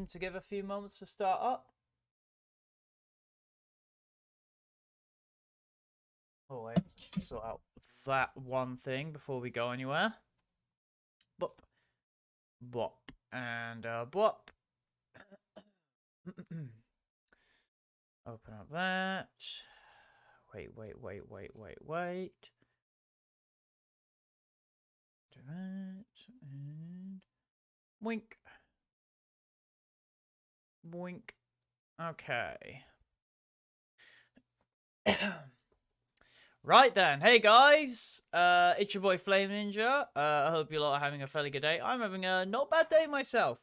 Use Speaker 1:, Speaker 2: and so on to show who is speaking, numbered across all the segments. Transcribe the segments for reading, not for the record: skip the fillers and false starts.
Speaker 1: stream to give a few moments to start up. Oh, wait, let's just sort out that one thing before we go anywhere. Bop. Bop. And, bop. Open up that. Wait. Do that. And... wink. Wink. Okay. Right then, hey guys, it's your boy Flame Ninja. I hope you lot are having a fairly good day. I'm having a not bad day myself.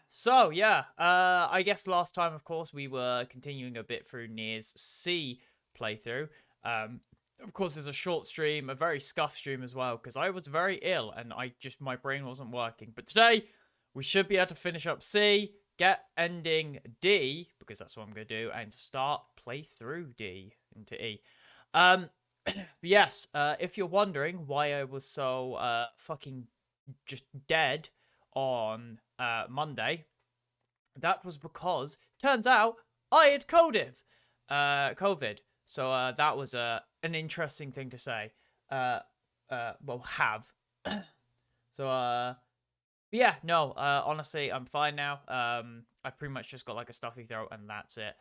Speaker 1: So yeah, I guess last time, of course, we were continuing a bit through NieR's C playthrough. Of course, it's a short stream, a very scuffed stream as well, because I was very ill and my brain wasn't working. But today, we should be able to finish up C, get ending D, because that's what I'm going to do, and start playthrough D into E. Yes, if you're wondering why I was so fucking just dead on Monday, that was because turns out I had COVID. So that was an interesting thing to say. Well, have. So yeah, no. Honestly, I'm fine now. I pretty much just got like a stuffy throat, and that's it.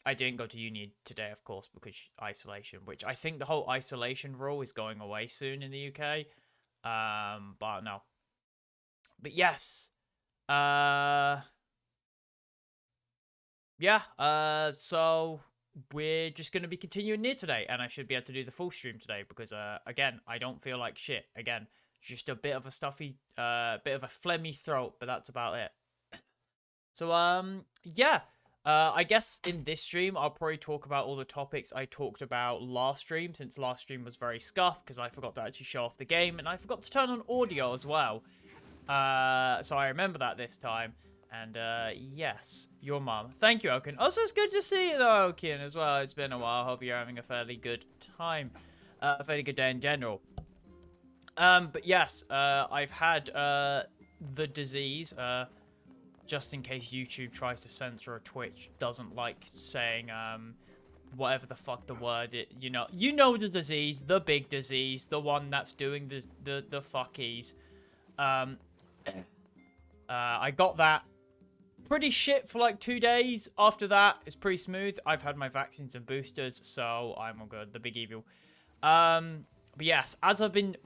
Speaker 1: I didn't go to uni today, of course, because isolation. Which I think the whole isolation rule is going away soon in the UK. But no. But yes. Yeah. So we're just going to be continuing NieR today, and I should be able to do the full stream today because again, I don't feel like shit. Again, just a bit of a stuffy, bit of a phlegmy throat, but that's about it. So yeah. I guess in this stream, I'll probably talk about all the topics I talked about last stream, since last stream was very scuffed because I forgot to actually show off the game, and I forgot to turn on audio as well. So I remember that this time. And, yes, your mum. Thank you, Okin. Also, it's good to see you, though, Okin, as well. It's been a while. Hope you're having a fairly good time. A fairly good day in general. But yes, I've had, the disease, just in case YouTube tries to censor or Twitch doesn't like saying, whatever the fuck the word it, you know the disease, the big disease, the one that's doing the fuckies. I got that pretty shit for like 2 days. After that, it's pretty smooth. I've had my vaccines and boosters, so I'm all good. The big evil. But yes,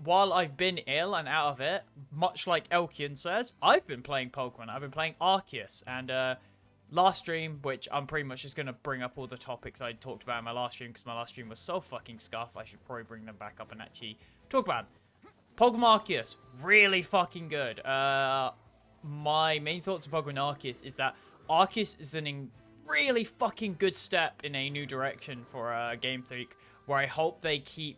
Speaker 1: while I've been ill and out of it, much like Elkian says, I've been playing Pokemon. I've been playing Arceus, and last stream, which I'm pretty much just gonna bring up all the topics I talked about in my last stream because my last stream was so fucking scuffed. I should probably bring them back up and actually talk about them. Pokemon Arceus, really fucking good. My main thoughts on Pokemon Arceus is that Arceus is really fucking good step in a new direction for Game Freak, where I hope they keep,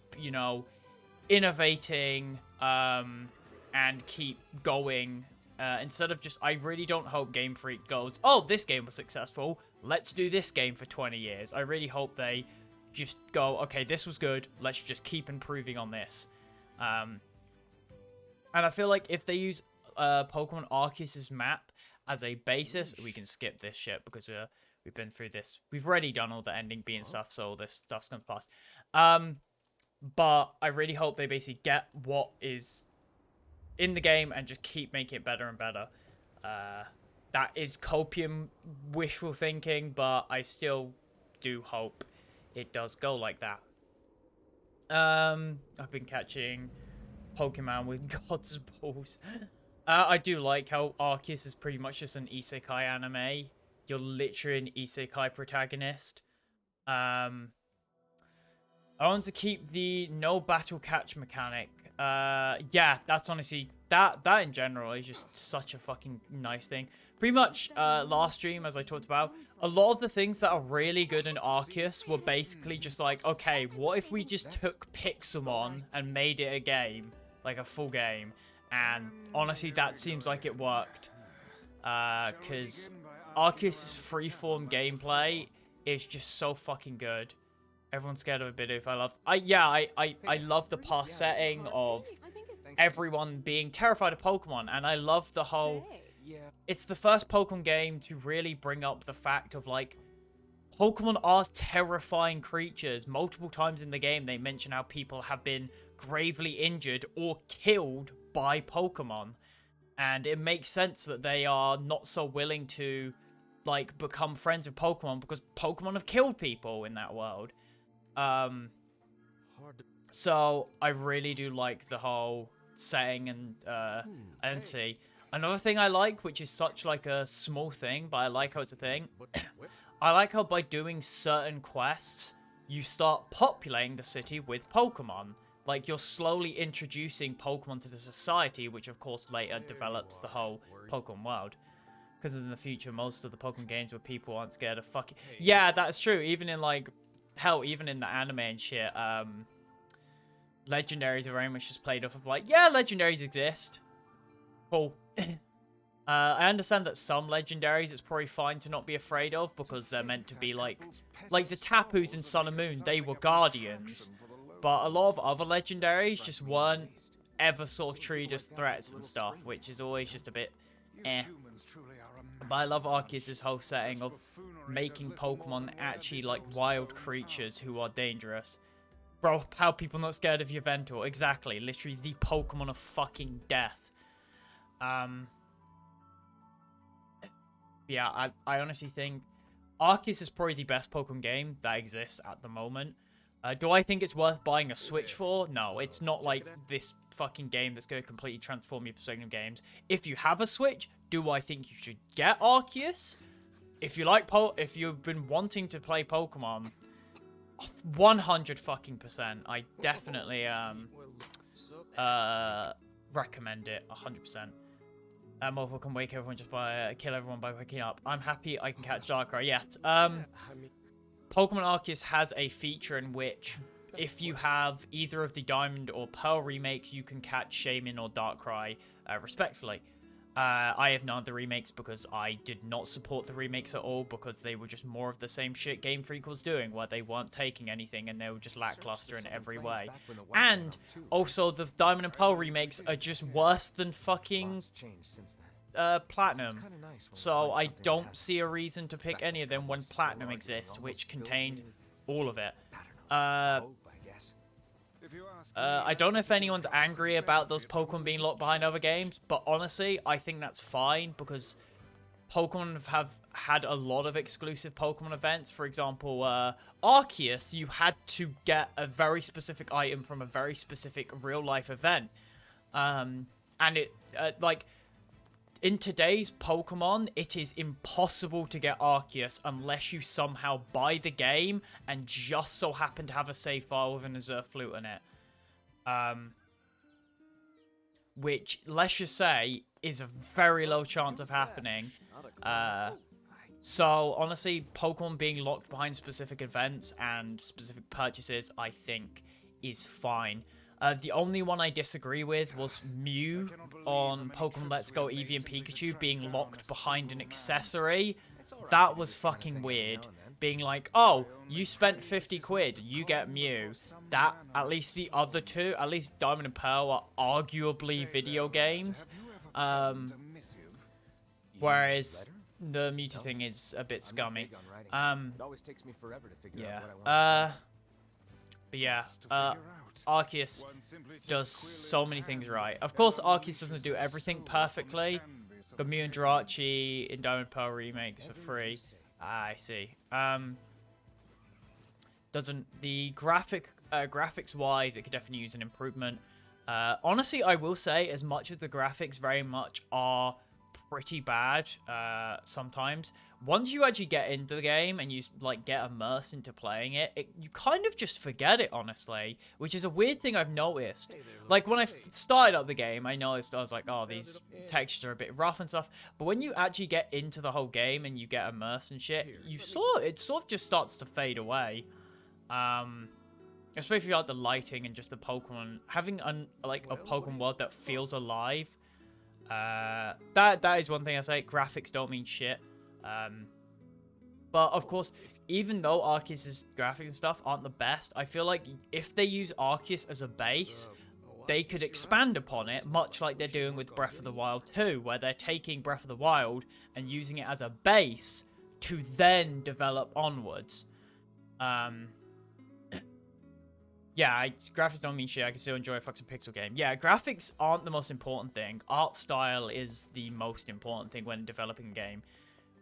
Speaker 1: innovating and keep going instead of just, I really don't hope Game Freak goes, oh, this game was successful, let's do this game for 20 years. I really hope they just go, okay, this was good, let's just keep improving on this. And I feel like if they use Pokemon Arceus' map as a basis, we can skip this shit because we've been through this. We've already done all the ending B and stuff, so this stuff's gonna pass. But I really hope they basically get what is in the game and just keep making it better and better. That is copium wishful thinking, but I still do hope it does go like that. I've been catching Pokemon with God's balls. I do like how Arceus is pretty much just an isekai anime. You're literally an isekai protagonist. I want to keep the no battle catch mechanic. Yeah, that's honestly, that in general is just such a fucking nice thing. Pretty much, last stream, as I talked about, a lot of the things that are really good in Arceus were basically just like, okay, what if we just took Pixelmon and made it a game? Like a full game. And honestly, that seems like it worked. Because Arceus' freeform gameplay is just so fucking good. Everyone's scared of a Bidoof. I love the past setting of everyone being terrified of Pokemon. And I love the whole... It's the first Pokemon game to really bring up the fact of, like, Pokemon are terrifying creatures. Multiple times in the game, they mention how people have been gravely injured or killed by Pokemon. And it makes sense that they are not so willing to, like, become friends with Pokemon because Pokemon have killed people in that world. So I really do like the whole setting and entity. Another thing I like, which is such like a small thing, but I like how it's a thing. I like how by doing certain quests, you start populating the city with Pokemon. Like, you're slowly introducing Pokemon to the society, which of course later develops the whole Pokemon world. Because in the future, most of the Pokemon games where people aren't scared of fucking... Yeah, that's true. Even in, like... Hell, even in the anime and shit, Legendaries are very much just played off of, like, yeah, Legendaries exist. Cool. I understand that some Legendaries it's probably fine to not be afraid of, because they're meant to be, like the Tapus in Sun and Moon, they were Guardians. But a lot of other Legendaries just weren't ever sort of treated as threats and stuff, which is always just a bit eh. But I love Arceus' whole setting of making Pokemon actually like wild creatures who are dangerous. Bro, how people not scared of Yveltal? Exactly, literally the Pokemon of fucking death. Yeah, I honestly think Arceus is probably the best Pokemon game that exists at the moment. Do I think it's worth buying a Switch for? No, it's not like this fucking game that's going to completely transform your perspective of games. If you have a Switch, do I think you should get Arceus? If you like if you've been wanting to play Pokemon, 100 fucking %. I definitely recommend it 100%. Motherfucker can wake everyone just by kill everyone by waking up. I'm happy I can catch Darkrai. Yes. Pokemon Arceus has a feature in which, if you have either of the Diamond or Pearl remakes, you can catch Shaymin or Darkrai respectfully. I have none of the remakes because I did not support the remakes at all, because they were just more of the same shit Game Freak was doing, where they weren't taking anything and they were just lackluster in every way. And also the Diamond and Pearl remakes are just worse than fucking Platinum. So I don't see a reason to pick any of them when Platinum exists, which contained all of it. I don't know if anyone's angry about those Pokemon being locked behind other games, but honestly, I think that's fine, because Pokemon have had a lot of exclusive Pokemon events. For example, Arceus, you had to get a very specific item from a very specific real-life event. And it, like, in today's Pokemon, it is impossible to get Arceus unless you somehow buy the game and just so happen to have a save file with an Azure Flute in it. Which, let's just say, is a very low chance of happening. So, honestly, Pokemon being locked behind specific events and specific purchases, I think, is fine. The only one I disagree with was Mew on Pokemon Let's Go Eevee and Pikachu being locked behind an accessory. That was fucking weird. Being like, oh, you spent 50 quid, you get Mew. That, at least the other two, at least Diamond and Pearl, are arguably video games. Whereas the Mewtwo thing is a bit scummy. Yeah. But yeah, Arceus does so many things right. Of course, Arceus doesn't do everything perfectly. Got Mew and Jirachi in Diamond Pearl remakes for free. I see. Doesn't the graphics wise, it could definitely use an improvement. Honestly, I will say, as much as the graphics very much are pretty bad sometimes, once you actually get into the game and you like get immersed into playing it, you kind of just forget it, honestly, which is a weird thing I've noticed. Like, when I started up the game, I noticed, I was like, oh, these textures are a bit rough and stuff, but when you actually get into the whole game and you get immersed and shit, it sort of just starts to fade away. Especially if you like the lighting and just the Pokemon, having a Pokemon world that feels alive. That is one thing I say. Graphics don't mean shit. But of course, even though Arceus' graphics and stuff aren't the best, I feel like if they use Arceus as a base, they could expand upon it, much like they're doing with Breath of the Wild 2, where they're taking Breath of the Wild and using it as a base to then develop onwards. Yeah, graphics don't mean shit. I can still enjoy a fucking pixel game. Yeah, graphics aren't the most important thing. Art style is the most important thing when developing a game.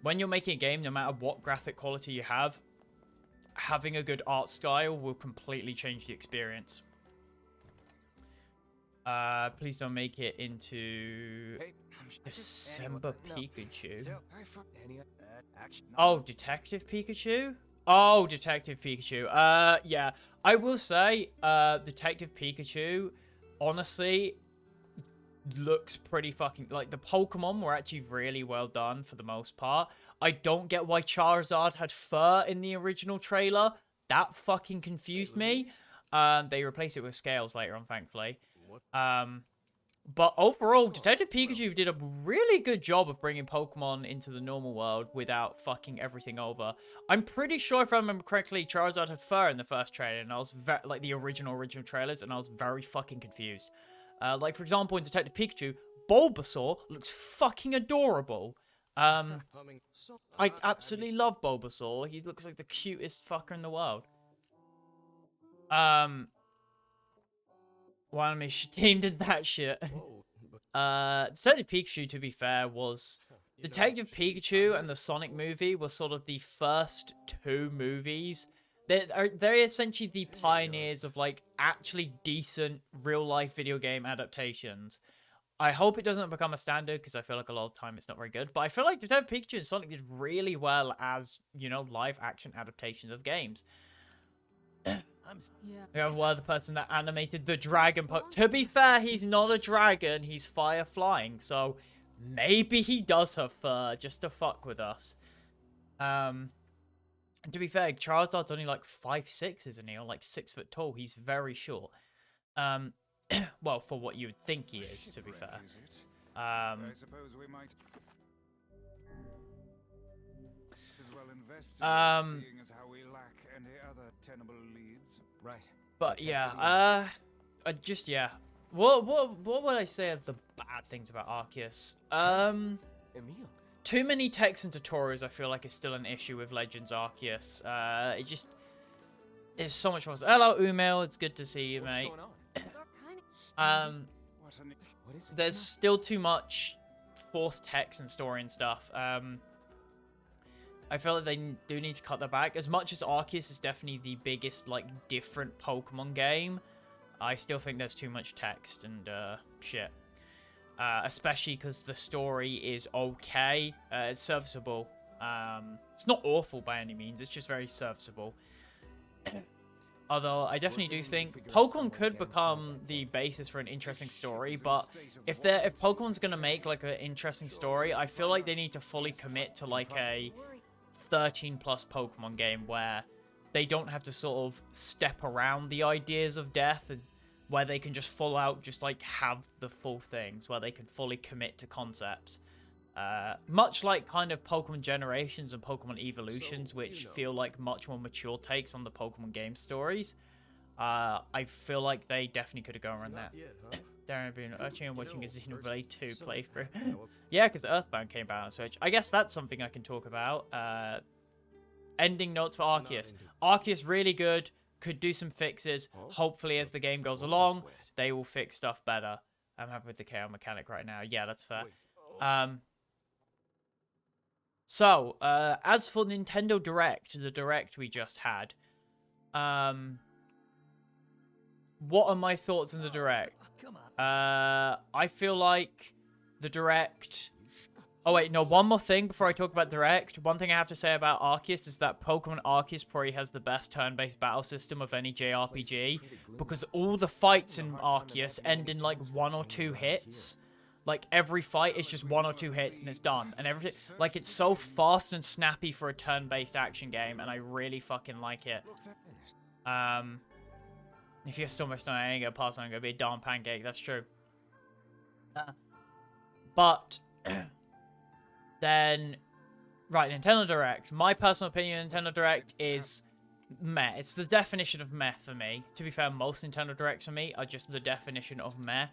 Speaker 1: When you're making a game, no matter what graphic quality you have, having a good art style will completely change the experience. Please don't make it into December Pikachu. Oh, Detective Pikachu? Oh, Detective Pikachu. Yeah. I will say, Detective Pikachu, honestly, looks pretty fucking... Like, the Pokemon were actually really well done for the most part. I don't get why Charizard had fur in the original trailer. That fucking confused me. They replaced it with scales later on, thankfully. But overall, Detective Pikachu did a really good job of bringing Pokemon into the normal world without fucking everything over. I'm pretty sure, if I remember correctly, Charizard had fur in the first trailer, and I was like the original trailers, and I was very fucking confused. Like, for example, in Detective Pikachu, Bulbasaur looks fucking adorable. I absolutely love Bulbasaur. He looks like the cutest fucker in the world. Why am I ashamed of that shit? Detective Pikachu, to be fair, was... Detective Pikachu and the Sonic movie were sort of the first two movies. They're essentially the pioneers of, like, actually decent real-life video game adaptations. I hope it doesn't become a standard, because I feel like a lot of the time it's not very good. But I feel like Detective Pikachu and Sonic did really well as, you know, live-action adaptations of games. We have one other person that animated the dragon. To be fair, he's not a dragon. He's fire flying. So maybe he does have fur just to fuck with us. And to be fair, Charizard's only like 5'6", isn't he? Or like 6 foot tall. He's very short. Well, for what you would think he is, to be fair. I suppose we might as well invest in seeing as how we lack any other tenable leads. Right. But yeah, yeah. What would I say are the bad things about Arceus? Too many texts and tutorials, I feel like, is still an issue with Legends Arceus. It just is so much fun. Hello, Umil. It's good to see you, mate. There's still too much forced text and story and stuff. I feel like they do need to cut that back. As much as Arceus is definitely the biggest, like, different Pokemon game, I still think there's too much text and shit. Especially because the story is okay. It's serviceable. It's not awful by any means. It's just very serviceable. Although I definitely do think Pokemon could become the basis for an interesting story, but if Pokemon's gonna make like an interesting story, I feel like they need to fully commit to like a 13+ Pokemon game where they don't have to sort of step around the ideas of death, and where they can just full out just like have the full things, where they can fully commit to concepts. Much like kind of Pokemon Generations and Pokemon Evolutions, which feel like much more mature takes on the Pokemon game stories. I feel like they definitely could have gone around that. Darren, I've been watching a Xenoblade 2 playthrough. Yeah, because the Earthbound came out on Switch. I guess that's something I can talk about. Ending notes for Arceus. Arceus really good. Could do some fixes. Hopefully, as the game goes along, they will fix stuff better. I'm happy with the KO mechanic right now. Yeah, that's fair. So, as for Nintendo Direct, the Direct we just had, what are my thoughts on the Direct? I feel like the Direct... Oh wait, no, one more thing before I talk about Direct. One thing I have to say about Arceus is that Pokemon Arceus probably has the best turn-based battle system of any JRPG, because all the fights in Arceus end in like 1 or 2 hits. Like, every fight is just 1 or 2 hits and it's done. And everything, like, it's so fast and snappy for a turn-based action game, and I really fucking like it. If you're still missing on, I ain't gonna pass on, I'm gonna be a darn pancake, that's true. But, then, right, Nintendo Direct. My personal opinion of Nintendo Direct is meh. It's the definition of meh for me. To be fair, most Nintendo Directs for me are just the definition of meh.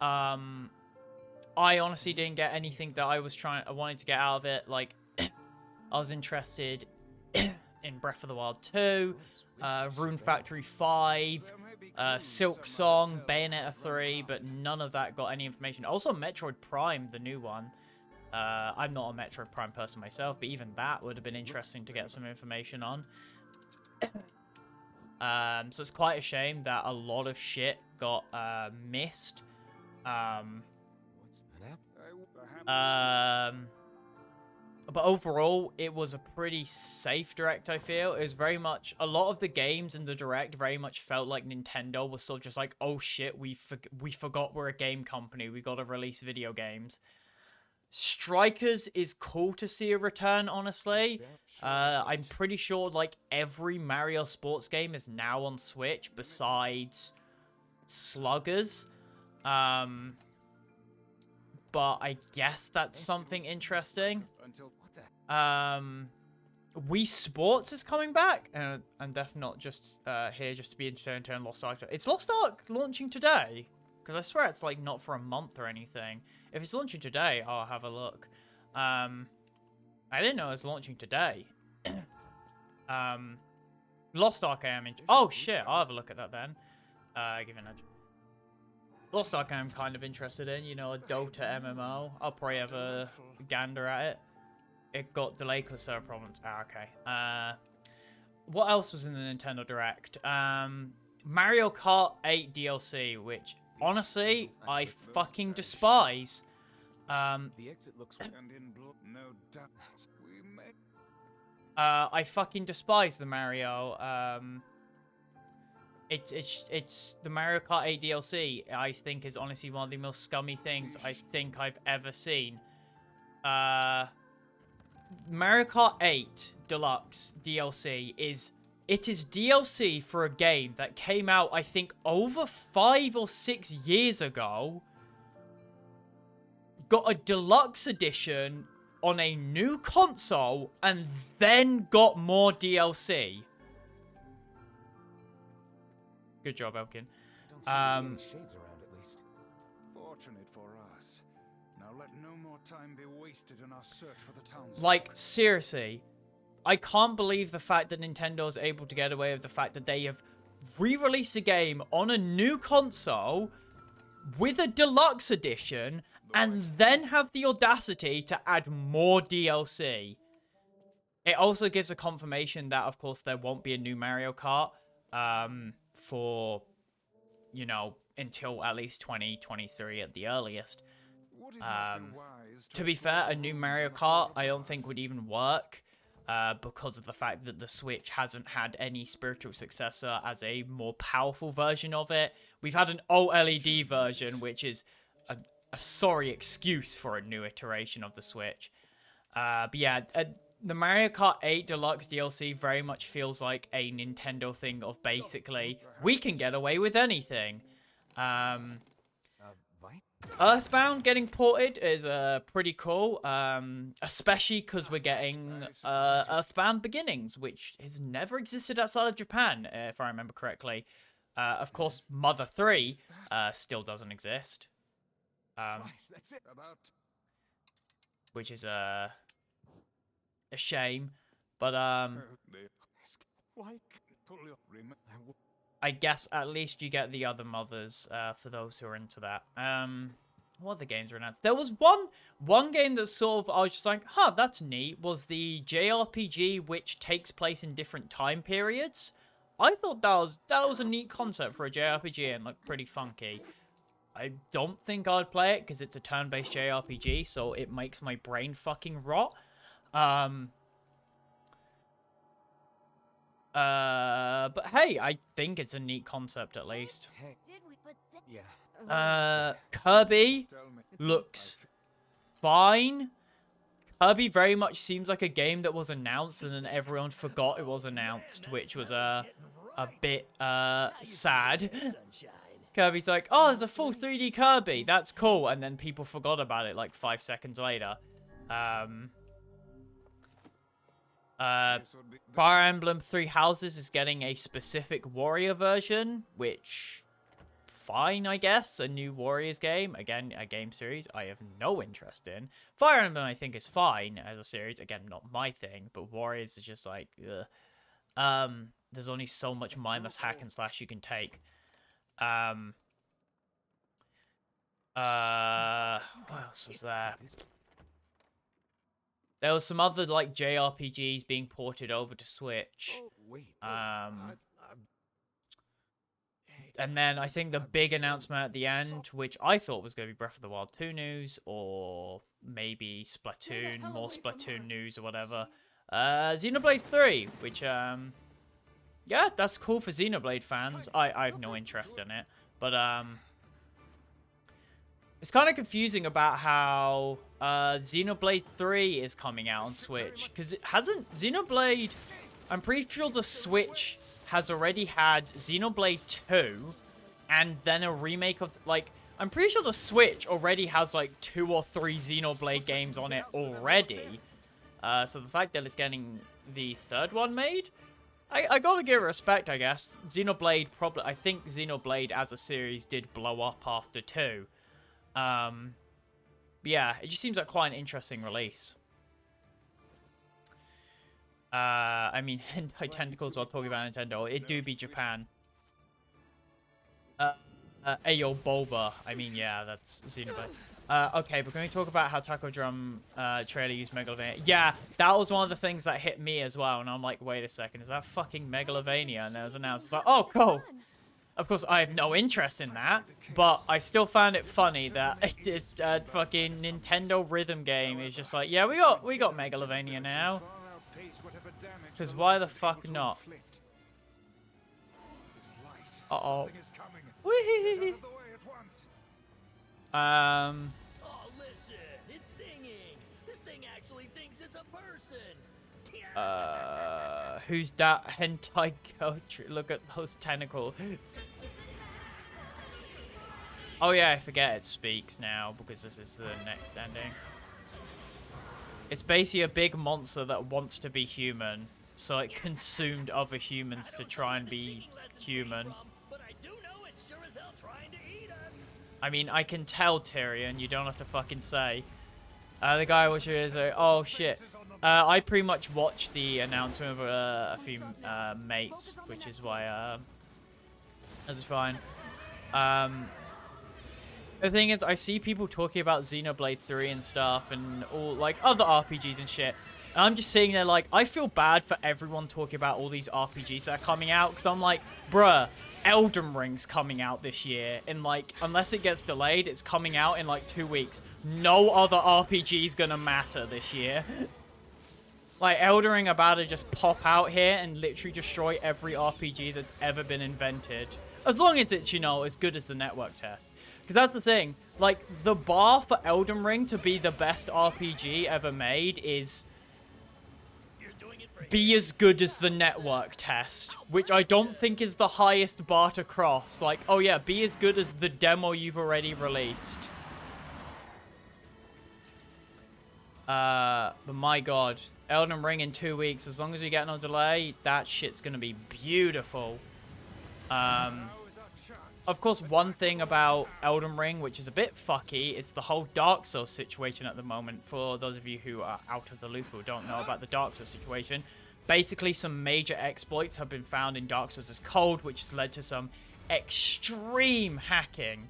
Speaker 1: I honestly didn't get anything that I wanted to get out of it. Like, I was interested in Breath of the Wild 2, Rune Factory 5, Silk Song, Bayonetta 3, but none of that got any information. Also, Metroid Prime, the new one. I'm not a Metroid Prime person myself, but even that would have been interesting to get some information on. So it's quite a shame that a lot of shit got missed. But overall, it was a pretty safe Direct, I feel. It was very much... A lot of the games in the Direct very much felt like Nintendo was sort of just like, oh shit, we forgot we're a game company. We got to release video games. Strikers is cool to see a return, honestly. I'm pretty sure, like, every Mario sports game is now on Switch besides Sluggers. But I guess that's something interesting. Wii Sports is coming back. I'm definitely not just here just to be interested in Lost Ark. It's Lost Ark launching today? Because I swear it's like not for a month or anything. If it's launching today, I'll have a look. I didn't know it was launching today. Lost Ark I am interested. Oh shit, I'll have a look at that then. Give it a nudge. Lost Ark I'm kind of interested in, you know, a Dota MMO. I'll probably have a gander at it. It got delayed because server problems. Okay. What else was in the Nintendo Direct? Mario Kart 8 DLC, which, honestly, I fucking despise. I fucking despise the Mario, It's the Mario Kart 8 DLC, I think, is honestly one of the most scummy things I think I've ever seen. Mario Kart 8 Deluxe DLC is DLC for a game that came out, I think, over 5 or 6 years ago. Got a deluxe edition on a new console and then got more DLC. Good job, Elkin.
Speaker 2: Don't see any shades around, at least.
Speaker 3: Fortunate for us. Now let no more time be wasted in our search for the town's...
Speaker 1: Like, seriously, I can't believe the fact that Nintendo is able to get away with the fact that they have re-released a game on a new console with a deluxe edition and then have the audacity to add more DLC. It also gives a confirmation that, of course, there won't be a new Mario Kart for, you know, until at least 2023 at the earliest. To be fair, a new Mario Kart I don't think would even work because of the fact that the Switch hasn't had any spiritual successor as a more powerful version of it. We've had an OLED version, which is a sorry excuse for a new iteration of the Switch. But yeah, the Mario Kart 8 Deluxe DLC very much feels like a Nintendo thing of basically, we can get away with anything. Earthbound getting ported is pretty cool, especially because we're getting Earthbound Beginnings, which has never existed outside of Japan, if I remember correctly. Of course, Mother 3 still doesn't exist, which is a shame, but I guess at least you get the other mothers for those who are into that. What other games were announced? There was one game that sort of I was just like, huh, that's neat. Was the JRPG which takes place in different time periods? I thought that was a neat concept for a JRPG and looked pretty funky. I don't think I'd play it because it's a turn-based JRPG, so it makes my brain fucking rot. But hey, I think it's a neat concept at least. Kirby looks fine. Kirby very much seems like a game that was announced and then everyone forgot it was announced, which was a bit sad. Kirby's like, oh, there's a full 3D Kirby, that's cool, and then people forgot about it like 5 seconds later.
Speaker 3: This would be
Speaker 1: Fire Emblem Three Houses is getting a specific warrior version, which, fine, I guess. A new Warriors game. Again, a game series I have no interest in. Fire Emblem, I think, is fine as a series. Again, not my thing, but Warriors is just like, ugh. There's only so much mindless hack and slash you can take. What else was there? There was some other like JRPGs being ported over to Switch.
Speaker 2: Oh, wait.
Speaker 1: And then I think the big announcement at the end, which I thought was going to be Breath of the Wild 2 news, or maybe Splatoon, more Splatoon news or whatever. Xenoblade 3, which, yeah, that's cool for Xenoblade fans. I have no interest in it. But, it's kind of confusing about how Xenoblade 3 is coming out on Switch. Because it hasn't... Xenoblade... I'm pretty sure the Switch has already had Xenoblade 2 and then a remake of... Like, I'm pretty sure the Switch already has like 2 or 3 Xenoblade games on it already. So the fact that it's getting the third one made... I gotta give it respect, I guess. Xenoblade probably... I think Xenoblade as a series did blow up after 2. Yeah, it just seems like quite an interesting release. I mean, hentai tentacles while talking about Nintendo. It do be Japan. Ayo Boba. I mean, yeah, that's Xenoblade. Okay, but can we talk about how Taco Drum trailer used Megalovania? Yeah, that was one of the things that hit me as well. And I'm like, wait a second, is that fucking Megalovania? And it was announced. It's like, oh, cool. Of course, I have no interest in that, but I still found it funny that it's fucking Nintendo rhythm game is just like, yeah, we got Megalovania now. Because why the fuck not? Uh-oh. Whee!
Speaker 4: Oh, listen, it's singing. This thing actually thinks it's a person.
Speaker 1: Who's that hentai coach? Look at those tentacles. Oh yeah, I forget it speaks now because this is the next ending. It's basically a big monster that wants to be human, so it consumed other humans to try and be human.
Speaker 4: But I do know it's sure as hell trying to eat us.
Speaker 1: I mean, I can tell, Tyrion. You don't have to fucking say. The guy which is oh shit. I pretty much watched the announcement of a few mates, which is why that was fine. The thing is, I see people talking about Xenoblade 3 and stuff, and all like other RPGs and shit. And I'm just sitting there like, I feel bad for everyone talking about all these RPGs that are coming out, because I'm like, bruh, Elden Ring's coming out this year, and like, unless it gets delayed, it's coming out in like 2 weeks. No other RPG's gonna matter this year. Like, Elden Ring about to just pop out here and literally destroy every RPG that's ever been invented. As long as it's, you know, as good as the network test. Because that's the thing. Like, the bar for Elden Ring to be the best RPG ever made is be as good as the network test. Which I don't think is the highest bar to cross. Like, oh yeah, be as good as the demo you've already released. But my god, Elden Ring in 2 weeks, as long as we get no delay, that shit's gonna be beautiful. Of course, one thing about Elden Ring, which is a bit fucky, is the whole Dark Souls situation at the moment. For those of you who are out of the loop or don't know about the Dark Souls situation, basically some major exploits have been found in Dark Souls' code, which has led to some extreme hacking.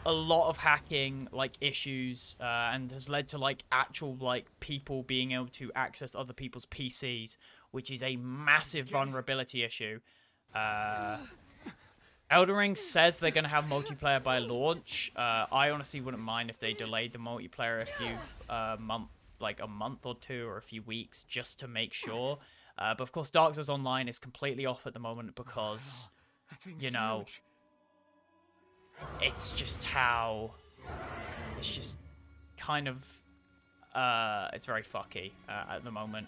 Speaker 1: A lot of hacking, like, issues, and has led to, like, actual, like, people being able to access other people's PCs, which is a massive vulnerability issue. Elden Ring says they're going to have multiplayer by launch. I honestly wouldn't mind if they delayed the multiplayer a few like a month or two or a few weeks just to make sure. But of course, Dark Souls Online is completely off at the moment because, you know, it's just how, it's just kind of, it's very fucky at the moment.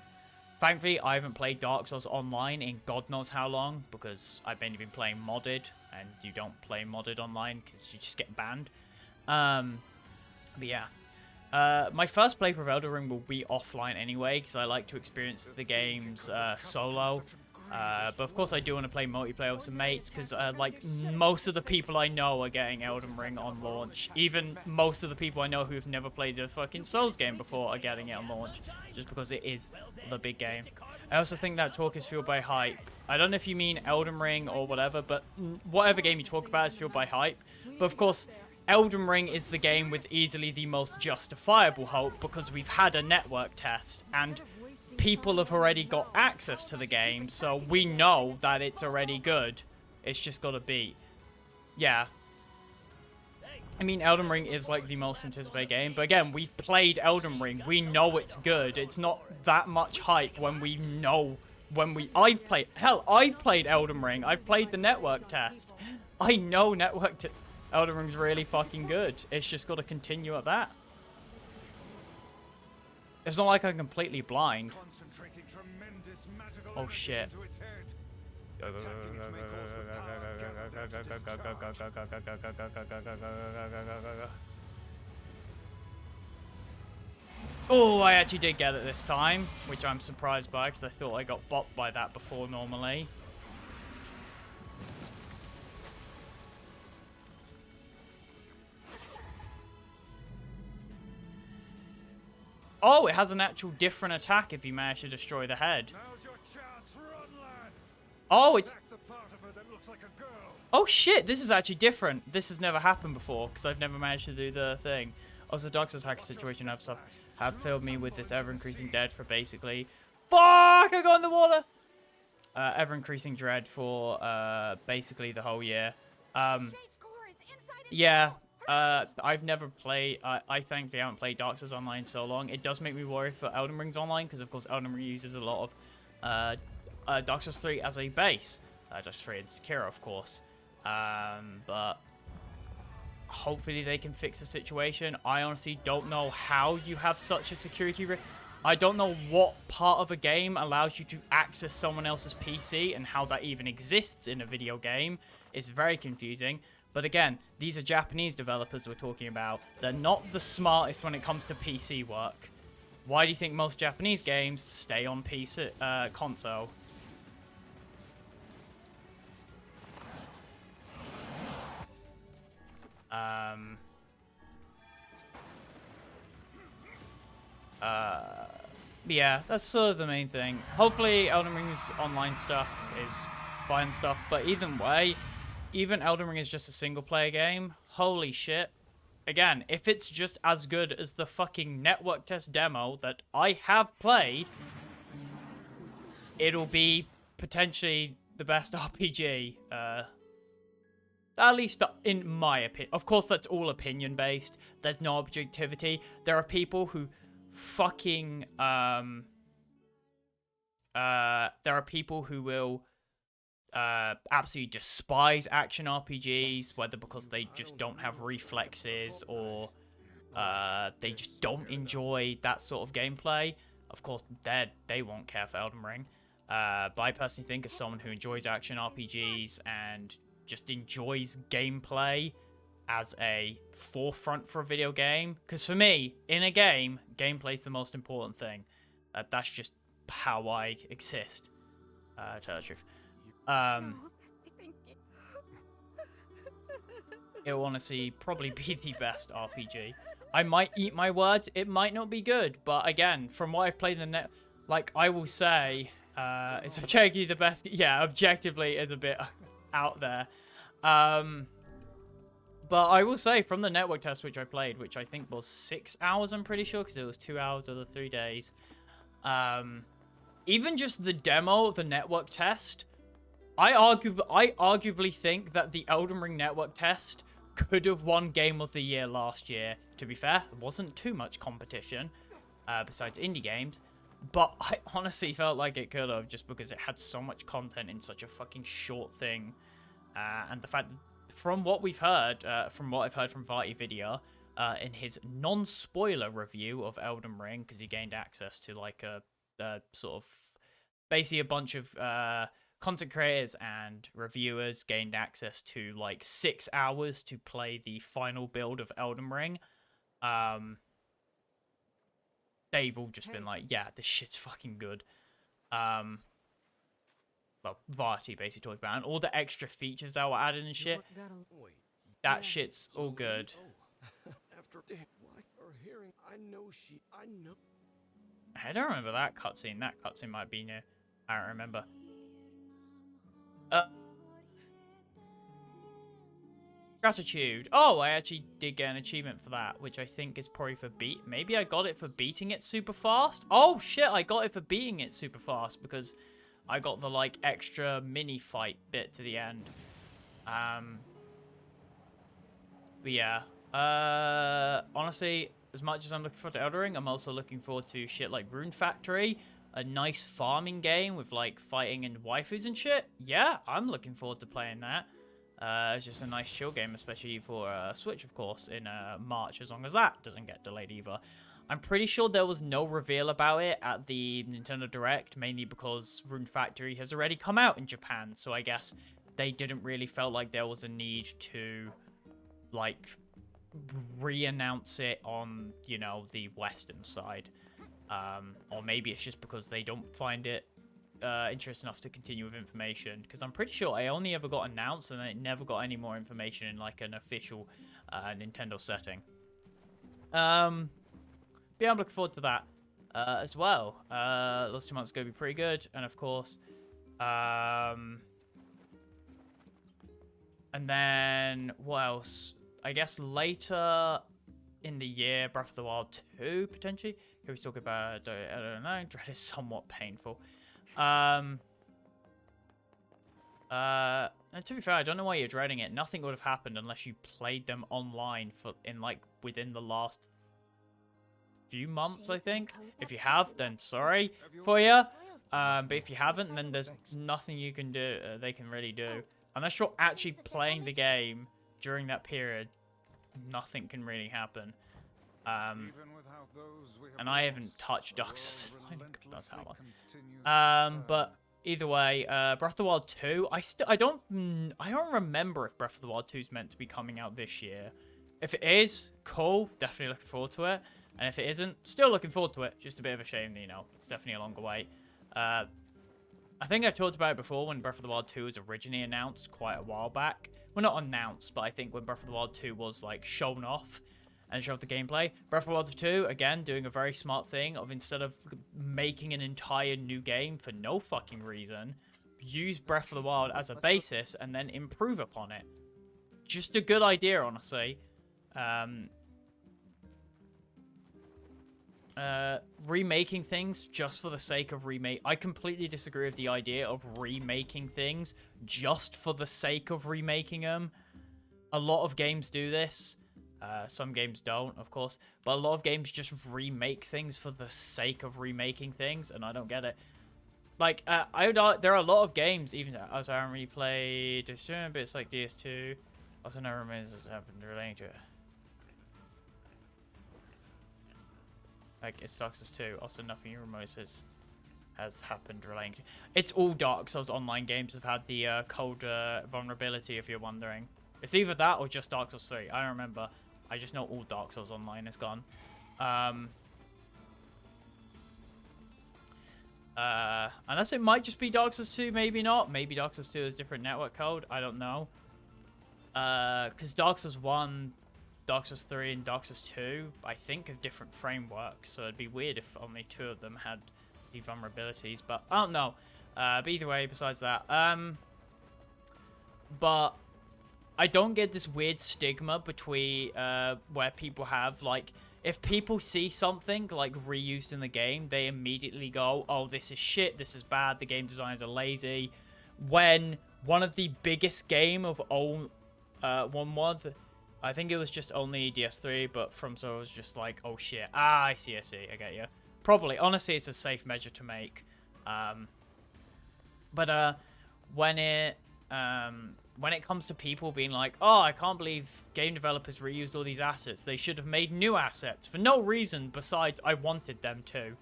Speaker 1: Thankfully, I haven't played Dark Souls Online in God knows how long, because I've mainly been playing modded, and you don't play modded online because you just get banned. But yeah. My first playthrough of Elden Ring will be offline anyway, because I like to experience the games solo. But of course I do want to play multiplayer with some mates, because like most of the people I know are getting Elden Ring on launch. Even most of the people I know who've never played a fucking Souls game before are getting it on launch, just because it is the big game. I also think that talk is fueled by hype. I don't know if you mean Elden Ring or whatever, but whatever game you talk about is fueled by hype. But of course, Elden Ring is the game with easily the most justifiable hope, because we've had a network test, and people have already got access to the game, so we know that it's already good. It's just got to be. Yeah. I mean, Elden Ring is like the most anticipated game, but again, we've played Elden Ring. We know it's good. It's not that much hype when we know, I've played Elden Ring. I've played the network test. I know Elden Ring's really fucking good. It's just got to continue at that. It's not like I'm completely blind. Oh shit. Oh, I actually did get it this time, which I'm surprised by, because I thought I got bopped by that before normally. Oh, it has an actual different attack if you manage to destroy the head.
Speaker 3: Now's your chance. Run, lad.
Speaker 1: Oh, it's...
Speaker 3: Attack the part of her that looks like a girl.
Speaker 1: Oh shit, this is actually different. This has never happened before, because I've never managed to do the thing. Also, Dark Souls hacker situation have filled me with this ever-increasing dread for basically... Fuck! I got in the water! Ever-increasing dread for basically the whole year. Yeah, I've never played... I thankfully haven't played Dark Souls Online so long. It does make me worry for Elden Ring's Online, because of course Elden Ring uses a lot of Dark Souls 3 as a base. Dark Souls 3 and Sekiro, of course. But hopefully they can fix the situation. I honestly don't know how you have such a security risk. I don't know what part of a game allows you to access someone else's PC and how that even exists in a video game. It's very confusing. But again, these are Japanese developers we're talking about. They're not the smartest when it comes to PC work. Why do you think most Japanese games stay on PC console? Yeah, that's sort of the main thing. Hopefully Elden Ring's online stuff is fine stuff, but either way, even Elden Ring is just a single player game. Holy shit. Again, if it's just as good as the fucking network test demo that I have played, it'll be potentially the best RPG. At least in my opinion. Of course, that's all opinion based. There's no objectivity. There are people who fucking there are people who will absolutely despise action RPGs, whether because they just don't have reflexes or they just don't enjoy that sort of gameplay. Of course, they won't care for Elden Ring. But I personally think, as someone who enjoys action RPGs and just enjoys gameplay as a forefront for a video game, because for me, in a game, gameplay is the most important thing. That's just how I exist, to tell the truth. It will honestly probably be the best RPG. I might eat my words, it might not be good, but again, from what I've played in the like, I will say, it's objectively the best. Yeah, objectively is a bit out there. But I will say, from the network test which I played, which I think was 6 hours, I'm pretty sure, because it was 2 hours of the 3 days. Even just the demo, the network test, I arguably think that the Elden Ring network test could have won Game of the Year last year. To be fair, there wasn't too much competition, besides indie games. But I honestly felt like it could have, just because it had so much content in such a fucking short thing. And the fact that, from what we've heard, from what I've heard from Vati Vidya, in his non-spoiler review of Elden Ring, because he gained access to like a sort of, basically a bunch of content creators and reviewers gained access to like 6 hours to play the final build of Elden Ring. they've all just been like, yeah, this shit's fucking good. Well, Varty basically talked about it. And all the extra features that were added and shit,
Speaker 4: Wait.
Speaker 1: that shit's all good.
Speaker 4: After what or hearing, I know.
Speaker 1: I don't remember that cutscene. That cutscene might be new. I don't remember. Gratitude. Oh, I actually did get an achievement for that, which I think is probably for maybe I got it for beating it super fast. Oh shit, I got it for beating it super fast because I got the like extra mini fight bit to the end. But yeah. Honestly, as much as I'm looking forward to Elden Ring, I'm also looking forward to shit like Rune Factory, a nice farming game with like fighting and waifus and shit. Yeah, I'm looking forward to playing that. It's just a nice chill game, especially for Switch, of course, in March, as long as that doesn't get delayed either. I'm pretty sure there was no reveal about it at the Nintendo Direct, mainly because Rune Factory has already come out in Japan, so I guess they didn't really felt like there was a need to, like, re-announce it on, you know, the Western side. Or maybe it's just because they don't find it interesting enough to continue with information, because I'm pretty sure I only ever got announced and then it never got any more information in like an official Nintendo setting. Yeah, I'm looking forward to that as well. Those 2 months are going to be pretty good, and of course and then what else? I guess later in the year, Breath of the Wild 2 potentially. Here we talk about, I don't know, Dread is somewhat painful. And to be fair, I don't know why you're dreading it. Nothing would have happened unless you played them online within the last few months, I think. If you have, then sorry for you. But if you haven't, then there's nothing you can do. They can really do, unless you're actually playing the game during that period. Nothing can really happen. And I haven't touched Dark Souls. That's how long. But either way, Breath of the Wild 2. I don't remember if Breath of the Wild 2 is meant to be coming out this year. If it is, cool. Definitely looking forward to it. And if it isn't, still looking forward to it. Just a bit of a shame, you know. It's definitely a longer wait. I think I talked about it before when Breath of the Wild 2 was originally announced quite a while back. Well, not announced, but I think when Breath of the Wild 2 was like shown off and showed the gameplay. Breath of the Wild 2, again, doing a very smart thing of instead of making an entire new game for no fucking reason, use Breath of the Wild as a basis and then improve upon it. Just a good idea, honestly. Remaking things just for the sake of remake. I completely disagree with the idea of remaking things just for the sake of remaking them. A lot of games do this. Some games don't, of course, but a lot of games just remake things for the sake of remaking things, and I don't get it. Like, there are a lot of games, even as I haven't really played certain bits like DS2. Also, no remains has happened relating to it. Like, it's Dark Souls 2. Also, nothing remote has happened relating to. It's all Dark Souls online games have had the cold vulnerability, if you're wondering. It's either that or just Dark Souls 3. I don't remember. I just know all Dark Souls online is gone. Unless it might just be Dark Souls 2, maybe not. Maybe Dark Souls 2 is different network code. I don't know. Because Dark Souls 1, Dark Souls 3, and Dark Souls 2, I think, have different frameworks. So it'd be weird if only 2 of them had the vulnerabilities. But I don't know. But either way, besides that. But I don't get this weird stigma between where people have, like, if people see something, like, reused in the game, they immediately go, oh, this is shit, this is bad, the game designers are lazy. When one of the biggest game of all, one month, I think it was just only DS3, but FromSoftware was just like, oh, shit. Ah, I see, I get you. Probably. Honestly, it's a safe measure to make. But when it comes to people being like, oh, I can't believe game developers reused all these assets. They should have made new assets for no reason besides I wanted them to.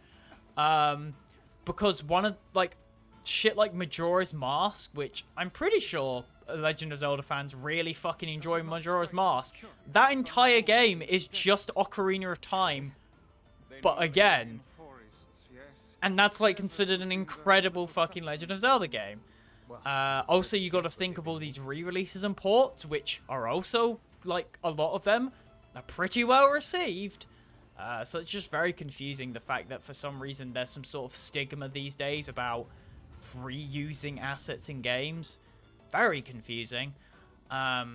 Speaker 1: Because one of, like, shit like Majora's Mask, which I'm pretty sure Legend of Zelda fans really fucking enjoy Majora's Mask. That entire game is just Ocarina of Time But again,
Speaker 3: Forests, yes.
Speaker 1: and that's like considered an incredible fucking Legend of Zelda game. Also, you got to think of all these re-releases and ports, which are also, like, a lot of them are pretty well received. So it's just very confusing, the fact that for some reason there's some sort of stigma these days about reusing assets in games. Very confusing. I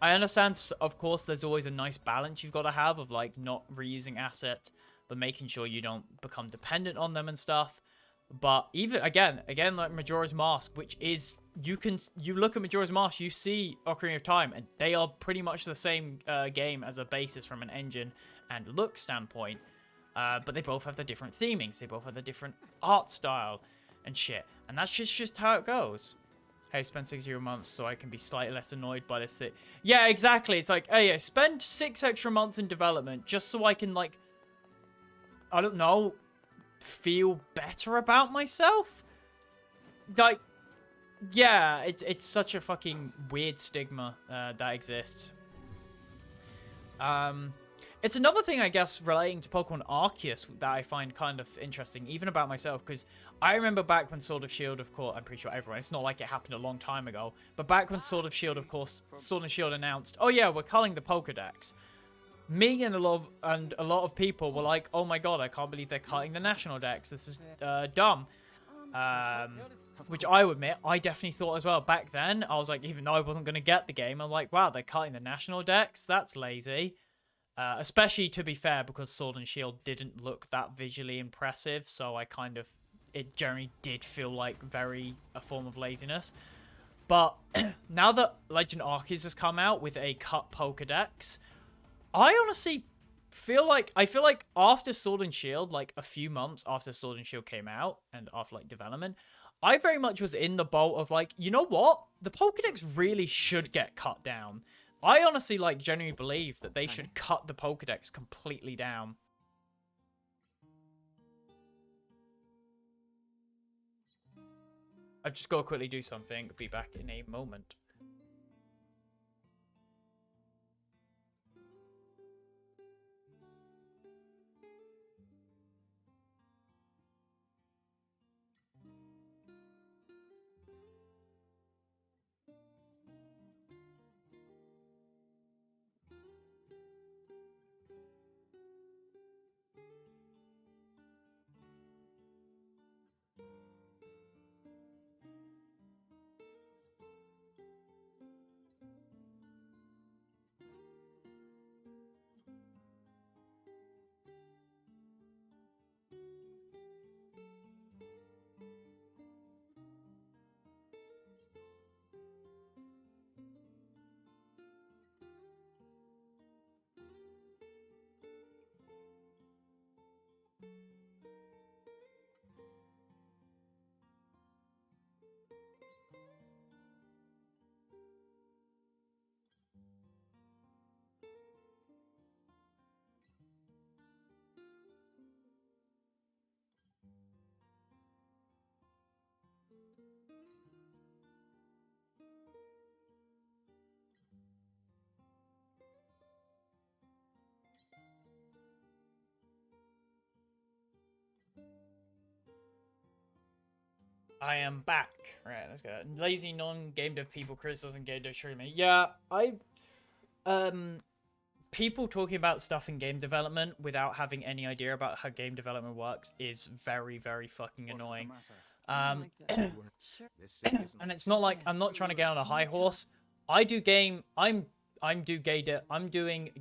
Speaker 1: understand, of course, there's always a nice balance you've got to have of, like, not reusing assets, but making sure you don't become dependent on them and stuff. But even, again, like Majora's Mask, which is, you look at Majora's Mask, you see Ocarina of Time, and they are pretty much the same game as a basis from an engine and look standpoint. But they both have the different themings, they both have the different art style and shit. And that's just how it goes. Hey, spend 60 months so I can be slightly less annoyed by this thing. Yeah, exactly. It's like, hey, I spend 6 extra months in development just so I can, like, I don't know, feel better about myself? Like, yeah, it's such a fucking weird stigma that exists. It's another thing, I guess, relating to Pokemon Arceus that I find kind of interesting, even about myself, because I remember back when Sword of Shield, of course, I'm pretty sure everyone, it's not like it happened a long time ago, but back when Sword of Shield, of course, Sword and Shield announced, oh yeah, we're culling the Pokedex. Me and a lot of people were like, oh my god, I can't believe they're cutting the National Dex. This is dumb. Which I would admit, I definitely thought as well. Back then, I was like, even though I wasn't going to get the game, I'm like, wow, they're cutting the National Dex? That's lazy. Especially, to be fair, because Sword and Shield didn't look that visually impressive, so I kind of, it generally did feel like a form of laziness. But now that Legend Arceus has come out with a cut Pokedex, I honestly feel like after Sword and Shield, like a few months after Sword and Shield came out and after like development, I very much was in the boat of like, you know what? The Pokedex really should get cut down. I honestly like genuinely believe that they should cut the Pokedex completely down. I've just got to quickly do something. Be back in a moment. I am back. Right, let's go. Lazy non-game dev people criticizing game dev streaming. Yeah, people talking about stuff in game development without having any idea about how game development works is very, very fucking annoying. And it's not like I'm not trying to get on a high horse. I'm doing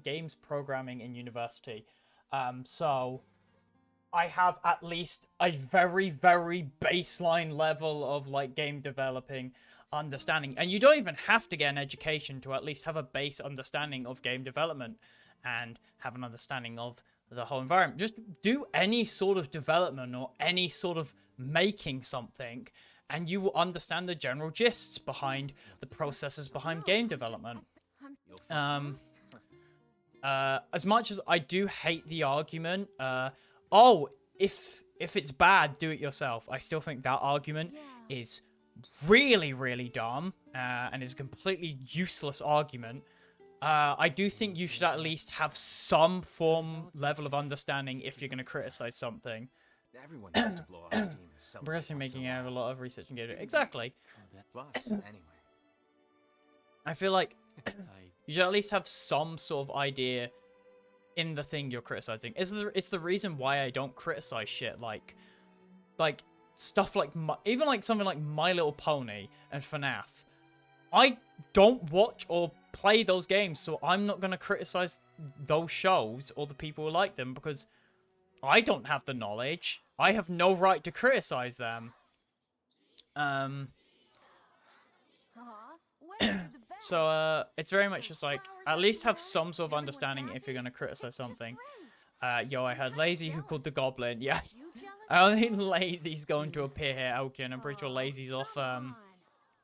Speaker 1: games programming in university. So I have at least a very, very baseline level of like game developing understanding. And you don't even have to get an education to at least have a base understanding of game development and have an understanding of the whole environment. Just do any sort of development or any sort of making something, and you will understand the general gists behind the processes behind game development. As much as I do hate the argument, oh, if it's bad, do it yourself, I still think that argument is really, really dumb, and is a completely useless argument. I do think you should at least have some level of understanding if you're going to criticize something.
Speaker 2: Everyone needs to blow off steam and celebrate
Speaker 1: Progressing
Speaker 2: once in
Speaker 1: making
Speaker 2: a
Speaker 1: out of a
Speaker 2: while.
Speaker 1: lot of research and engagement. Exactly.
Speaker 2: Plus, anyway.
Speaker 1: I feel like you should at least have some sort of idea in the thing you're criticizing. It's the reason why I don't criticize shit like stuff like even like something like My Little Pony and FNAF. I don't watch or play those games, so I'm not going to criticize those shows or the people who like them because I don't have the knowledge. I have no right to criticize them. So it's very much just like, at least have some sort of understanding if you're going to criticize something. Yo, I heard Lazy who called the Goblin. Yeah. I don't think Lazy's going to appear here, Elkin. I'm pretty sure Lazy's off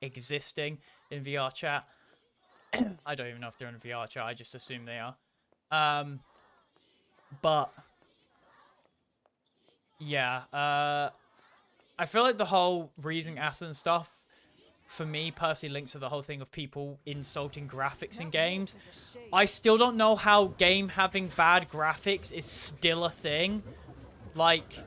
Speaker 1: existing in VR chat. I don't even know if they're in VR chat. I just assume they are. But yeah, I feel like the whole reason Aston stuff for me personally links to the whole thing of people insulting graphics in games. I still don't know how game having bad graphics is still a thing. Like,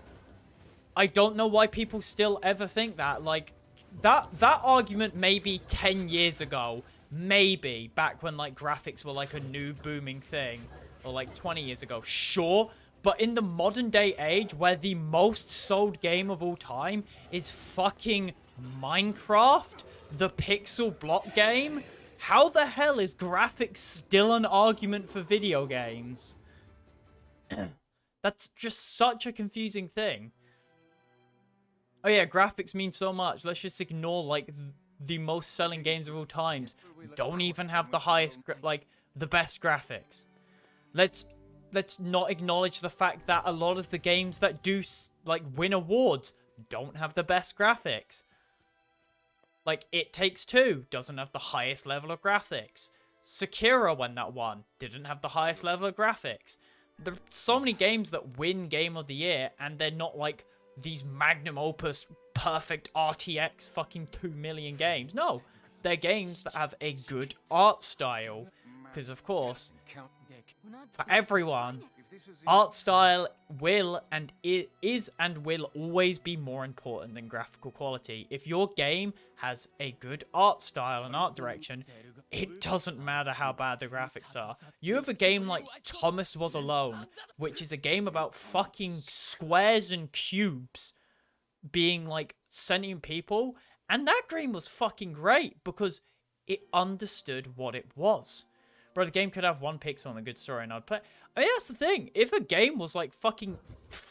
Speaker 1: I don't know why people still ever think that. Like, that argument maybe 10 years ago, maybe, back when, like, graphics were, like, a new booming thing, or, like, 20 years ago, sure. But in the modern day age, where the most sold game of all time is fucking Minecraft, the pixel block game, how the hell is graphics still an argument for video games? That's just such a confusing thing. Oh yeah, graphics mean so much. Let's just ignore, like, the most selling games of all times. Don't even have the highest, like, the best graphics. Let's not acknowledge the fact that a lot of the games that do, like, win awards don't have the best graphics. Like, It Takes Two doesn't have the highest level of graphics. Sekiro, when that won, didn't have the highest level of graphics. There are so many games that win Game of the Year, and they're not, like, these magnum opus, perfect RTX fucking 2 million games. No, they're games that have a good art style. Because, of course, for everyone, art style will and is and will always be more important than graphical quality. If your game has a good art style and art direction, it doesn't matter how bad the graphics are. You have a game like Thomas Was Alone, which is a game about fucking squares and cubes being like sentient people, and that game was fucking great because it understood what it was. Bro, the game could have one pixel and a good story and I'd play. I mean, that's the thing. If a game was like fucking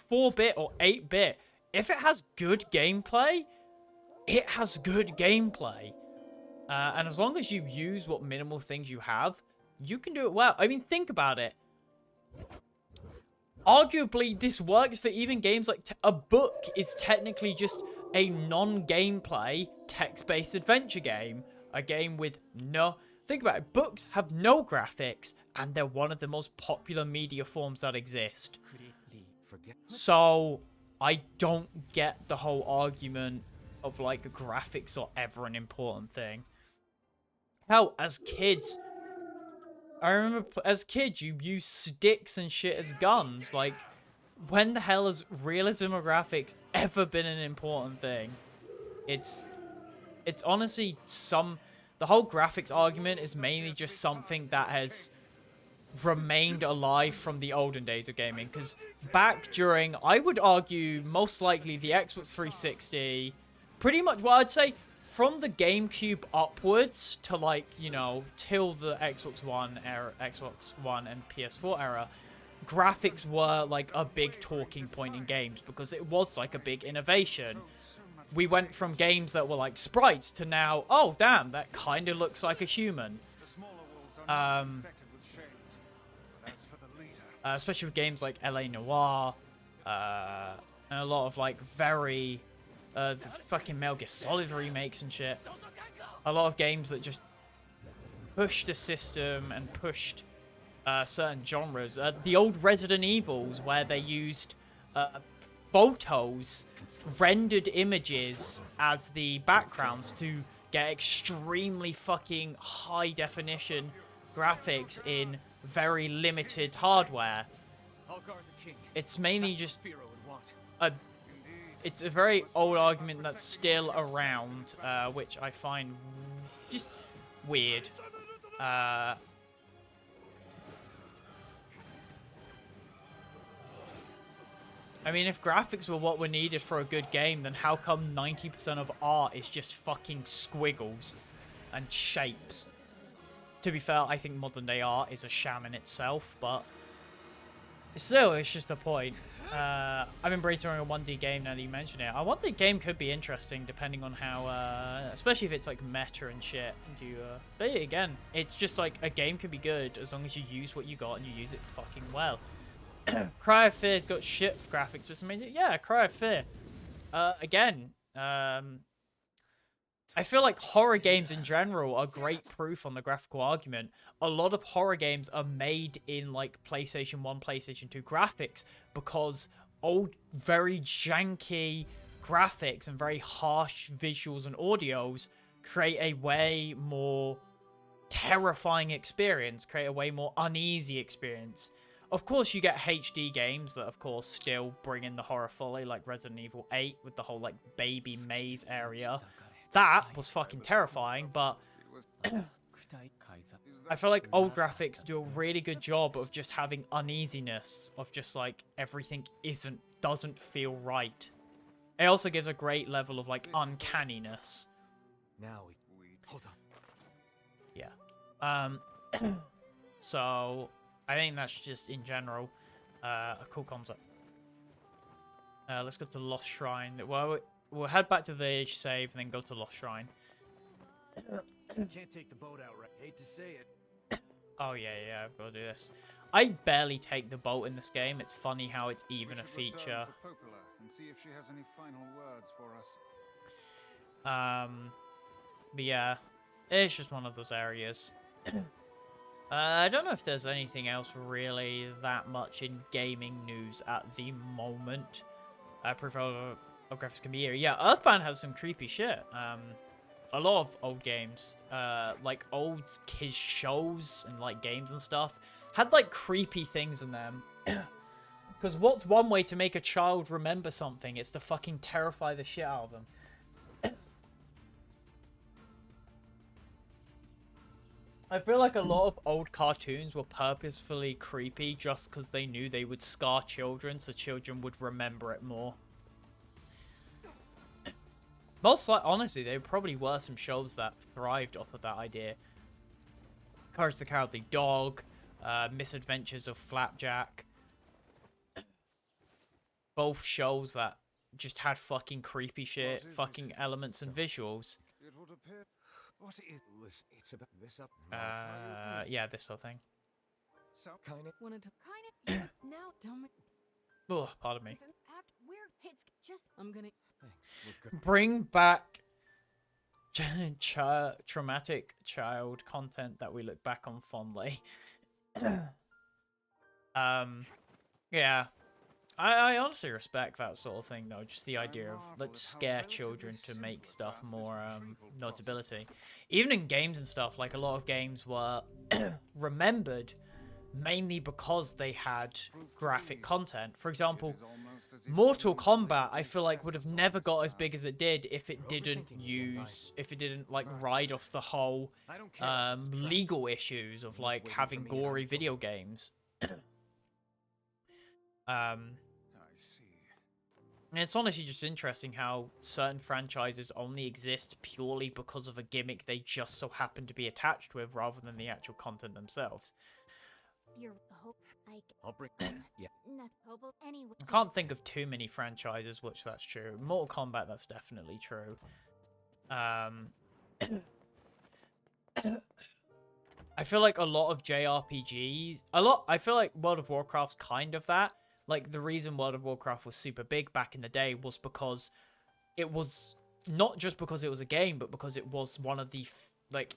Speaker 1: 4-bit or 8-bit, if it has good gameplay, it has good gameplay. And as long as you use what minimal things you have, you can do it well. I mean, think about it. Arguably, this works for even games like... a book is technically just a non-gameplay, text-based adventure game. A game with no... Think about it. Books have no graphics, and they're one of the most popular media forms that exist. So, I don't get the whole argument of, like, graphics are ever an important thing. Hell, as kids... I remember as kids, you use sticks and shit as guns. Like, when the hell has realism or graphics ever been an important thing? It's honestly the whole graphics argument is mainly just something that has remained alive from the olden days of gaming. Because back during, I would argue, most likely the Xbox 360, pretty much, well, I'd say from the GameCube upwards to, like, you know, till the Xbox One era, Xbox One and PS4 era, graphics were like a big talking point in games because it was like a big innovation. We went from games that were like sprites to now, oh damn, that kind of looks like a human. Especially with games like LA Noire, and a lot of like very the fucking Metal Gear Solid remakes and shit. A lot of games that just pushed the system and pushed certain genres. The old Resident Evils, where they used photos, rendered images as the backgrounds to get extremely fucking high definition graphics in very limited hardware.
Speaker 2: I'll guard the king.
Speaker 1: It's mainly just
Speaker 2: Firo would want.
Speaker 1: a it's a very old argument that's still around, which I find just weird. I mean, if graphics were what were needed for a good game, then how come 90% of art is just fucking squiggles and shapes? To be fair, I think modern day art is a sham in itself, but still, it's just a point. I've been brainstorming a 1D game now that you mention it. A 1D game could be interesting depending on how, especially if it's like meta and shit. But again, it's just like a game can be good as long as you use what you got and you use it fucking well. Cry of Fear got shit for graphics, but some yeah, Cry of Fear. Again, I feel like horror games in general are great proof on the graphical argument. A lot of horror games are made in like PlayStation 1, PlayStation 2 graphics because old, very janky graphics and very harsh visuals and audios create a way more terrifying experience, create a way more uneasy experience. Of course, you get HD games that, of course, still bring in the horror fully, like Resident Evil 8 with the whole, like, baby maze area. That was fucking terrifying, but I feel like old graphics do a really good job of just having uneasiness, of just, like, everything doesn't feel right. It also gives a great level of, like, uncanniness.
Speaker 2: Now we hold on.
Speaker 1: Yeah. So I think that's just, in general, a cool concept. Let's go to Lost Shrine. Well, we'll head back to Village, save, and then go to Lost Shrine.
Speaker 2: Can't take the boat out right. Hate to say it.
Speaker 1: Oh, yeah, I've got to do this. I barely take the boat in this game. It's funny how it's even a feature.
Speaker 3: And see if she has any final words for us.
Speaker 1: But yeah, it's just one of those areas. I don't know if there's anything else really that much in gaming news at the moment. I prefer graphics can be here. Yeah, Earthbound has some creepy shit. A lot of old games, like old kids shows and like games and stuff, had like creepy things in them. Because what's one way to make a child remember something? It's to fucking terrify the shit out of them. I feel like a lot of old cartoons were purposefully creepy just because they knew they would scar children, so children would remember it more. Most like, honestly, there probably were some shows that thrived off of that idea. Courage the Cowardly Dog, Misadventures of Flapjack. Both shows that just had fucking creepy shit, fucking elements and visuals.
Speaker 3: It would appear. What is?
Speaker 2: Listen, it's about this up.
Speaker 1: Yeah, this whole thing.
Speaker 3: So
Speaker 2: Kinda.
Speaker 5: Wanted to kind of now don't make
Speaker 1: Oh, pardon me.
Speaker 5: we're it's just I'm gonna
Speaker 2: Thanks. We're good.
Speaker 1: Bring back traumatic child content that we look back on fondly. Yeah. I honestly respect that sort of thing, though. Just the idea of let's scare children to make stuff more notability. Even in games and stuff, like a lot of games were remembered mainly because they had graphic content. For example, Mortal Kombat, I feel like would have never got as big as it did if it didn't like ride off the whole legal issues of like having gory video games.
Speaker 3: I see.
Speaker 1: And it's honestly just interesting how certain franchises only exist purely because of a gimmick they just so happen to be attached with rather than the actual content themselves.
Speaker 5: you're hope I
Speaker 2: I'll bring. Yeah.
Speaker 5: not hope anyway.
Speaker 1: I can't think of too many franchises which that's true. Mortal Kombat, that's definitely true. I feel like a lot of JRPGs, I feel like World of Warcraft's kind of that. Like, the reason World of Warcraft was super big back in the day was because it was not just because it was a game, but because it was one of the,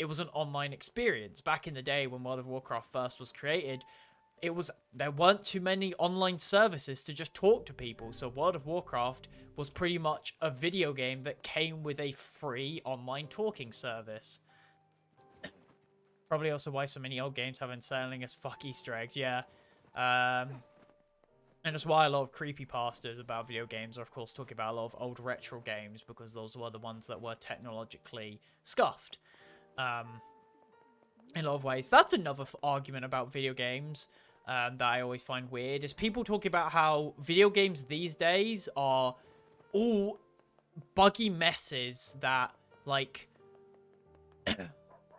Speaker 1: it was an online experience. Back in the day when World of Warcraft first was created, there weren't too many online services to just talk to people. So World of Warcraft was pretty much a video game that came with a free online talking service. Probably also why so many old games have been selling as fuck Easter eggs. Yeah. And that's why a lot of creepypastas about video games are, of course, talking about a lot of old retro games, because those were the ones that were technologically scuffed. In a lot of ways. That's another argument about video games that I always find weird, is people talking about how video games these days are all buggy messes that, like,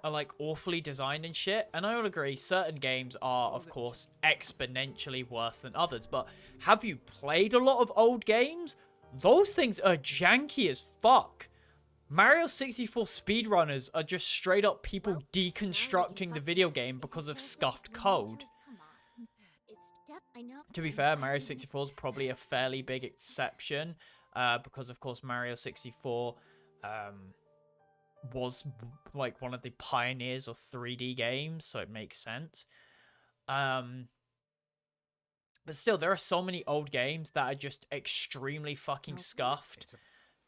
Speaker 1: are like awfully designed and shit. And I will agree, certain games are, of course, exponentially worse than others. But have you played a lot of old games? Those things are janky as fuck. Mario 64 speedrunners are just straight up people deconstructing the video game because of scuffed code. To be fair, Mario 64 is probably a fairly big exception, because of course Mario 64 was like one of the pioneers of 3D games, so it makes sense. But still, there are so many old games that are just extremely fucking scuffed,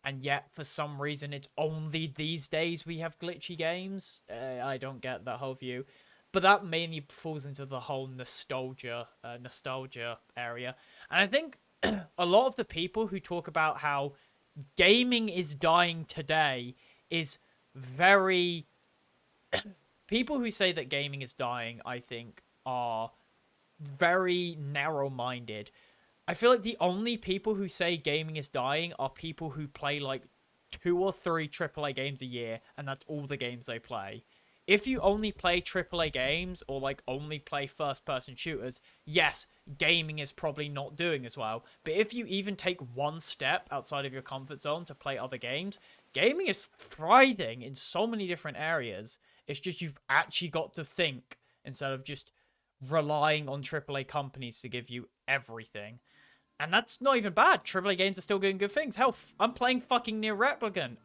Speaker 1: and yet for some reason it's only these days we have glitchy games. I don't get that whole view, but that mainly falls into the whole nostalgia area. And I think a lot of the people who talk about how gaming is dying today is very people who say that gaming is dying, I think, are very narrow-minded. I feel like the only people who say gaming is dying are people who play like 2 or 3 AAA games a year, and that's all the games they play. If you only play AAA games, or like only play first-person shooters, yes, gaming is probably not doing as well. But if you even take one step outside of your comfort zone to play other games, gaming is thriving in so many different areas. It's just you've actually got to think instead of just relying on AAA companies to give you everything. And that's not even bad. AAA games are still doing good things. Hell, I'm playing fucking NieR Replicant.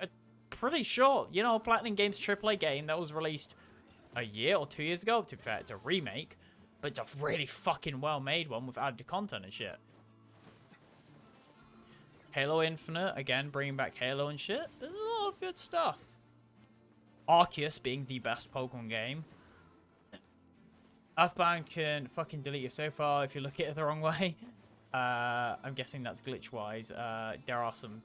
Speaker 1: Pretty sure, you know, Platinum Games AAA game that was released a year or 2 years ago. To be fair, it's a remake, but it's a really fucking well-made one with added content and shit. Halo Infinite, again, bringing back Halo and shit. There's a lot of good stuff. Arceus being the best Pokemon game. Earthbound can fucking delete your save file if you look at it the wrong way. I'm guessing that's glitch-wise. There are some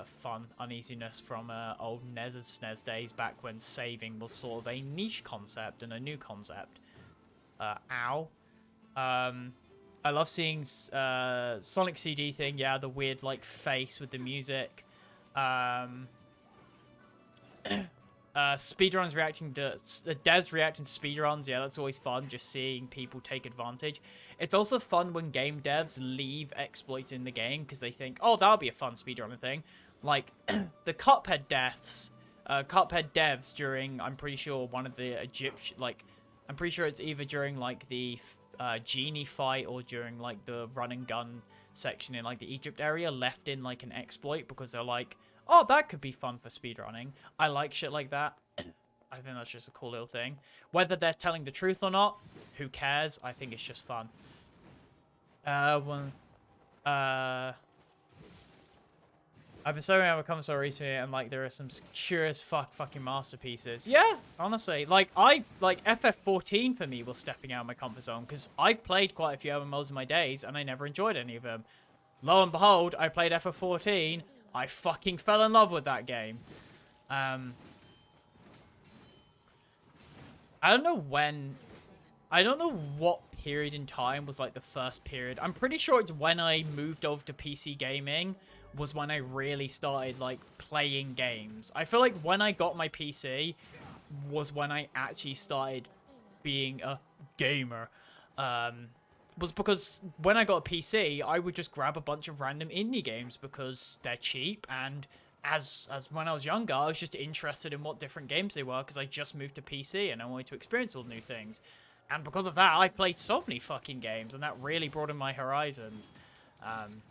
Speaker 1: fun uneasiness from old NES and SNES days back when saving was sort of a niche concept and a new concept. Ow. I love seeing Sonic CD thing. Yeah, the weird like face with the music. Speedruns reacting to the devs reacting to speedruns. Yeah, that's always fun. Just seeing people take advantage. It's also fun when game devs leave exploits in the game because they think, oh, that'll be a fun speedrunner thing. Like the Cuphead devs during, I'm pretty sure one of the Egyptian, like, I'm pretty sure it's either during like the genie fight or during like the run and gun section in like the Egypt area, left in like an exploit because they're like, oh, that could be fun for speedrunning. I like shit like that. I think that's just a cool little thing. Whether they're telling the truth or not, who cares? I think it's just fun. I've been staring at a console recently, and like there are some curious fucking masterpieces. Yeah, honestly, like FF14 for me was stepping out of my comfort zone because I've played quite a few MMOs in my days, and I never enjoyed any of them. Lo and behold, I played FF14. I fucking fell in love with that game. I don't know when. I don't know what period in time was like the first period. I'm pretty sure it's when I moved over to PC gaming was when I really started like playing games. I feel like when I got my PC was when I actually started being a gamer. Was because when I got a PC, I would just grab a bunch of random indie games because they're cheap, and as when I was younger, I was just interested in what different games they were because I just moved to PC and I wanted to experience all new things. And because of that, I played so many fucking games, and that really broadened my horizons. And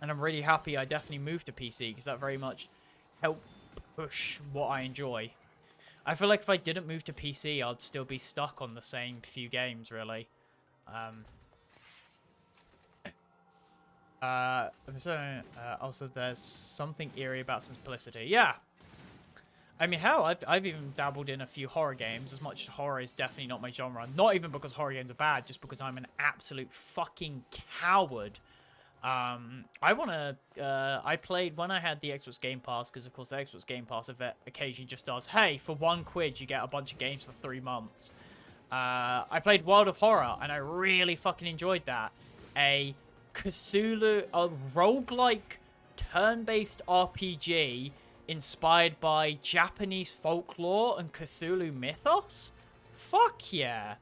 Speaker 1: I'm really happy I definitely moved to PC because that very much helped push what I enjoy. I feel like if I didn't move to PC, I'd still be stuck on the same few games, really. Also, there's something eerie about simplicity. Yeah. I mean, hell, I've even dabbled in a few horror games, as much as horror is definitely not my genre. Not even because horror games are bad, just because I'm an absolute fucking coward. I played when I had the Xbox Game Pass, because of course the Xbox Game Pass occasionally just does, hey, for £1 you get a bunch of games for 3 months. I played World of Horror, and I really fucking enjoyed that. A roguelike turn-based RPG inspired by Japanese folklore and Cthulhu mythos? Fuck yeah.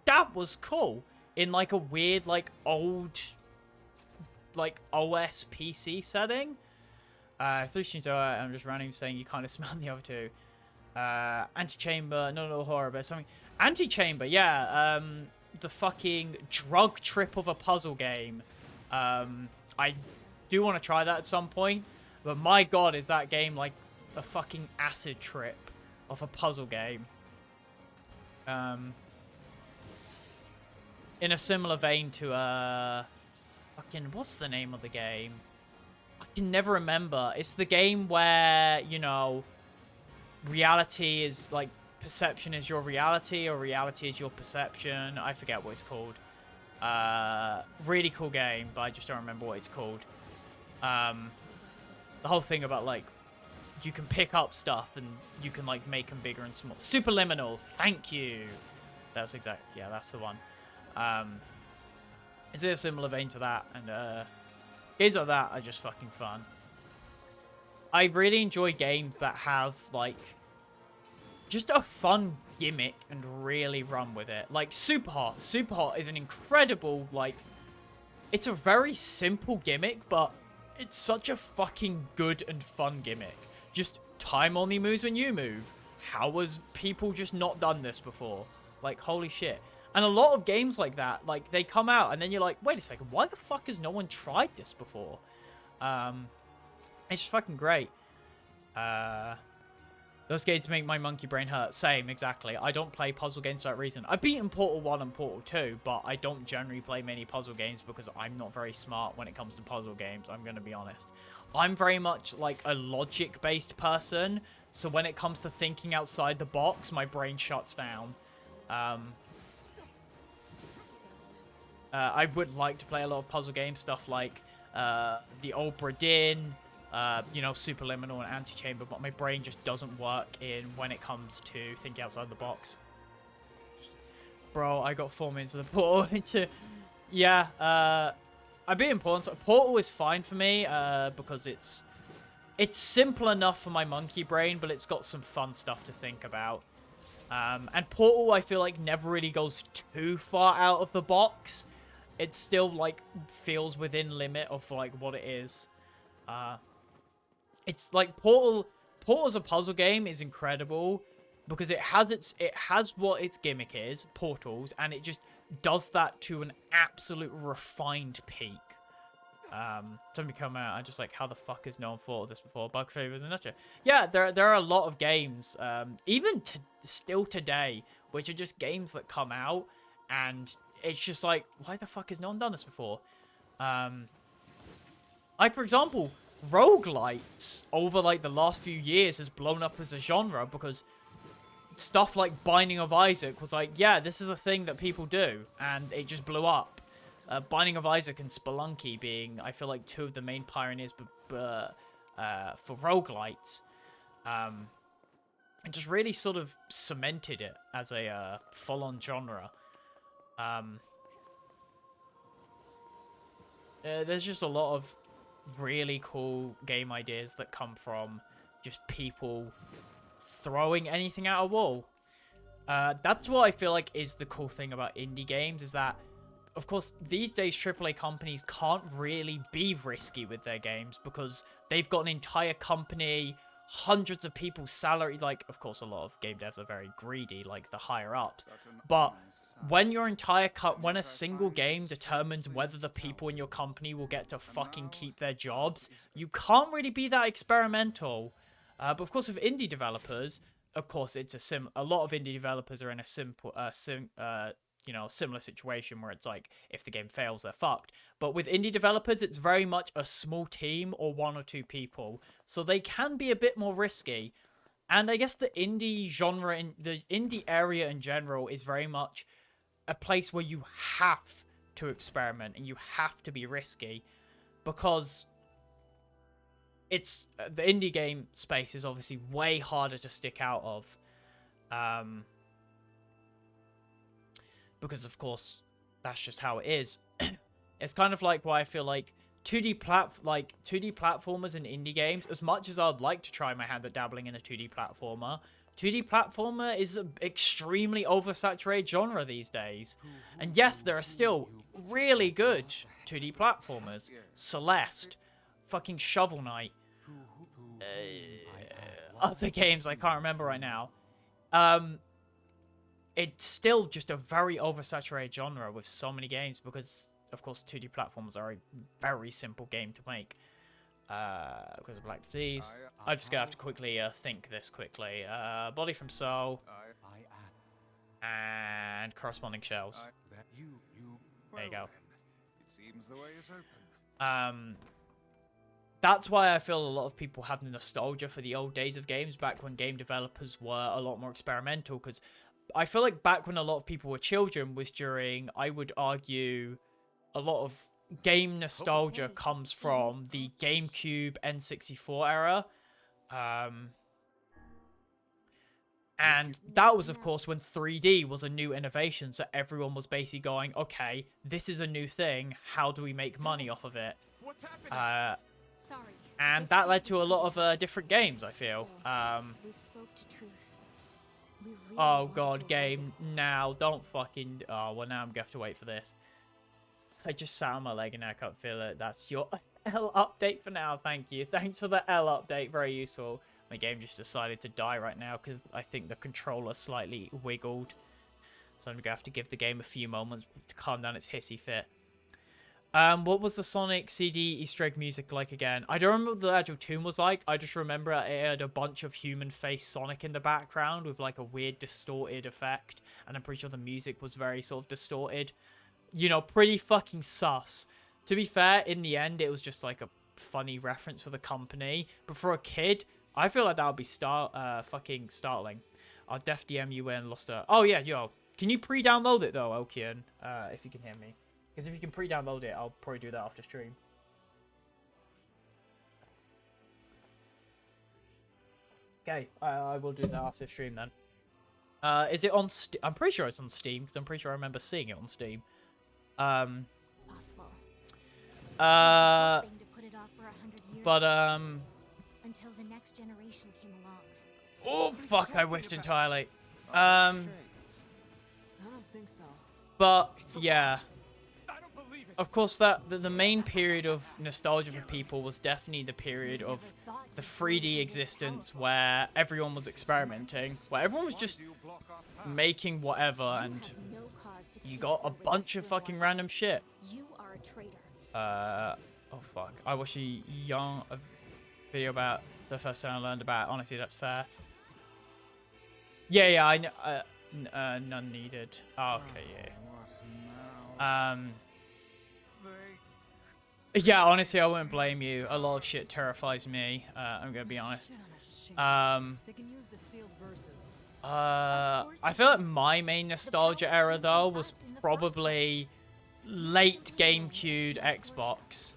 Speaker 1: That was cool. In like a weird, like old, like OS PC setting. I'm just randomly saying you kind of smell the other two. Antechamber, no horror, but something. Antechamber, yeah. The fucking drug trip of a puzzle game. I do want to try that at some point, but my god, is that game like a fucking acid trip of a puzzle game. In a similar vein to fucking, what's the name of the game? I can never remember. It's the game where, you know, reality is like, perception is your reality, or reality is your perception. I forget what it's called. Really cool game, but I just don't remember what it's called. The whole thing about, like, you can pick up stuff and you can, like, make them bigger and small. Superliminal, thank you. That's yeah, that's the one. Is it a similar vein to that? And games like that are just fucking fun. I really enjoy games that have, like, just a fun gimmick and really run with it. Like Superhot. Superhot is an incredible, like, it's a very simple gimmick, but it's such a fucking good and fun gimmick. Just time only moves when you move. How has people just not done this before? Like, holy shit. And a lot of games like that, like, they come out and then you're like, wait a second, why the fuck has no one tried this before? It's fucking great. Those games make my monkey brain hurt. Same, exactly. I don't play puzzle games for that reason. I've beaten Portal 1 and Portal 2, but I don't generally play many puzzle games because I'm not very smart when it comes to puzzle games, I'm going to be honest. I'm very much like a logic-based person, so when it comes to thinking outside the box, my brain shuts down. I would like to play a lot of puzzle game stuff like the old Bradin, you know, Superliminal and Antechamber, but my brain just doesn't work in when it comes to thinking outside the box. Bro, I got 4 minutes of the Portal into... Yeah, I'm being important. So Portal is fine for me, because it's simple enough for my monkey brain, but it's got some fun stuff to think about. And Portal, I feel like, never really goes too far out of the box. It still, like, feels within limit of, like, what it is. It's like Portal as a puzzle game is incredible because it has what its gimmick is, portals, and it just does that to an absolute refined peak. Somebody come out, I'm just like, how the fuck has no one thought of this before? Bug favors and nutshell. Yeah, there are a lot of games, even still today, which are just games that come out, and it's just like, why the fuck has no one done this before? Like, for example, roguelites over, like, the last few years has blown up as a genre because stuff like Binding of Isaac was like, yeah, this is a thing that people do, and it just blew up. Binding of Isaac and Spelunky being, I feel like, two of the main pioneers for roguelites. And just really sort of cemented it as a full-on genre. There's just a lot of really cool game ideas that come from just people throwing anything at a wall. That's what I feel like is the cool thing about indie games, is that, of course, these days AAA companies can't really be risky with their games because they've got an entire company, hundreds of people's salary. Like, of course, a lot of game devs are very greedy, like the higher ups. But when your entire when a single game determines whether the people in your company will get to fucking keep their jobs, you can't really be that experimental. But of course, with indie developers, of course, it's a lot of indie developers are in a similar situation where it's like, if the game fails, they're fucked. But with indie developers, it's very much a small team or 1 or 2 people, so they can be a bit more risky. And I guess the indie genre, in the indie area in general, is very much a place where you have to experiment and you have to be risky, because it's the indie game space is obviously way harder to stick out of, because of course that's just how it is. It's kind of like why I feel like 2D platformers and indie games, as much as I'd like to try my hand at dabbling in a 2D platformer, 2D platformer is an extremely oversaturated genre these days. And yes, there are still really good 2D platformers. Celeste, fucking Shovel Knight, other games I can't remember right now. It's still just a very oversaturated genre with so many games, because of course 2D platformers are a very simple game to make. Because of Black Disease. I just gonna have to quickly think this quickly. Body from Soul. And corresponding shells. There you go.
Speaker 3: It seems the way is open.
Speaker 1: That's why I feel a lot of people have nostalgia for the old days of games, back when game developers were a lot more experimental, because I feel like back when a lot of people were children was during, I would argue, a lot of game nostalgia comes from the GameCube N64 era. And that was, of course, when 3D was a new innovation, so everyone was basically going, okay, this is a new thing, how do we make money off of it?
Speaker 5: Sorry.
Speaker 1: And that led to a lot of different games, I feel.
Speaker 5: We spoke to truth. We really
Speaker 1: Oh
Speaker 5: wanted
Speaker 1: god,
Speaker 5: to
Speaker 1: game,
Speaker 5: avoid this.
Speaker 1: now, don't fucking... Oh, well, now I'm gonna have to wait for this. I just sat on my leg and I can't feel it. That's your L update for now, thank you. Thanks for the L update, very useful. My game just decided to die right now because I think the controller slightly wiggled. So I'm gonna have to give the game a few moments to calm down its hissy fit. What was the Sonic CD Easter egg music like again? I don't remember what the actual tune was like. I just remember it had a bunch of human face Sonic in the background with like a weird distorted effect. And I'm pretty sure the music was very sort of distorted. You know, pretty fucking sus. To be fair, in the end, it was just like a funny reference for the company. But for a kid, I feel like that would be fucking startling. I'll def DM you in Lost a... Oh yeah, yo. Can you pre-download it though, Elkian? If you can hear me. Because if you can pre-download it, I'll probably do that after stream. Okay, I will do that after stream then. Is it on Steam? I'm pretty sure it's on Steam, because I'm pretty sure I remember seeing it on Steam.
Speaker 5: Possible. Hoping to put it off for 100 years
Speaker 1: But,
Speaker 5: until the next generation came along.
Speaker 1: oh, fuck, I whiffed entirely.
Speaker 2: Shades. I don't think so.
Speaker 1: But, yeah.
Speaker 2: I don't believe it.
Speaker 1: Of course, the main period of nostalgia for people was definitely the period of the 3D existence where everyone was experimenting, where everyone was just making whatever, and
Speaker 5: No cause to
Speaker 1: you
Speaker 5: speak
Speaker 1: got
Speaker 5: so
Speaker 1: a bunch of
Speaker 5: ridicule
Speaker 1: fucking
Speaker 5: on
Speaker 1: random
Speaker 5: us.
Speaker 1: shit.
Speaker 5: You are a traitor.
Speaker 1: Oh fuck. I watched a video about the first time I learned about it. Honestly, that's fair. Yeah, I know. None needed. Oh, okay, yeah.
Speaker 3: What now? They
Speaker 1: Yeah, honestly, I wouldn't blame you. A lot of shit terrifies me. I'm gonna be honest.
Speaker 2: They can use the sealed verses.
Speaker 1: I feel like my main nostalgia era though was probably late GameCube, Xbox.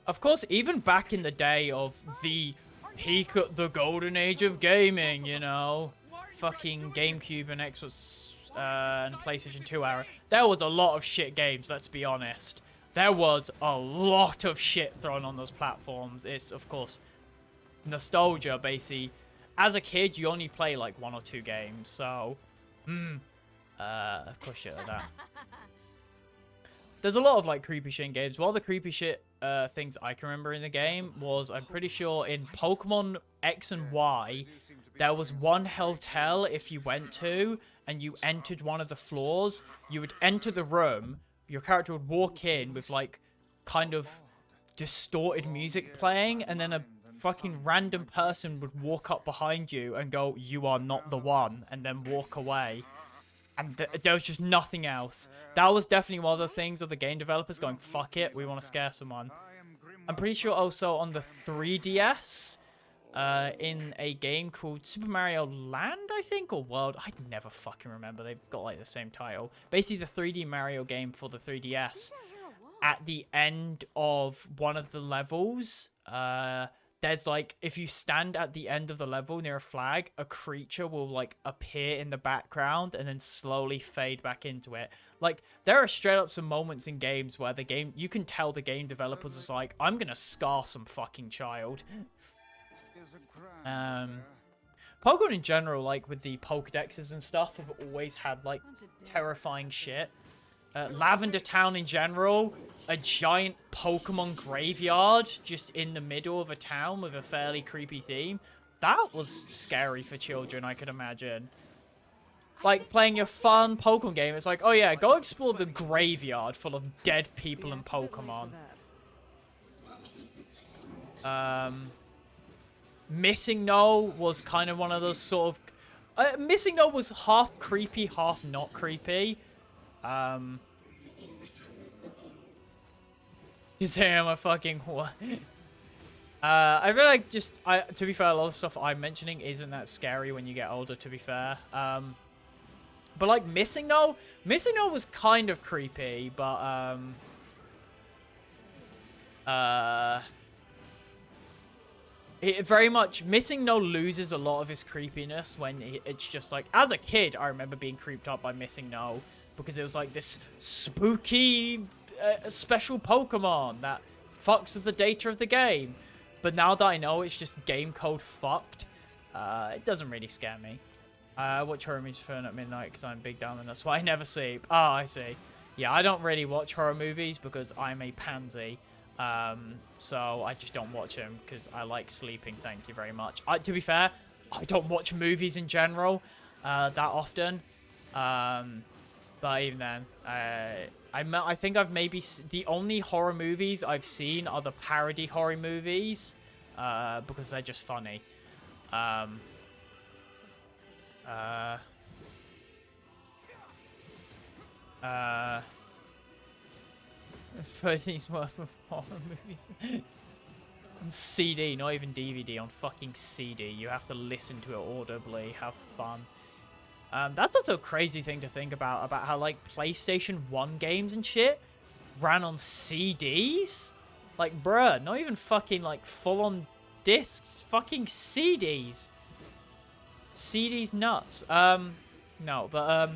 Speaker 1: Of course, even back in the day of the peak of the golden age of gaming, you know, fucking GameCube and Xbox and PlayStation 2 era, there was a lot of shit games, let's be honest. There was a lot of shit thrown on those platforms. It's, of course, nostalgia, basically. As a kid, you only play, like, 1 or 2 games, so... of course shit like that. There's a lot of, like, creepy shit in games. One of the creepy shit things I can remember in the game was, I'm pretty sure, in Pokemon X and Y, there was one hotel if you went to, and you entered one of the floors, you would enter the room, your character would walk in with, like, kind of distorted music playing, and then a fucking random person would walk up behind you and go, "You are not the one," and then walk away. And there was just nothing else. That was definitely one of those things of the game developers going, fuck it, we want to scare someone. I'm pretty sure also on the 3DS, in a game called Super Mario Land, I think, or World. I never fucking remember. They've got like the same title. Basically, the 3D Mario game for the 3DS. At the end of one of the levels, there's like, if you stand at the end of the level near a flag, a creature will like appear in the background and then slowly fade back into it. Like, there are straight up some moments in games where the game, you can tell the game developers is like, I'm gonna scar some fucking child. Pokemon in general, like with the Pokedexes and stuff, have always had like terrifying shit. Lavender Town in general, a giant Pokemon graveyard just in the middle of a town with a fairly creepy theme. That was scary for children, I could imagine. Like, playing your fun Pokemon game, it's like, oh yeah, go explore the graveyard full of dead people and Pokemon. Missing No was kind of one of those sort of... Missing No was half creepy, half not creepy. Just saying I'm a fucking what? I feel like to be fair, a lot of stuff I'm mentioning isn't that scary when you get older, to be fair. But like Missing No was kind of creepy, but it very much, Missing No loses a lot of his creepiness when it's just like, as a kid, I remember being creeped out by Missing No because it was like this spooky special Pokemon that fucks with the data of the game. But now that I know it's just game code fucked, it doesn't really scare me. I watch horror movies for at midnight because I'm big down and that's why I never sleep. Oh, I see. Yeah, I don't really watch horror movies because I'm a pansy. So I just don't watch them because I like sleeping, thank you very much. To be fair, I don't watch movies in general that often. But even then, I think I've maybe... The only horror movies I've seen are the parody horror movies because they're just funny. $30's worth of horror movies. On CD, not even DVD, on fucking CD. You have to listen to it audibly. Have fun. That's also a crazy thing to think about how, like, PlayStation 1 games and shit ran on CDs? Like, bruh, not even fucking, like, full-on discs. Fucking CDs. CDs nuts. No, but,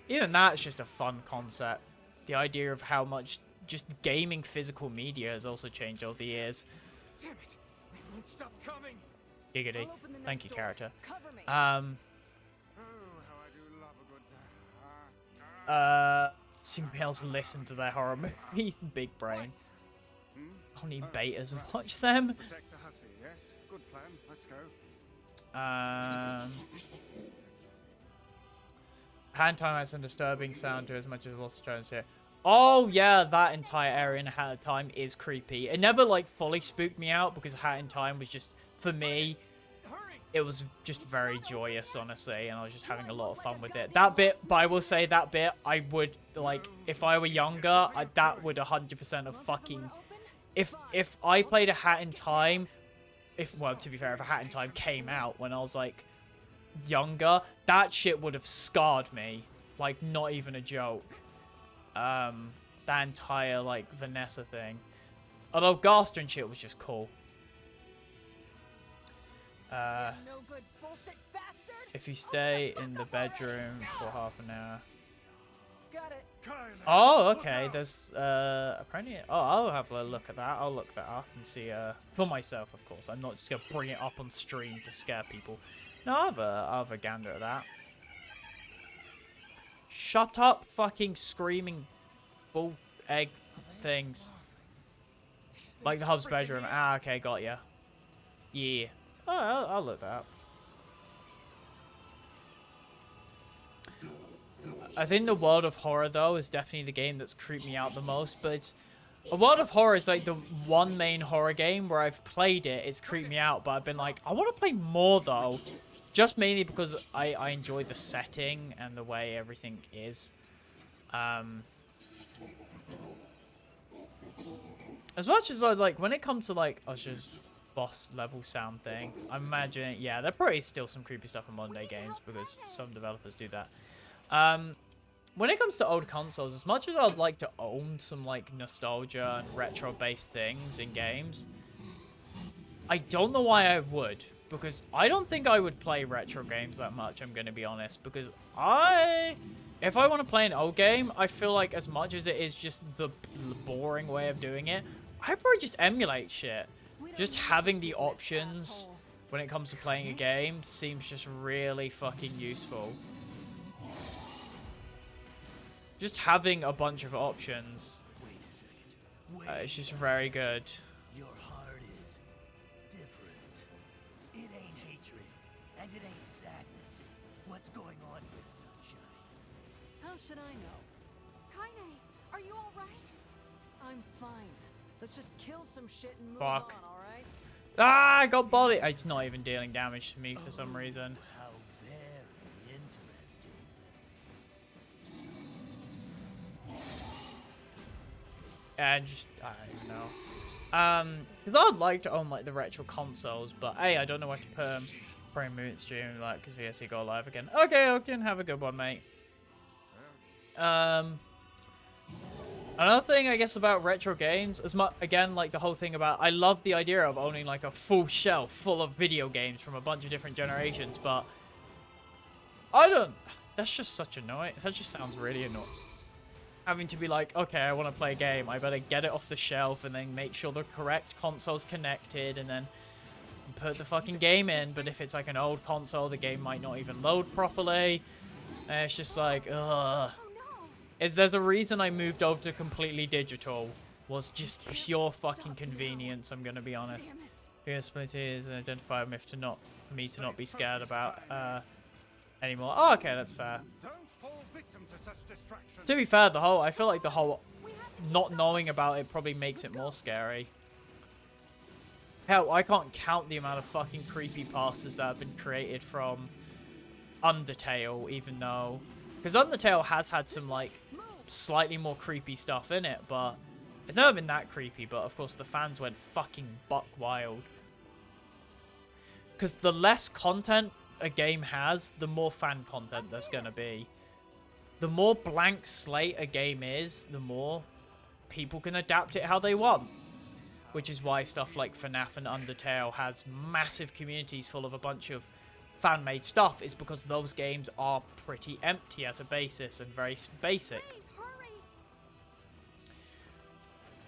Speaker 1: even that's just a fun concept. The idea of how much just gaming physical media has also changed over the years.
Speaker 2: Damn it! They won't stop coming.
Speaker 1: Giggity. Thank you, character. Somebody else listen to their horror movies. Big brain. Only betas watch them.
Speaker 3: Protect the hussy, yes? Good plan. Let's go.
Speaker 1: Hand time has some disturbing sound to as much as Lost Jones here. Oh yeah, that entire area in Hat in Time is creepy. It never like fully spooked me out because Hat in Time was just, for me, it was just very joyous, honestly, and I was just having a lot of fun with it. That bit, but I will say that bit, I would, like, if I were younger, that would 100% have fucking... If I played a Hat in Time, well, to be fair, if a Hat in Time came out when I was, like, younger, that shit would have scarred me. Like, not even a joke. That entire, like, Vanessa thing. Although Gaster and shit was just cool. If you stay in the bedroom for half an hour. Oh, okay. There's apparently. Oh, I'll have a look at that. I'll look that up and see. For myself, of course. I'm not just gonna bring it up on stream to scare people. No, I'll have a gander at that. Shut up, fucking screaming bull egg things. Like the hub's bedroom. Ah, okay, got ya. Yeah. Oh, I'll look that up. I think the World of Horror, though, is definitely the game that's creeped me out the most. But it's, a World of Horror is like the one main horror game where I've played it. It's creeped me out, but I've been like, I want to play more, though. Just mainly because I enjoy the setting and the way everything is. As much as I like, when it comes to like, boss level sound thing. I'm imagining, yeah, there probably is still some creepy stuff in modern day games because some developers do that. When it comes to old consoles, as much as I'd like to own some like nostalgia and retro based things in games, I don't know why I would, because I don't think I would play retro games that much, I'm going to be honest, because if I want to play an old game, I feel like as much as it is just the boring way of doing it, I'd probably just emulate shit. Just having the options when it comes to playing a game seems just really fucking useful. Just having a bunch of options,
Speaker 4: Wait a second.
Speaker 1: it's just very good.
Speaker 4: Your heart is different. It ain't hatred, and it ain't sadness. What's going on here, Sunshine?
Speaker 6: How should I know?
Speaker 5: Kaine, are you alright?
Speaker 6: I'm fine. Let's just kill some shit and move
Speaker 1: Fuck.
Speaker 6: on, alright?
Speaker 1: Ah, I got body. It's not even dealing damage to me for some reason.
Speaker 4: How very interesting.
Speaker 1: And just, I don't know. Because I'd like to own like the retro consoles, but hey, I don't know where to put them. Probably move it stream like because VSC go live again. Okay, Oaken, have a good one, mate. Another thing I guess about retro games, as much again like the whole thing about, I love the idea of owning like a full shelf full of video games from a bunch of different generations, but I don't. That's just such annoying. That just sounds really annoying. Having to be like, okay, I want to play a game, I better get it off the shelf and then make sure the correct console's connected and then put the fucking game in. But if it's like an old console, the game might not even load properly. And it's just like, ugh. There's a reason I moved over to completely digital. Was just pure fucking convenience, I'm gonna be honest. PS Split is an identifier myth to not, for me to not be scared about anymore. Oh, okay, that's fair.
Speaker 3: Don't fall victim to such distractions.
Speaker 1: To be fair, I feel like the whole not knowing about it probably makes it more scary. Hell, I can't count the amount of fucking creepypastas that have been created from Undertale, even though... Because Undertale has had some, like, slightly more creepy stuff in it, but it's never been that creepy, but of course the fans went fucking buck wild. Because the less content a game has, the more fan content there's going to be. The more blank slate a game is, the more people can adapt it how they want. Which is why stuff like FNAF and Undertale has massive communities full of a bunch of fan-made stuff, is because those games are pretty empty at a basis and very basic.
Speaker 5: Please, hurry!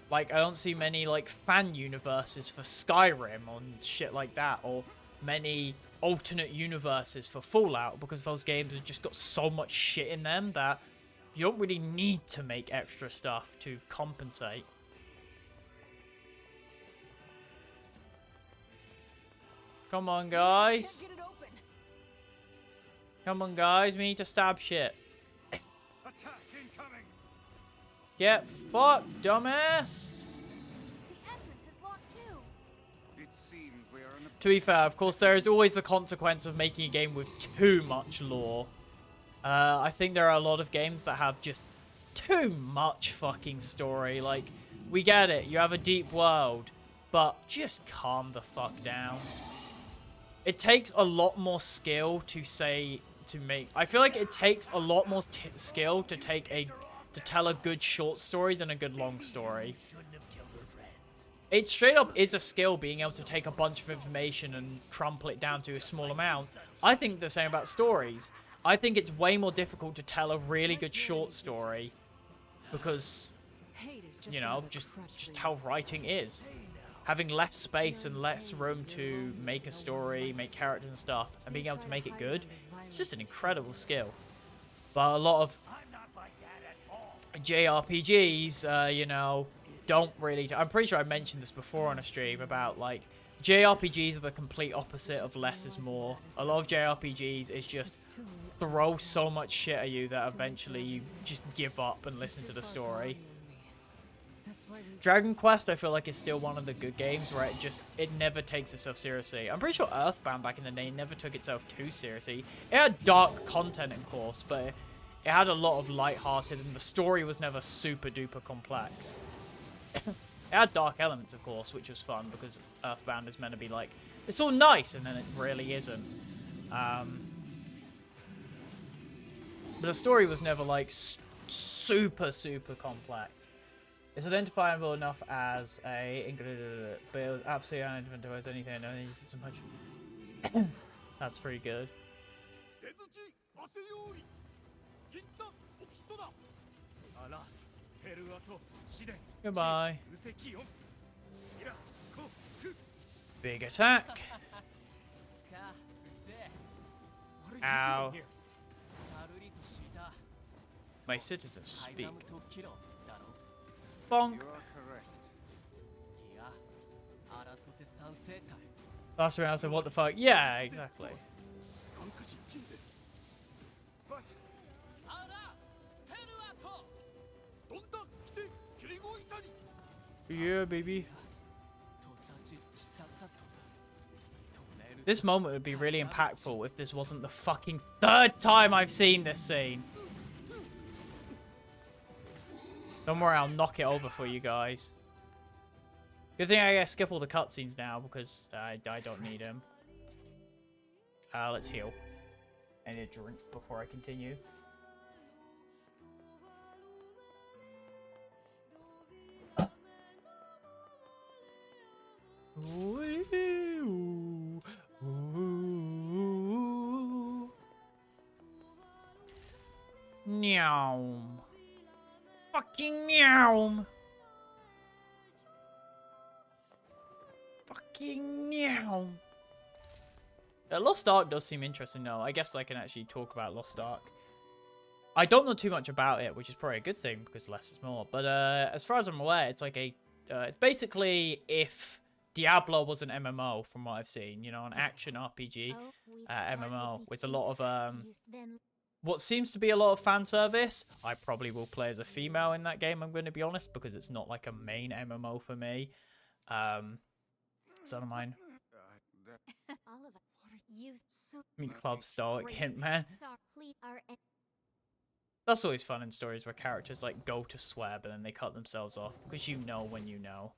Speaker 1: Like, I don't see many, like, fan universes for Skyrim or shit like that, or many alternate universes for Fallout, because those games have just got so much shit in them that you don't really need to make extra stuff to compensate. Come on, guys.
Speaker 6: Can't get it open.
Speaker 1: Come on, guys. We need to stab shit.
Speaker 3: Attack incoming.
Speaker 1: Get fucked, dumbass.
Speaker 5: The entrance is locked too.
Speaker 3: It seems we are in a
Speaker 1: To be fair, of course, there is always the consequence of making a game with too much lore. I think there are a lot of games that have just too much fucking story. Like, we get it. You have a deep world. But just calm the fuck down. It takes a lot more skill to make... I feel like it takes a lot more skill to tell a good short story than a good long story.
Speaker 4: Shouldn't have killed her friends.
Speaker 1: It straight up is a skill being able to take a bunch of information and crumple it down to a small amount. I think the same about stories. I think it's way more difficult to tell a really good short story because,
Speaker 6: Hate is just
Speaker 1: you know,
Speaker 6: another
Speaker 1: just
Speaker 6: crutch for
Speaker 1: how
Speaker 6: you.
Speaker 1: writing is. Having less space and less room to make a story, make characters and stuff, and being able to make it good, it's just an incredible skill. But a lot of
Speaker 4: I'm not like that at all.
Speaker 1: JRPGs, you know, don't really... I'm pretty sure I mentioned this before on a stream about, like, JRPGs are the complete opposite of less is more. A lot of JRPGs is just throw so much shit at you that eventually you just give up and listen to the story. Dragon Quest, I feel like, is still one of the good games where it never takes itself seriously. I'm pretty sure Earthbound back in the day never took itself too seriously. It had dark content, of course, but it had a lot of lighthearted, and the story was never super duper complex. It had dark elements, of course, which was fun because Earthbound is meant to be like, it's all nice, and then it really isn't. But the story was never like super complex. It's identifiable enough as a, but it was absolutely unidentifiable as anything. I mean, so much. That's pretty good. Goodbye. Big attack. Ow. My citizens speak. Bonk.
Speaker 3: You are correct.
Speaker 1: Last round, I said, what the fuck? Yeah, exactly.
Speaker 3: But
Speaker 1: Yeah, baby. This moment would be really impactful if this wasn't the fucking third time I've seen this scene. Don't worry, I'll knock it over for you guys. Good thing I gotta skip all the cutscenes now because I don't need them. Let's heal. I need a drink before I continue. Ooh, ooh. Meow. Fucking meow. Fucking meow. Lost Ark does seem interesting though. I guess I can actually talk about Lost Ark. I don't know too much about it, which is probably a good thing because less is more. But as far as I'm aware, it's like a, it's basically if Diablo was an MMO from what I've seen, you know, an action RPG MMO with a lot of what seems to be a lot of fan service. I probably will play as a female in that game, I'm going to be honest, because it's not like a main MMO for me. So I don't mind. Me club stoic hint, man. That's always fun in stories where characters like go to swear but then they cut themselves off because you know when you know.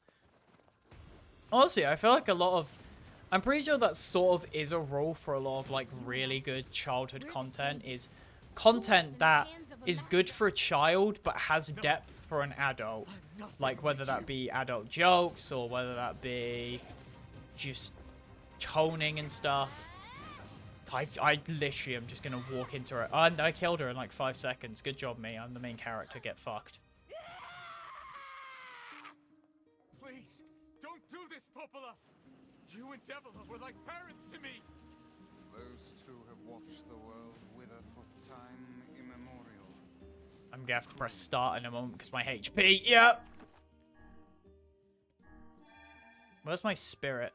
Speaker 1: Honestly, I feel like a lot of, I'm pretty sure that sort of is a rule for a lot of like really good childhood content, is content that is good for a child but has depth for an adult. Like whether that be adult jokes or whether that be just toning and stuff. I literally am just gonna walk into her. And I killed her in like 5 seconds. Good job, me. I'm the main character. Get fucked.
Speaker 3: please, don't do this, Popola. You and Devila were like parents to me. Those two have watched the world wither for time immemorial.
Speaker 1: I'm gonna have to press start in a moment because my HP. Yep. Where's my spirit?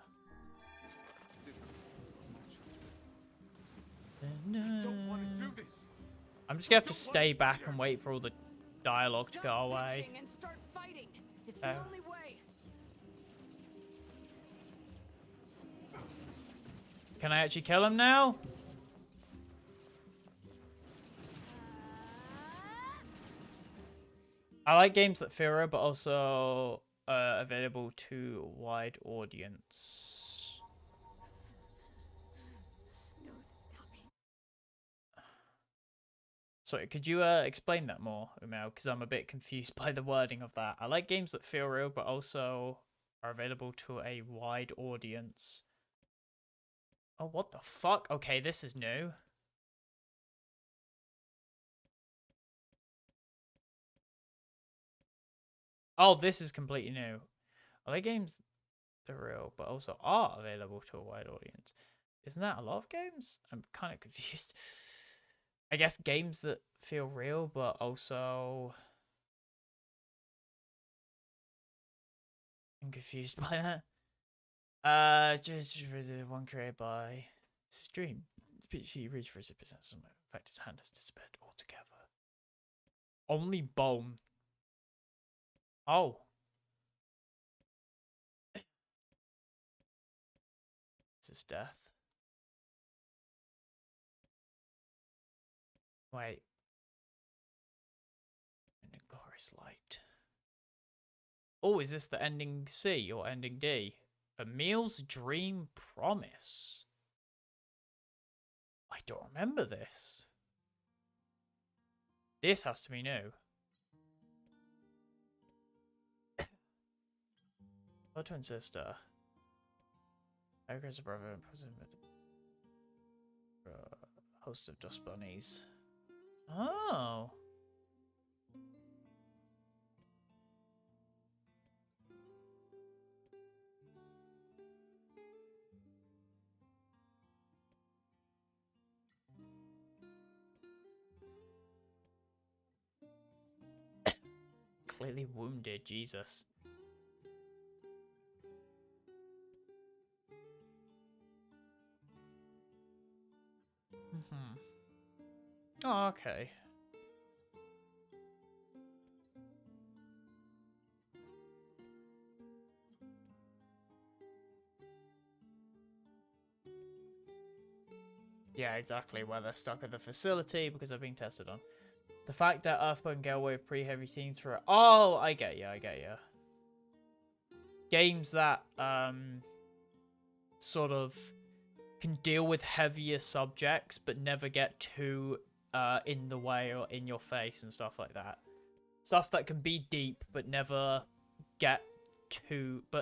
Speaker 3: I don't want to do this.
Speaker 1: I'm just gonna have to stay back and wait for all the dialogue to go away.
Speaker 6: And start fighting. It's the only way.
Speaker 1: Can I actually kill him now? I like games that feel real, but also available to a wide audience. Sorry, could you explain that more, Umel? Because I'm a bit confused by the wording of that. I like games that feel real, but also are available to a wide audience. Oh, what the fuck? Okay, this is new. Oh, this is completely new. Are they games that are real, but also are available to a wide audience? Isn't that a lot of games? I'm kind of confused. I guess games that feel real, but also... I'm confused by that. Just one created by Stream. She reached for 6%. In fact, his hand has disappeared altogether. Only bone. Oh. This is death. Wait. In a glorious light. Oh, is this the ending C or ending D? Emil's dream promise. I don't remember this. This has to be new. Her twin sister. Erica's a brother and president with host of Dust Bunnies. Oh. Clearly wounded, Jesus. Oh, okay. Yeah, exactly, where they're stuck at the facility because they're being tested on. The fact that Earthbound can get away with pretty heavy themes for it. Oh, I get you, I get you. Games that, sort of can deal with heavier subjects but never get too in the way or in your face and stuff like that. Stuff that can be deep but never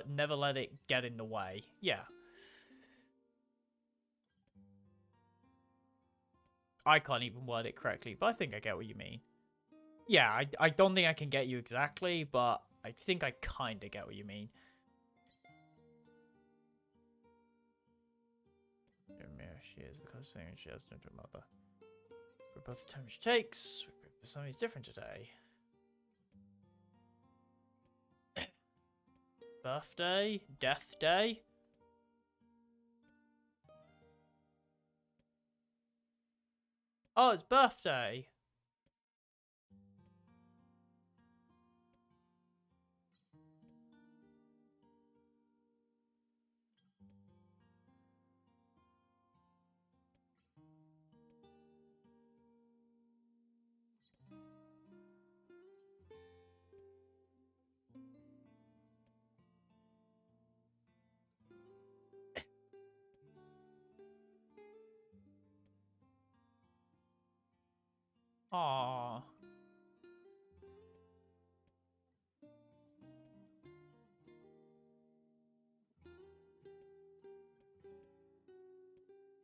Speaker 1: never let it get in the way. Yeah. I can't even word it correctly, but I think I get what you mean. Yeah, I don't think I can get you exactly, but I think I kind of get what you mean. She is the closest thing she has to her mother. For both the time she takes, something's different today. Birthday? Death day? Oh, it's birthday! Aww.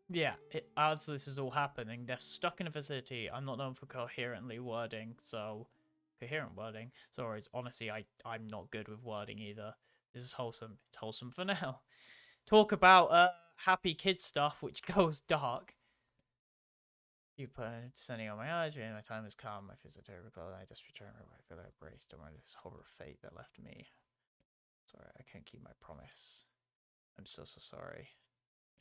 Speaker 1: Yeah, as this is all happening, they're stuck in a facility. I'm not known for coherently wording, so... Coherent wording. Sorry, honestly, I'm not good with wording either. This is wholesome. It's wholesome for now. Talk about happy kid stuff, which goes dark. You put sending on my eyes, really, my time has come. My physical recall, I just return her. I feel like braced on this horror fate that left me. Sorry, I can't keep my promise. I'm so sorry.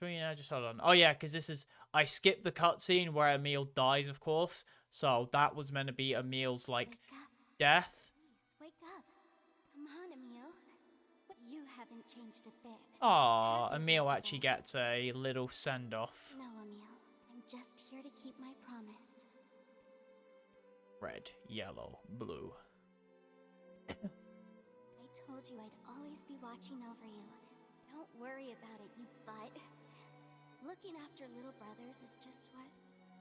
Speaker 1: You know, just hold on. Oh yeah, because this is I skipped the cutscene where Emil dies, of course. So that was meant to be Emil's like death.
Speaker 5: Please, wake up. Come on, Emil. You haven't changed a bit.
Speaker 1: Aw,
Speaker 5: Have you,
Speaker 1: Emil
Speaker 5: Elizabeth?
Speaker 1: actually gets a little send off.
Speaker 5: No, Emil. I'm just here to keep my promise.
Speaker 1: Red, yellow, blue.
Speaker 5: I told you I'd always be watching over you. Don't worry about it, you butt. Looking after little brothers is just what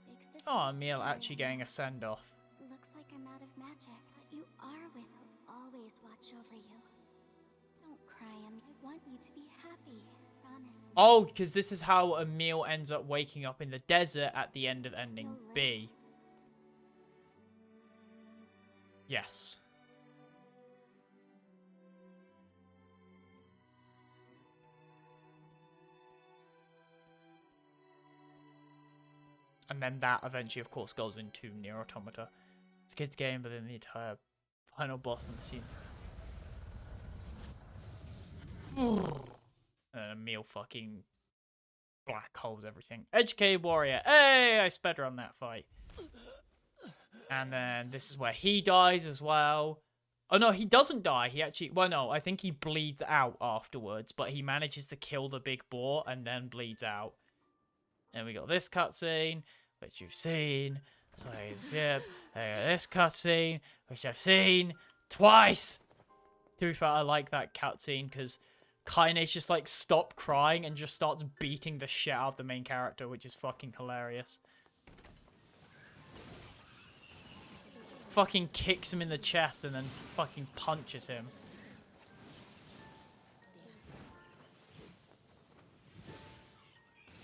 Speaker 5: big sisters
Speaker 1: Oh, Emil
Speaker 5: do.
Speaker 1: actually getting a send off.
Speaker 5: Looks like I'm out of magic, but you are with me. I'll always watch over you. Don't cry, Emil. I want you to be happy. Promise me.
Speaker 1: Oh, because this is how Emil ends up waking up in the desert at the end of ending
Speaker 5: You'll live.
Speaker 1: B. Yes. And then that eventually, of course, goes into NieR Automata. It's a kid's game, but then the entire final boss and the scene. And then Emil fucking black holes everything. Educated warrior. Hey, I sped her on that fight. And then this is where he dies as well. Oh no, he doesn't die. He actually, well no, I think he bleeds out afterwards, but he manages to kill the big boar and then bleeds out. And we got this cutscene, which you've seen. So yeah, this cutscene, which I've seen twice. To be fair, I like that cutscene because Kaine's just like stop crying and just starts beating the shit out of the main character, which is fucking hilarious. Fucking kicks him in the chest and then fucking punches him.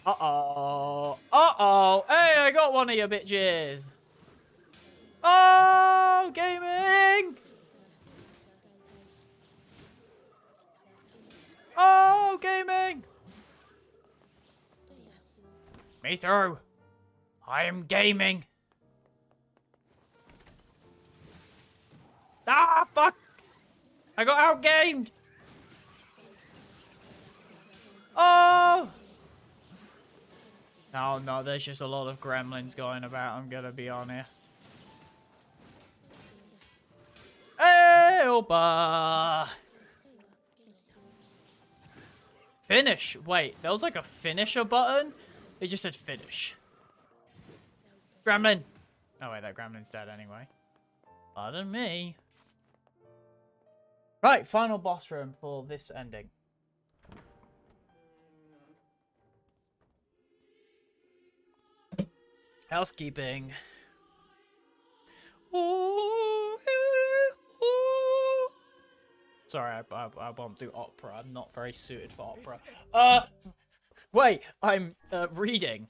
Speaker 1: Uh-oh. Uh-oh. Hey, I got one of your bitches. Oh, gaming. Oh, gaming. Me through. I am gaming. Ah, fuck. I got outgamed. Oh. No, there's just a lot of gremlins going about, I'm gonna be honest. Hey, opa! Finish! Wait, there was like a finisher button? It just said finish. Gremlin! Oh wait, that gremlin's dead anyway. Pardon me. Right, final boss room for this ending. Housekeeping. Sorry, I won't do opera. I'm not very suited for opera. Wait, I'm reading.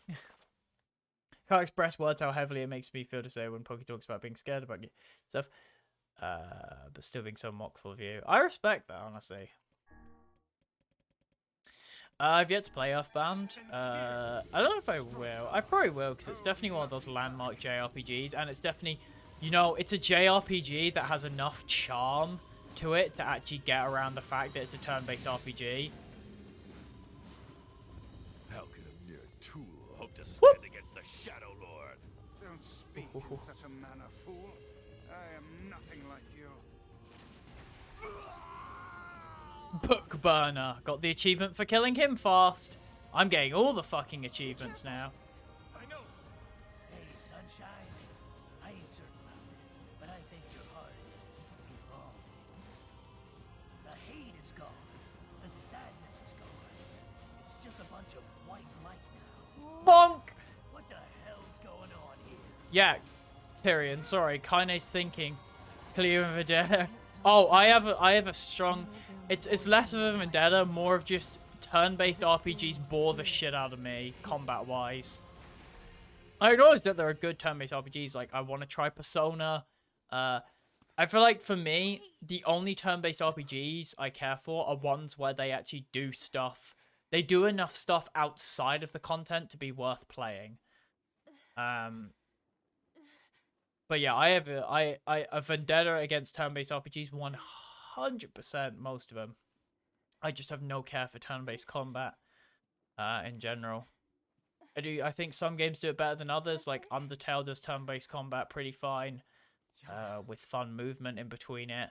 Speaker 1: Can't express words how heavily it makes me feel to say when Pokey talks about being scared about stuff. But still being so mockful of you. I respect that, honestly. I've yet to play Earthbound. I don't know if I will. I probably will, because it's definitely one of those landmark JRPGs, and it's definitely, you know, it's a JRPG that has enough charm to it to actually get around the fact that it's a turn-based RPG.
Speaker 2: How could a mere tool hope to stand against the Shadow Lord?
Speaker 3: Don't speak in such a manner, fool. I am nothing like you.
Speaker 1: Book burner. Got the achievement for killing him fast. I'm getting all the fucking achievements now.
Speaker 2: I know.
Speaker 4: Hey, sunshine. I ain't certain about this, but I think your heart is evolving. The hate is gone. The sadness is gone. It's just a bunch of white light now.
Speaker 1: Bonk!
Speaker 4: What the hell's going on here?
Speaker 1: Yeah, Tyrion, sorry. Kaine's thinking. Clear of vendetta. Oh, I have a strong... It's less of a vendetta, more of just turn-based RPGs bore the shit out of me, combat-wise. I acknowledge that there are good turn-based RPGs, like, I want to try Persona. I feel like, for me, the only turn-based RPGs I care for are ones where they actually do stuff. They do enough stuff outside of the content to be worth playing. But yeah, I have a vendetta against turn-based RPGs 100%, most of them. I just have no care for turn-based combat in general. I think some games do it better than others. Like Undertale does turn-based combat pretty fine, with fun movement in between it.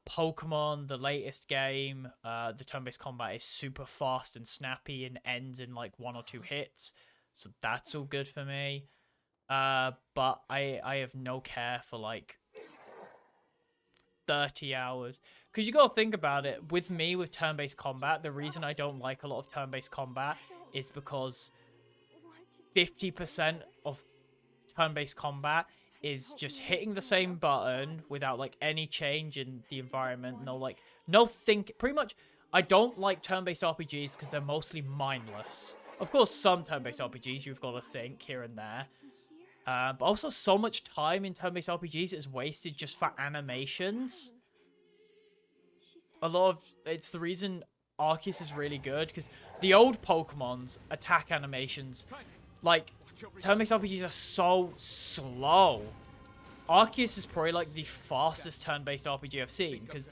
Speaker 1: Pokemon, the latest game, the turn-based combat is super fast and snappy and ends in like 1 or 2 hits. So that's all good for me. But I have no care for like 30 hours. Because you gotta think about it, with me, with turn-based combat, the reason I don't like a lot of turn-based combat is because 50% of turn-based combat is just hitting the same button without like any change in the environment. Pretty much, I don't like turn-based RPGs because they're mostly mindless. Of course, some turn-based RPGs you've got to think here and there. But also so much time in turn-based RPGs is wasted just for animations. It's the reason Arceus is really good, because the old Pokemon's attack animations, like, turn-based RPGs are so slow. Arceus is probably like the fastest turn-based RPG I've seen, because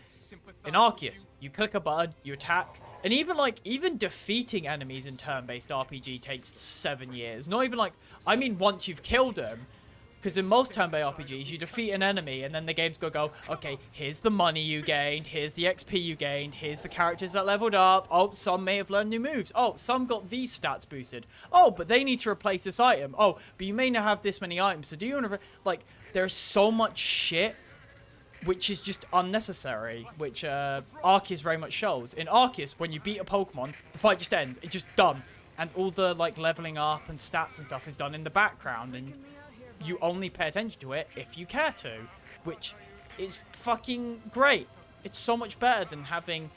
Speaker 1: in Arceus, you click a button, you attack, and even defeating enemies in turn-based RPG takes 7 years. Not even like, I mean once you've killed them, because in most turn-based RPGs, you defeat an enemy, and then the game's gonna go, okay, here's the money you gained, here's the XP you gained, here's the characters that leveled up, oh, some may have learned new moves, oh, some got these stats boosted, oh, but they need to replace this item, oh, but you may not have this many items, so do you want to, like, there's so much shit which is just unnecessary, which Arceus very much shows. In Arceus, when you beat a Pokemon, the fight just ends. It's just done. And all the like leveling up and stats and stuff is done in the background, and you only pay attention to it if you care to, which is fucking great. It's so much better than having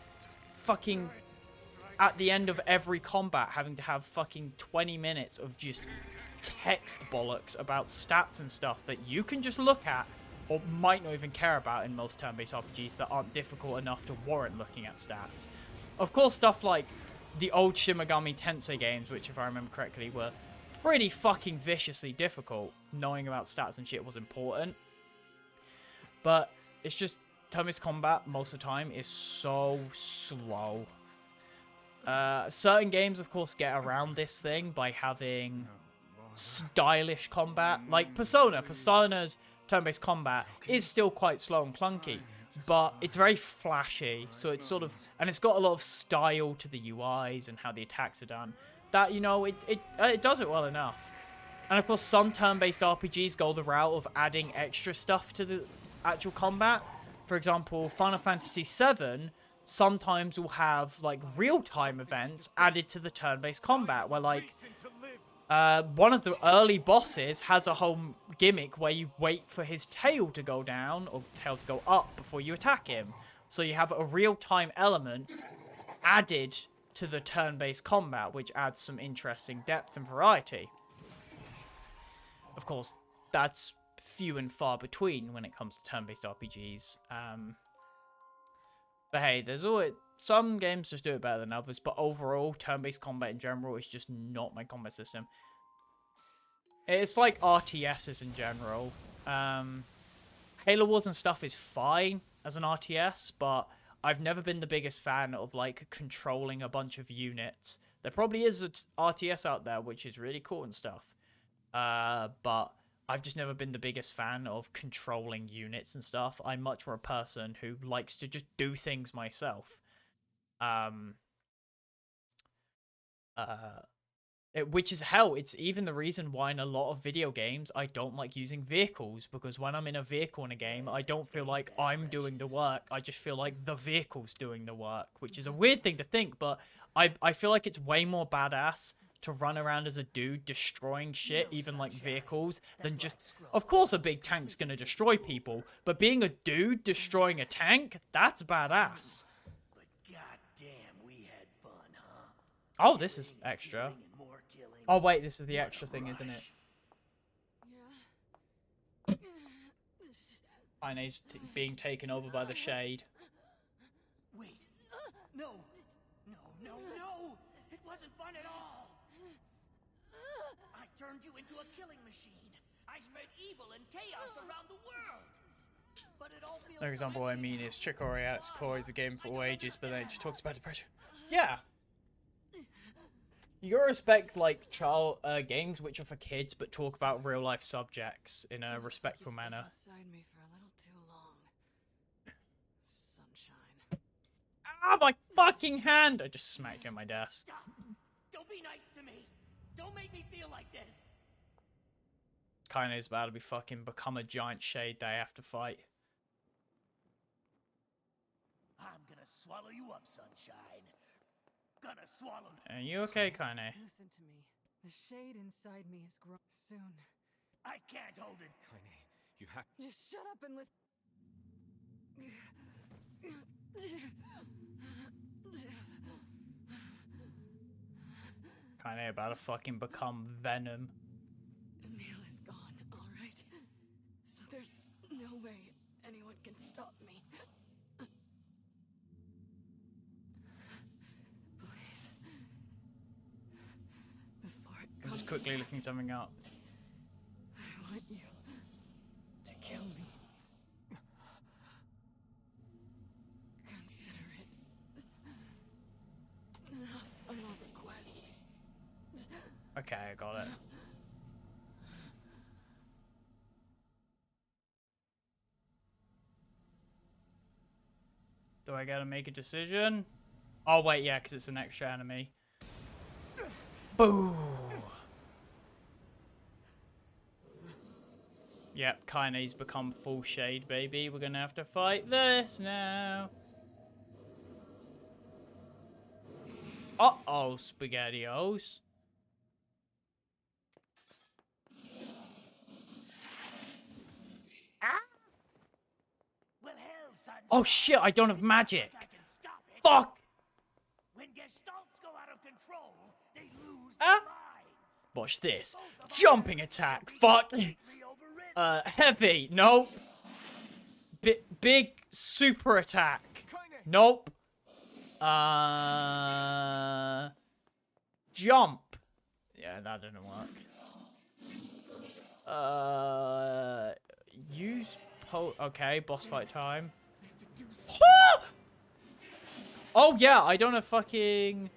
Speaker 1: fucking, at the end of every combat, having to have fucking 20 minutes of just text bollocks about stats and stuff that you can just look at or might not even care about in most turn-based RPGs that aren't difficult enough to warrant looking at stats. Of course, stuff like the old Shin Megami Tensei games, which if I remember correctly were pretty fucking viciously difficult, knowing about stats and shit was important. But it's just turn-based combat most of the time is so slow. Certain games, of course, get around this thing by having stylish combat. Like Persona. Persona's turn-based combat is still quite slow and clunky, but it's very flashy. So it's sort of, and it's got a lot of style to the UIs and how the attacks are done. That, you know, it does it well enough. And of course, some turn-based RPGs go the route of adding extra stuff to the actual combat. For example, Final Fantasy VII sometimes will have like real-time events added to the turn-based combat, where like one of the early bosses has a whole gimmick where you wait for his tail to go down or tail to go up before you attack him. So you have a real-time element added to the turn-based combat, which adds some interesting depth and variety. Of course, that's few and far between when it comes to turn-based RPGs. But hey, there's always some games just do it better than others, but overall, turn-based combat in general is just not my combat system. It's like RTSs in general. Halo Wars and stuff is fine as an RTS, but I've never been the biggest fan of like controlling a bunch of units. There probably is an RTS out there which is really cool and stuff, but I've just never been the biggest fan of controlling units and stuff. I'm much more a person who likes to just do things myself. Which is hell. It's even the reason why in a lot of video games I don't like using vehicles, because when I'm in a vehicle in a game, I don't feel like I'm doing the work. I just feel like the vehicle's doing the work, which is a weird thing to think, but I feel like it's way more badass to run around as a dude destroying shit, even like vehicles, than just, of course a big tank's gonna destroy people, but being a dude destroying a tank, that's badass.
Speaker 4: But goddamn, we had fun, huh?
Speaker 1: Oh, this is extra. Oh wait, this is the extra thing, isn't it? Aine's being taken over by the shade.
Speaker 4: Wait. No. No. It wasn't fun at all. I turned you into a killing machine. I spread evil and chaos around the world. But it all feels
Speaker 1: For example, what I mean is Chicory at its core is a game for all ages, but then it just talks about depression. Yeah. You gotta respect like child games which are for kids but talk about real life subjects in a respectful manner.
Speaker 6: Beside me for a little too long. Sunshine.
Speaker 1: Ah, my fucking hand! I just smacked you on my desk.
Speaker 4: Stop. Don't be nice to me. Don't make me feel like this.
Speaker 1: Kaine's about to be fucking become a giant shade that I have to fight.
Speaker 4: I'm gonna swallow you up, Sunshine. Gonna swallow you.
Speaker 1: Are you okay, Kaine?
Speaker 6: Listen to me. The shade inside me is growing soon.
Speaker 4: I can't hold it.
Speaker 3: Kaine, you have...
Speaker 6: Just shut up and listen.
Speaker 1: Kaine about to fucking become Venom.
Speaker 6: Emil is gone, alright? So there's no way anyone can stop me. Please. Before it
Speaker 1: I'm
Speaker 6: comes
Speaker 1: just quickly
Speaker 6: to
Speaker 1: looking something up.
Speaker 6: I want you to kill me. Consider it enough of a request.
Speaker 1: Okay, I got it. Do I gotta make a decision? Oh wait, yeah, because it's an extra enemy. Boo! Yep, Kaine's become full shade, baby. We're gonna have to fight this now. Uh-oh, SpaghettiOs.
Speaker 4: Well, hell, son.
Speaker 1: Oh shit, I don't have magic.
Speaker 4: I can stop it.
Speaker 1: Fuck!
Speaker 4: When gestalts go out of control, they lose
Speaker 1: Ah.
Speaker 4: their minds.
Speaker 1: Watch this. Jumping attack. Fuck. Heavy. Nope. Big super attack. Nope. Jump. Yeah, that didn't work. Use okay, boss fight time. Oh yeah, I don't have fucking.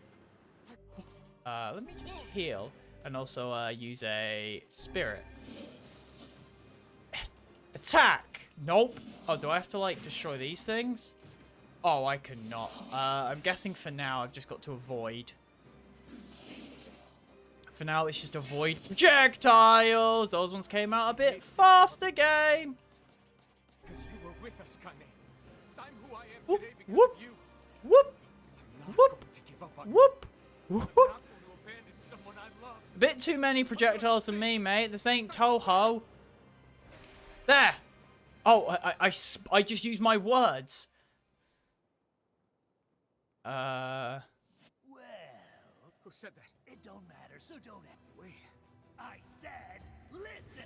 Speaker 1: Let me just heal and also use a spirit. Attack. Nope. Oh, do I have to like destroy these things? Oh, I cannot. I'm guessing for now I've just got to avoid. For now, it's just avoid projectiles. Those ones came out a bit faster, game.
Speaker 3: Because you were with us, Kaine. I'm who I am
Speaker 1: Whoop,
Speaker 3: today because
Speaker 1: whoop,
Speaker 3: of you.
Speaker 1: whoop,
Speaker 3: I'm not
Speaker 1: whoop,
Speaker 3: going to give up on you.
Speaker 1: whoop,
Speaker 3: I'm
Speaker 1: whoop.
Speaker 3: not going to abandon someone I love.
Speaker 1: Bit too many projectiles for me, mate. This ain't Toho. There. Oh, I just used my words.
Speaker 4: Well,
Speaker 3: Who said that?
Speaker 4: it don't matter, so don't.
Speaker 3: Wait.
Speaker 4: I said, listen.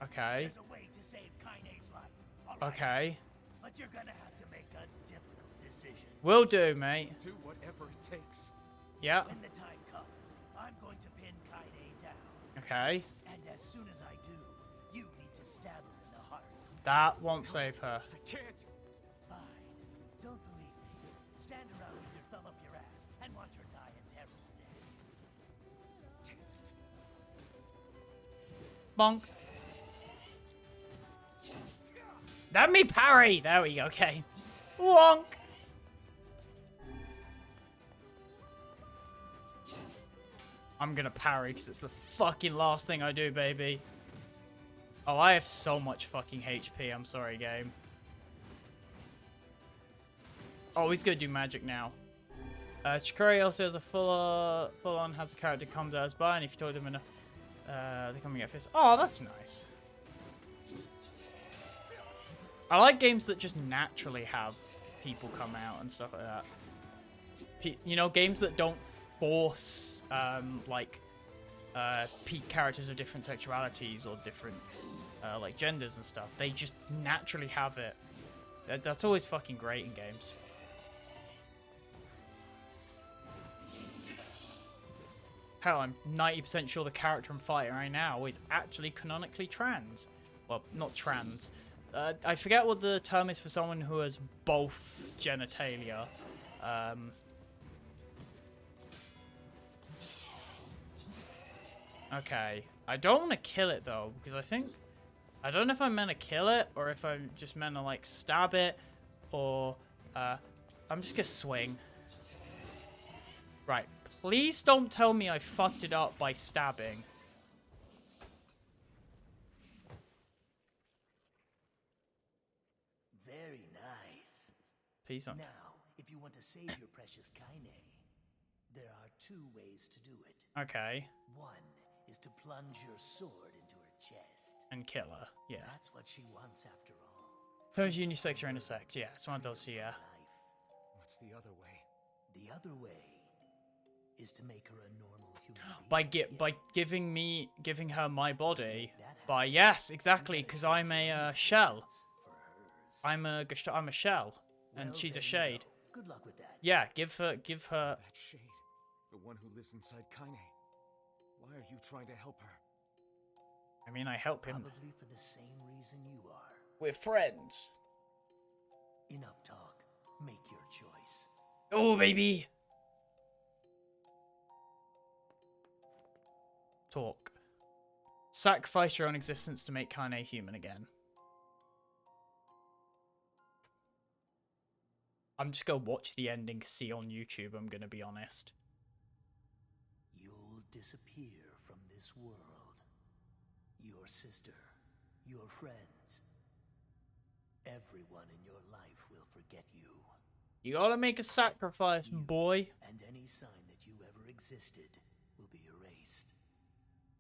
Speaker 1: Okay.
Speaker 4: There's a way to save Kaine's life. All right?
Speaker 1: Okay.
Speaker 4: But you're gonna have to make a difficult decision.
Speaker 1: Will do, mate.
Speaker 3: Do whatever it takes.
Speaker 1: Yeah.
Speaker 4: When the time comes, I'm going to pin Kaine down.
Speaker 1: Okay.
Speaker 4: And as soon as I do, you need to stab her in the heart.
Speaker 1: That won't save her.
Speaker 3: I can't.
Speaker 4: Fine. Don't believe me. Stand around with your thumb up your ass and watch her die a terrible death.
Speaker 3: Damn it.
Speaker 1: Bonk. Let me parry. There we go. Okay. Wonk. I'm gonna parry because it's the fucking last thing I do, baby. Oh, I have so much fucking HP. I'm sorry, game. Oh, he's gonna do magic now. Chikori also has a full-on has a character comes out as by, and if you told them enough, they come and get fist. Oh, that's nice. I like games that just naturally have people come out and stuff like that. You know, games that don't force peak characters of different sexualities or different like genders and stuff. They just naturally have it. That's always fucking great in games. Hell, I'm 90% sure the character I'm fighting right now is actually canonically trans. Well, not trans. I forget what the term is for someone who has both genitalia. Okay. I don't want to kill it, though, because I don't know if I'm meant to kill it, or if I'm just meant to, like, stab it, or, I'm just gonna swing. Right. Please don't tell me I fucked it up by stabbing.
Speaker 4: Very nice.
Speaker 1: Please don't.
Speaker 4: Now, if you want to save your precious Kaine, there are two ways to do it.
Speaker 1: Okay.
Speaker 4: One is to plunge your sword into her chest.
Speaker 1: And kill her. Yeah.
Speaker 4: That's what she wants after all.
Speaker 1: Who's unisex or intersex? Yeah, it's one of those, yeah.
Speaker 4: Life.
Speaker 3: What's the other way?
Speaker 4: The other way is to make her a normal human being.
Speaker 1: By giving her my body. By yes, exactly, because I'm a shell. I'm a shell, and
Speaker 4: Well,
Speaker 1: she's a
Speaker 4: there you
Speaker 1: shade.
Speaker 4: go. Good luck with that.
Speaker 1: Yeah, give her.
Speaker 3: That shade. The one who lives inside Kaine. Why are you trying to help her?
Speaker 1: I mean, I help him.
Speaker 4: Probably for the same reason you are.
Speaker 1: We're friends.
Speaker 4: Enough talk. Make your choice.
Speaker 1: Oh, baby. Talk. Sacrifice your own existence to make Kaine human again. I'm just gonna watch the ending see on YouTube, I'm gonna be honest.
Speaker 4: You'll disappear from this world. Your sister your friends. Everyone in your life will forget you.
Speaker 1: You gotta make a sacrifice,
Speaker 4: You
Speaker 1: boy.
Speaker 4: and any sign that you ever existed will be erased.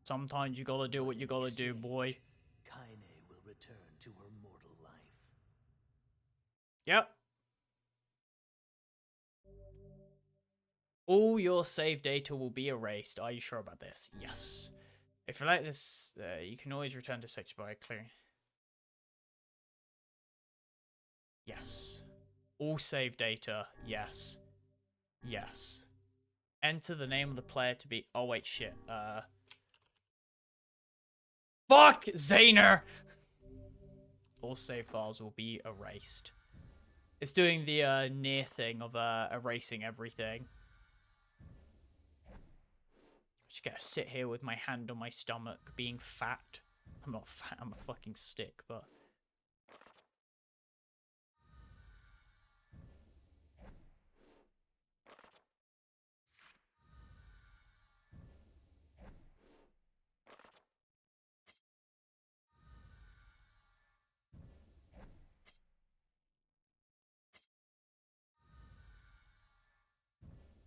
Speaker 1: Sometimes you gotta do
Speaker 4: But
Speaker 1: what you
Speaker 4: in
Speaker 1: gotta do,
Speaker 4: exchange,
Speaker 1: boy.
Speaker 4: Kaine will return to her mortal life.
Speaker 1: Yep. All your save data will be erased. Are you sure about this? Yes. If you like this, you can always return to section by clearing. Yes. All save data. Yes. Yes. Enter the name of the player to be... Oh, wait, shit. Fuck! Zaner! All save files will be erased. It's doing the near thing of erasing everything. Just gotta sit here with my hand on my stomach, being fat. I'm not fat, I'm a fucking stick, but...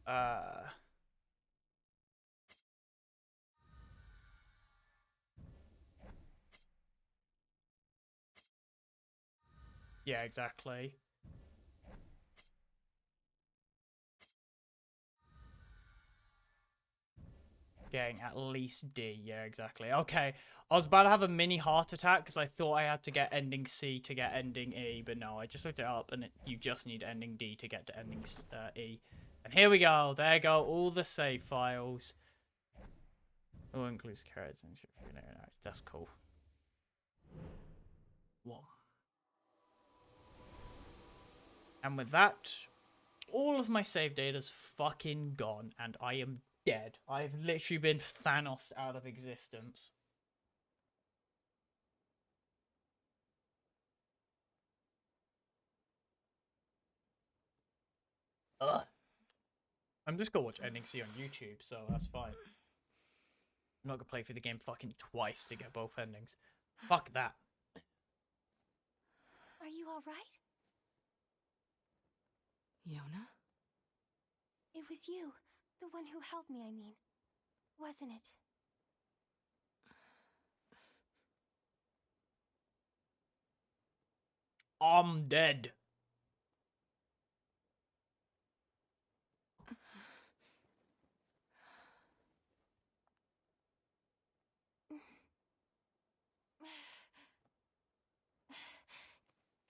Speaker 1: Uh... Yeah, exactly. Getting at least D. Yeah, exactly. Okay, I was about to have a mini heart attack because I thought I had to get ending C to get ending E, but no, I just looked it up and you just need ending D to get to ending E. And here we go. There go all the save files. Oh, includes carrots and shit. That's cool. Whoa. And with that, all of my save data's fucking gone, and I am dead. I've literally been Thanos out of existence. Ugh. I'm just gonna watch ending C on YouTube, so that's fine. I'm not gonna play through the game fucking twice to get both endings. Fuck that.
Speaker 5: Are you alright?
Speaker 6: Yona?
Speaker 5: It was you. The one who helped me, I mean. Wasn't it?
Speaker 1: I'm dead.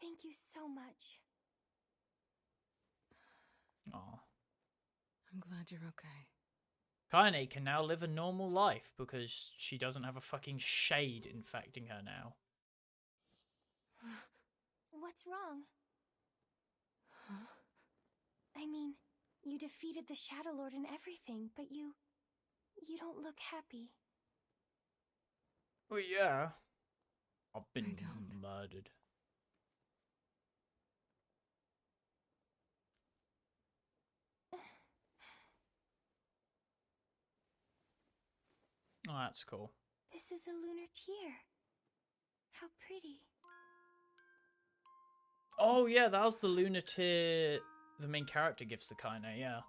Speaker 5: Thank you so much.
Speaker 1: Aw.
Speaker 6: I'm glad you're okay.
Speaker 1: Kaine can now live a normal life because she doesn't have a fucking shade infecting her now.
Speaker 5: What's wrong?
Speaker 6: Huh?
Speaker 5: I mean, you defeated the Shadow Lord and everything, but you don't look happy.
Speaker 1: Well, yeah. I've been
Speaker 6: I don't.
Speaker 1: murdered. Oh, that's cool.
Speaker 5: This is a lunar tear. How pretty.
Speaker 1: Oh, yeah, that was the lunatic the main character gives to Kaine, yeah.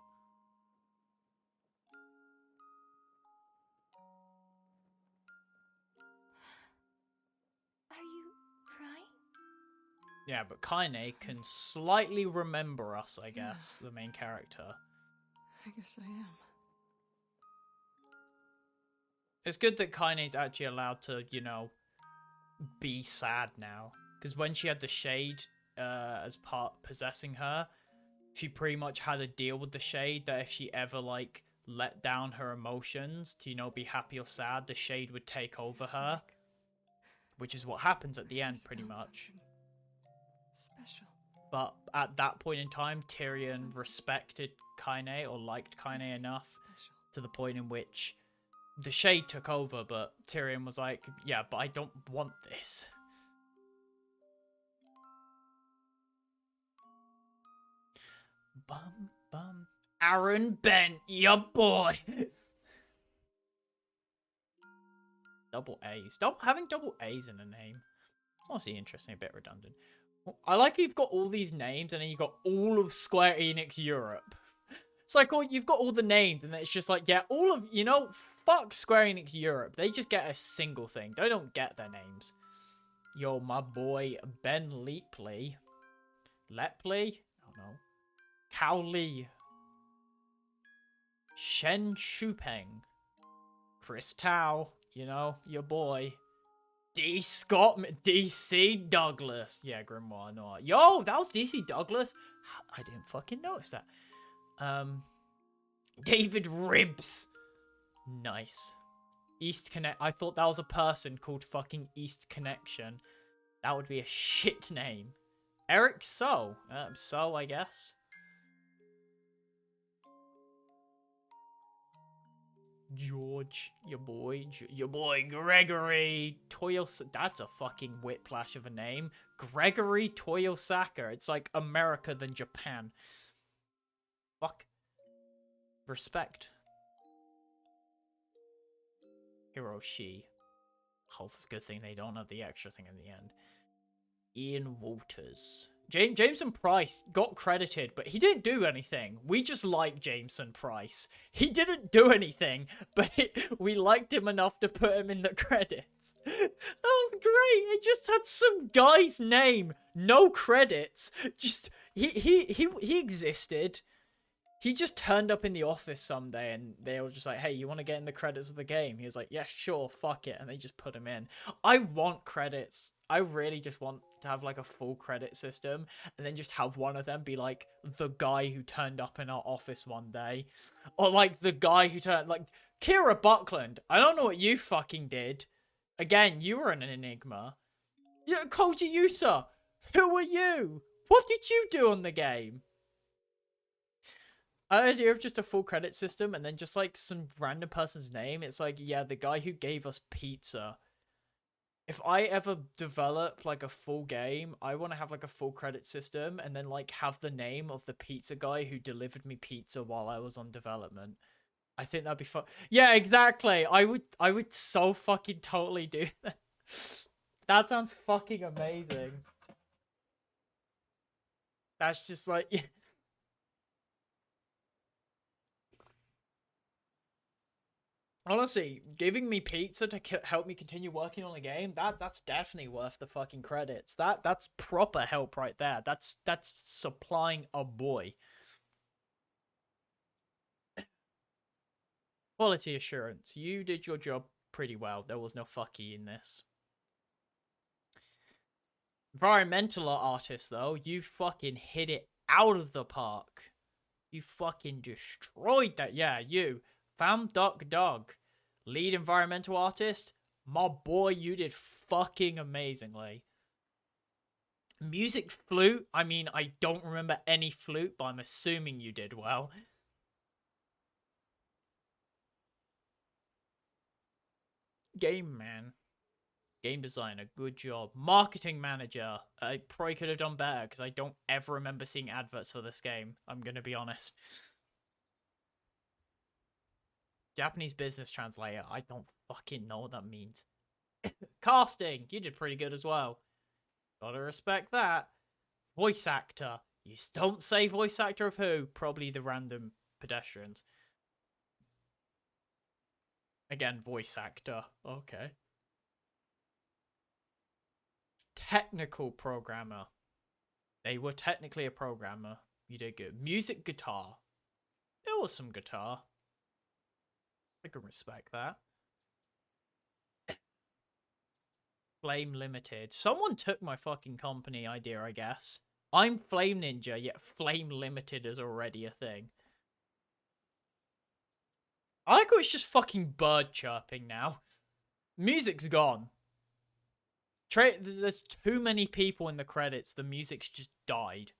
Speaker 5: Are you crying?
Speaker 1: Yeah, but Kaine can slightly remember us, I
Speaker 6: Yeah.
Speaker 1: guess, the main character.
Speaker 6: I guess I am.
Speaker 1: It's good that Kaine's actually allowed to, you know, be sad now. Because when she had the shade as part possessing her, she pretty much had to deal with the shade that if she ever, like, let down her emotions to, you know, be happy or sad, the shade would take over
Speaker 6: It's
Speaker 1: her.
Speaker 6: like
Speaker 1: Which is what happens at the
Speaker 6: I
Speaker 1: end,
Speaker 6: just
Speaker 1: pretty
Speaker 6: found
Speaker 1: much.
Speaker 6: something special.
Speaker 1: But at that point in time, Tyrion
Speaker 6: Something
Speaker 1: respected Kaine or liked Kaine enough
Speaker 6: special.
Speaker 1: to the point in which the shade took over, but Tyrion was like, yeah, but I don't want this. Bum, bum. Aaron Bent, your boy. double A's. Having double A's in a name. It's honestly interesting, a bit redundant. I like you've got all these names and then you've got all of Square Enix Europe. It's like, oh, you've got all the names and then it's just like, yeah, all of, you know, fuck Square Enix Europe. They just get a single thing. They don't get their names. Yo, my boy Ben Leapley. Lepley? I don't know. Cao Li. Shen Shupeng. Chris Tao. You know, your boy. DC Douglas. Yeah, Grimoire Noir. Yo, that was DC Douglas? I didn't fucking notice that. David Ribbs. Nice. East Connect. I thought that was a person called fucking East Connection. That would be a shit name. Eric So. So, I guess. George, your boy Gregory Toyosaka. That's a fucking whiplash of a name. Gregory Toyosaka. It's like America than Japan. Fuck. Respect. Hiroshi. Oh, good thing they don't have the extra thing in the end. Ian Walters. Jameson Price got credited, but he didn't do anything. We just like Jameson Price. He didn't do anything, but we liked him enough to put him in the credits. That was great. It just had some guy's name, no credits. Just he existed. He just turned up in the office someday and they were just like, hey, you want to get in the credits of the game? He was like, yeah, sure, fuck it. And they just put him in. I want credits. I really just want to have like a full credit system and then just have one of them be like the guy who turned up in our office one day. Or like the guy who turned, like Kira Buckland. I don't know what you fucking did. Again, you were an enigma. Yeah, Koji Yusa. Who are you? What did you do on the game? An idea of just a full credit system and then just like some random person's name. It's like, yeah, the guy who gave us pizza. If I ever develop like a full game, I want to have like a full credit system and then like have the name of the pizza guy who delivered me pizza while I was on development. I think that'd be fun. Yeah, exactly. I would so fucking totally do that. That sounds fucking amazing. That's just like, yeah. Honestly, giving me pizza to help me continue working on the game, that's definitely worth the fucking credits. That's proper help right there. That's supplying a boy. Quality assurance. You did your job pretty well. There was no fucky in this. Environmental artist, though, you fucking hit it out of the park. You fucking destroyed that. Yeah, you. Fam Duck Dog. Lead environmental artist. My boy, you did fucking amazingly. Music flute. I mean, I don't remember any flute, but I'm assuming you did well. Game man. Game designer, good job. Marketing manager, I probably could have done better because I don't ever remember seeing adverts for this game. I'm going to be honest. Japanese business translator, I don't fucking know what that means. Casting, you did pretty good as well. Gotta respect that. Voice actor, you don't say voice actor of who? Probably the random pedestrians. Again, voice actor. Okay. Technical programmer. They were technically a programmer. You did good. Music guitar. There was some guitar. I can respect that. Flame Limited. Someone took my fucking company idea, I guess. I'm Flame Ninja, yet Flame Limited is already a thing. I like how it's just fucking bird chirping now. Music's gone. There's too many people in the credits. The music's just died.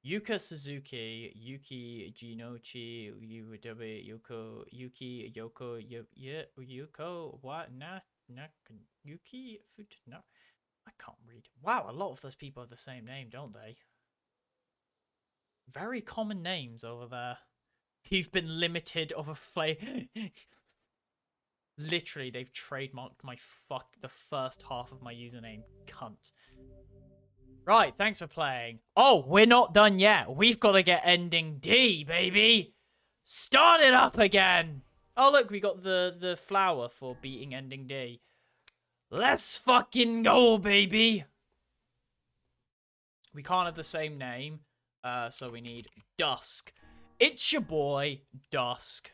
Speaker 1: Yuka Suzuki, Yuki Jinochi, Yuko, Yuki, Yoko, Yuko, what? Yuki, no, I can't read. Wow, a lot of those people have the same name, don't they? Very common names over there. You've been limited of a flame. Literally, they've trademarked the first half of my username. Cunt. Right, thanks for playing. Oh, we're not done yet. We've got to get ending D, baby. Start it up again. Oh, look, we got the flower for beating ending D. Let's fucking go, baby. We can't have the same name, so we need Dusk. It's your boy, Dusk.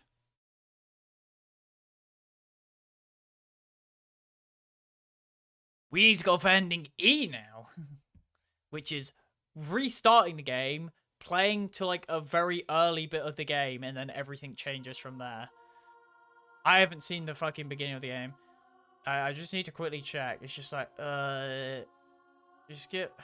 Speaker 1: We need to go for ending E now, which is restarting the game, playing to like a very early bit of the game, and then everything changes from there. I haven't seen the fucking beginning of the game. I just need to quickly check. It's just like, just skip.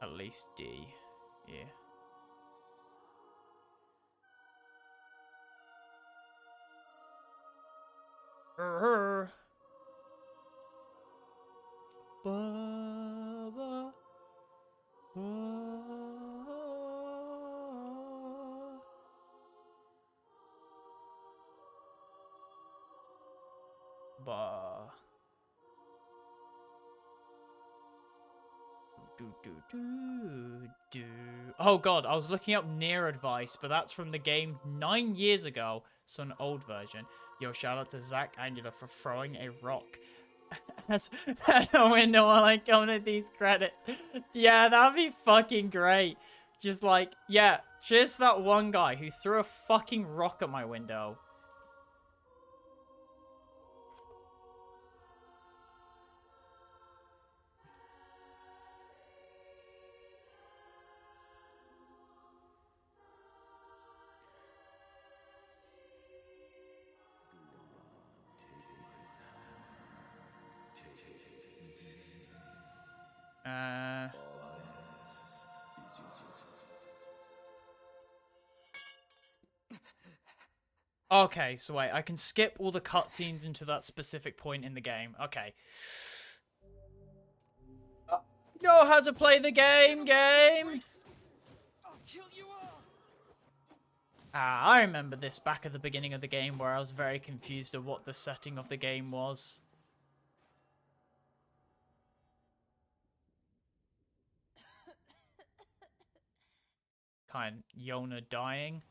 Speaker 1: At least D. Yeah. Ba, ba. Do. Oh god, I was looking up NieR advice, but that's from the game 9 years ago, so an old version. Yo, shout out to Zach Angela for throwing a rock. That's when no one like coming at these credits. Yeah, that'd be fucking great. Just like, yeah, cheers to that one guy who threw a fucking rock at my window. Okay, so wait, I can skip all the cutscenes into that specific point in the game. Okay. Know how to play the game.
Speaker 2: I'll kill you all.
Speaker 1: I remember this back at the beginning of the game where I was very confused of what the setting of the game was. Kind of Yona dying.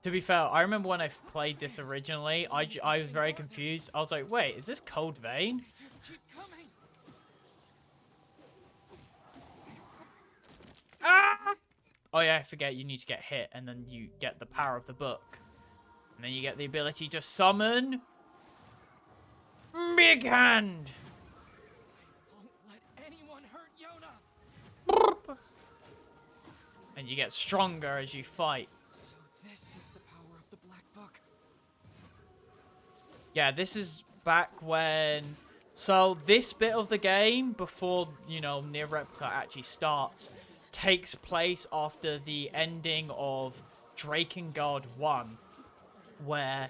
Speaker 1: To be fair, I remember when I played this originally, I was very confused. I was like, wait, is this Cold Vein?
Speaker 2: Just keep coming.
Speaker 1: Ah! Oh yeah, I forget you need to get hit and then you get the power of the book. And then you get the ability to summon... Big Hand!
Speaker 2: Won't let anyone hurt Yona.
Speaker 1: And you get stronger as you fight.
Speaker 2: So this is the power of the Black Book.
Speaker 1: Yeah, this is back when... So this bit of the game, before, you know, NieR Replicant actually starts, takes place after the ending of Drakengard 1, where,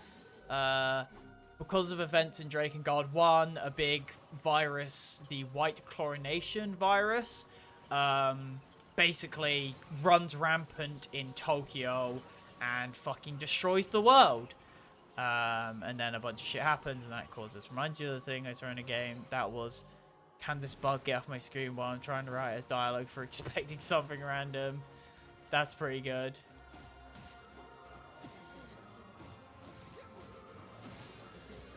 Speaker 1: because of events in Drakengard 1, a big virus, the White Chlorination virus, basically runs rampant in Tokyo and fucking destroys the world. And then a bunch of shit happens, and that causes... Reminds you of the thing I saw in a game that was... Can this bug get off my screen while I'm trying to write as dialogue for expecting something random? That's pretty good.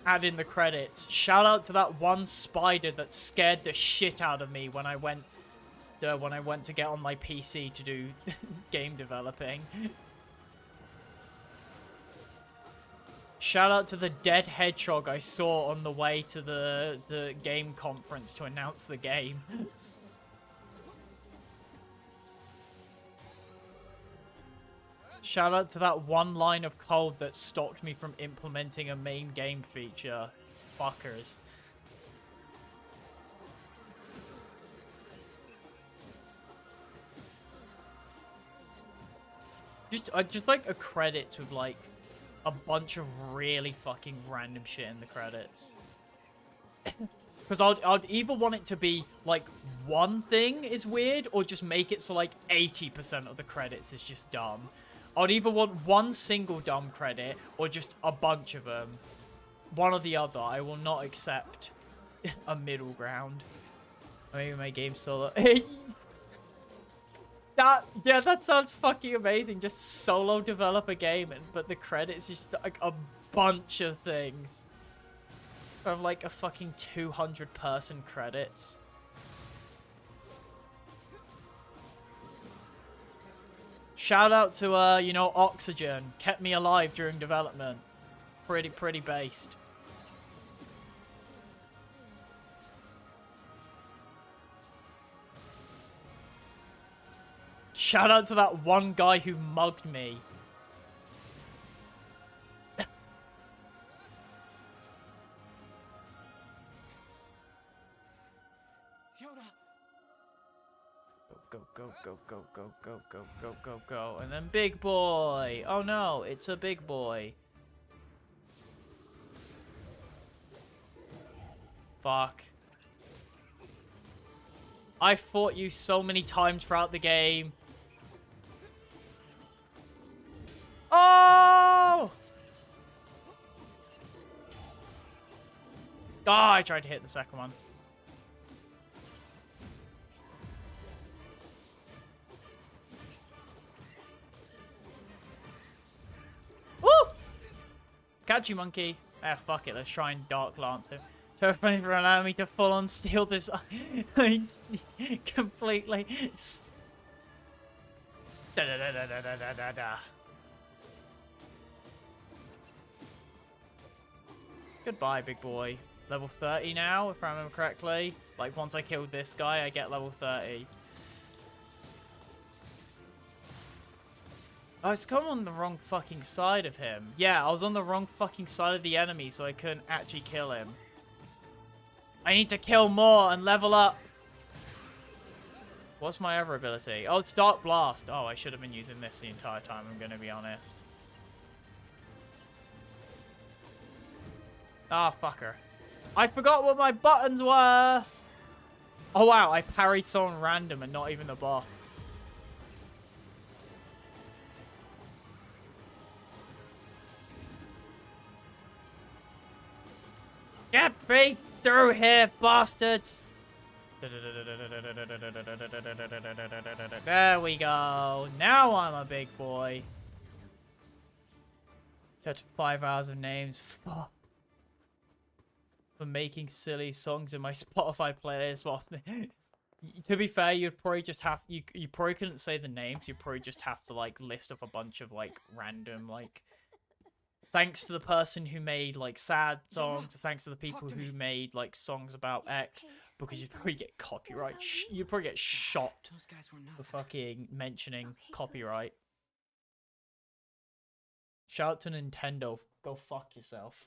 Speaker 1: Add in the credits. Shout out to that one spider that scared the shit out of me when I went to get on my PC to do game developing. Shout out to the dead hedgehog I saw on the way to the game conference to announce the game. Shout out to that one line of code that stopped me from implementing a main game feature. Fuckers. Just like a credits with like a bunch of really fucking random shit in the credits. Because I'd either want it to be like one thing is weird, or just make it so like 80% of the credits is just dumb. I'd either want one single dumb credit or just a bunch of them. One or the other. I will not accept a middle ground. Maybe my game solo. That sounds fucking amazing. Just solo develop a game, but the credits just like a bunch of things. Of like a fucking 200-person credits. Shout out to you know, Oxygen. Kept me alive during development. Pretty based. Shout out to that one guy who mugged me. Go. And then big boy. Oh no, it's a big boy. Fuck. I fought you so many times throughout the game. Oh! Ah, I tried to hit the second one. Woo! Catch you, monkey. Ah, fuck it. Let's try and Dark Lance him. Terrifying for allowing me to full on steal this completely. Da. Goodbye, big boy. Level 30 now, if I remember correctly. Like, once I killed this guy, I get level 30. I was coming on the wrong fucking side of him. Yeah, I was on the wrong fucking side of the enemy, so I couldn't actually kill him. I need to kill more and level up. What's my other ability? Oh, it's Dark Blast. Oh, I should have been using this the entire time, I'm going to be honest. Ah, fucker. I forgot what my buttons were. Oh, wow. I parried someone random and not even the boss. Get me through here, bastards. There we go. Now I'm a big boy. Touch 5 hours of names. Fuck. For making silly songs in my Spotify playlist. Well, to be fair, you'd probably just have you probably couldn't say the names. You probably just have to like list off a bunch of like random like. Thanks to the person who made like sad songs. Thanks to the people who made like songs about X, because you'd probably get copyright. You'd probably get shot for fucking mentioning copyright. Shout out to Nintendo. Go fuck yourself.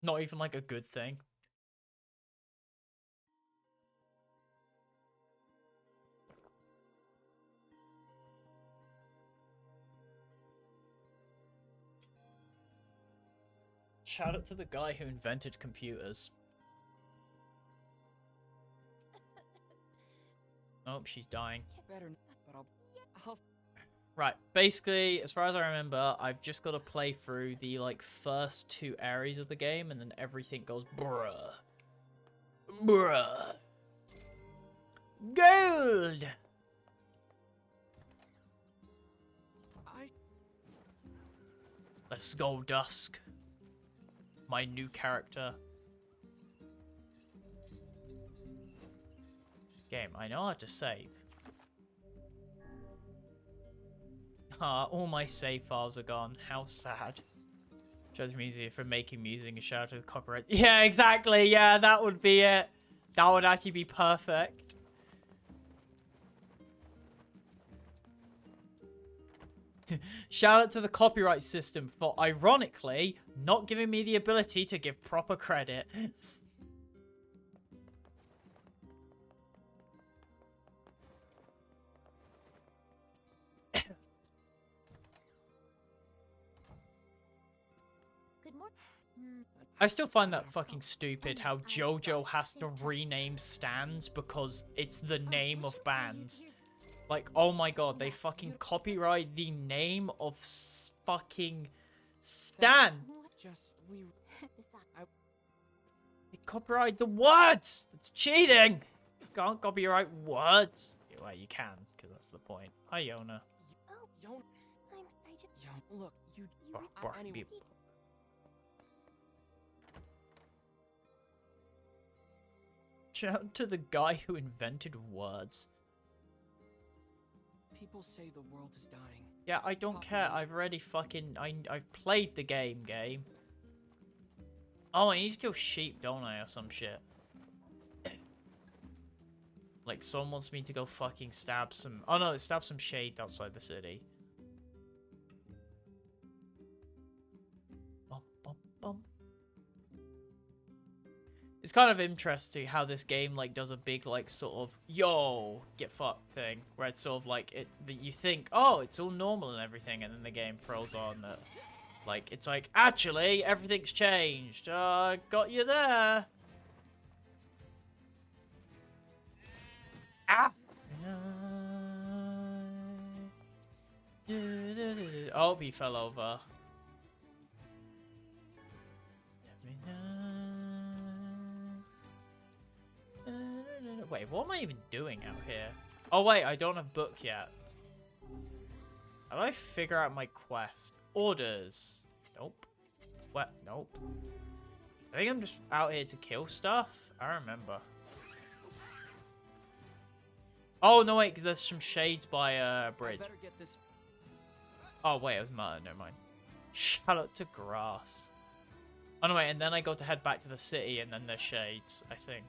Speaker 1: Not even like a good thing. Shout out to the guy who invented computers. Oh, she's dying. Right, basically, as far as I remember, I've just got to play through the, like, first 2 areas of the game, and then everything goes bruh. Bruh. Gold! Let's go, Dusk. My new character. Game, I know how to save. Ah, all my save files are gone. How sad. Shows me easier for making music and shout out to the copyright. Yeah, exactly. Yeah, that would be it. That would actually be perfect. Shout out to the copyright system for, ironically, not giving me the ability to give proper credit. I still find that fucking stupid how JoJo has to rename stands because it's the name of bands. Like, oh my god, they fucking copyright the name of fucking Stan.
Speaker 2: Just we.
Speaker 1: They copyright the words. That's cheating. You can't copyright words. Well, you can, because that's the point. Hi, Yona.
Speaker 2: Yon.
Speaker 5: I just...
Speaker 2: Yon. Look, you. Anyway.
Speaker 1: Shout out to the guy who invented words.
Speaker 2: People say the world is dying.
Speaker 1: Yeah, I don't care. I've already fucking... I've played the game. Oh, I need to kill sheep, don't I, or some shit. Like, someone wants me to go fucking stab some... Oh no, stab some shades outside the city. Bum, bum, bum. It's kind of interesting how this game, like, does a big, like, sort of, yo, get fucked thing. Where it's sort of like, that you think, oh, it's all normal and everything, and then the game throws on that, like, it's like, actually, everything's changed. Got you there. Ah! Oh, he fell over. Wait, what am I even doing out here? Oh wait, I don't have book yet. How do I figure out my quest? Orders. Nope. What? Nope. I think I'm just out here to kill stuff. I remember. Oh no, wait, because there's some shades by bridge.
Speaker 2: I better get this.
Speaker 1: Oh wait, it was mud. Never mind. Shout out to grass. Oh no, wait, and then I go to head back to the city, and then there's shades, I think.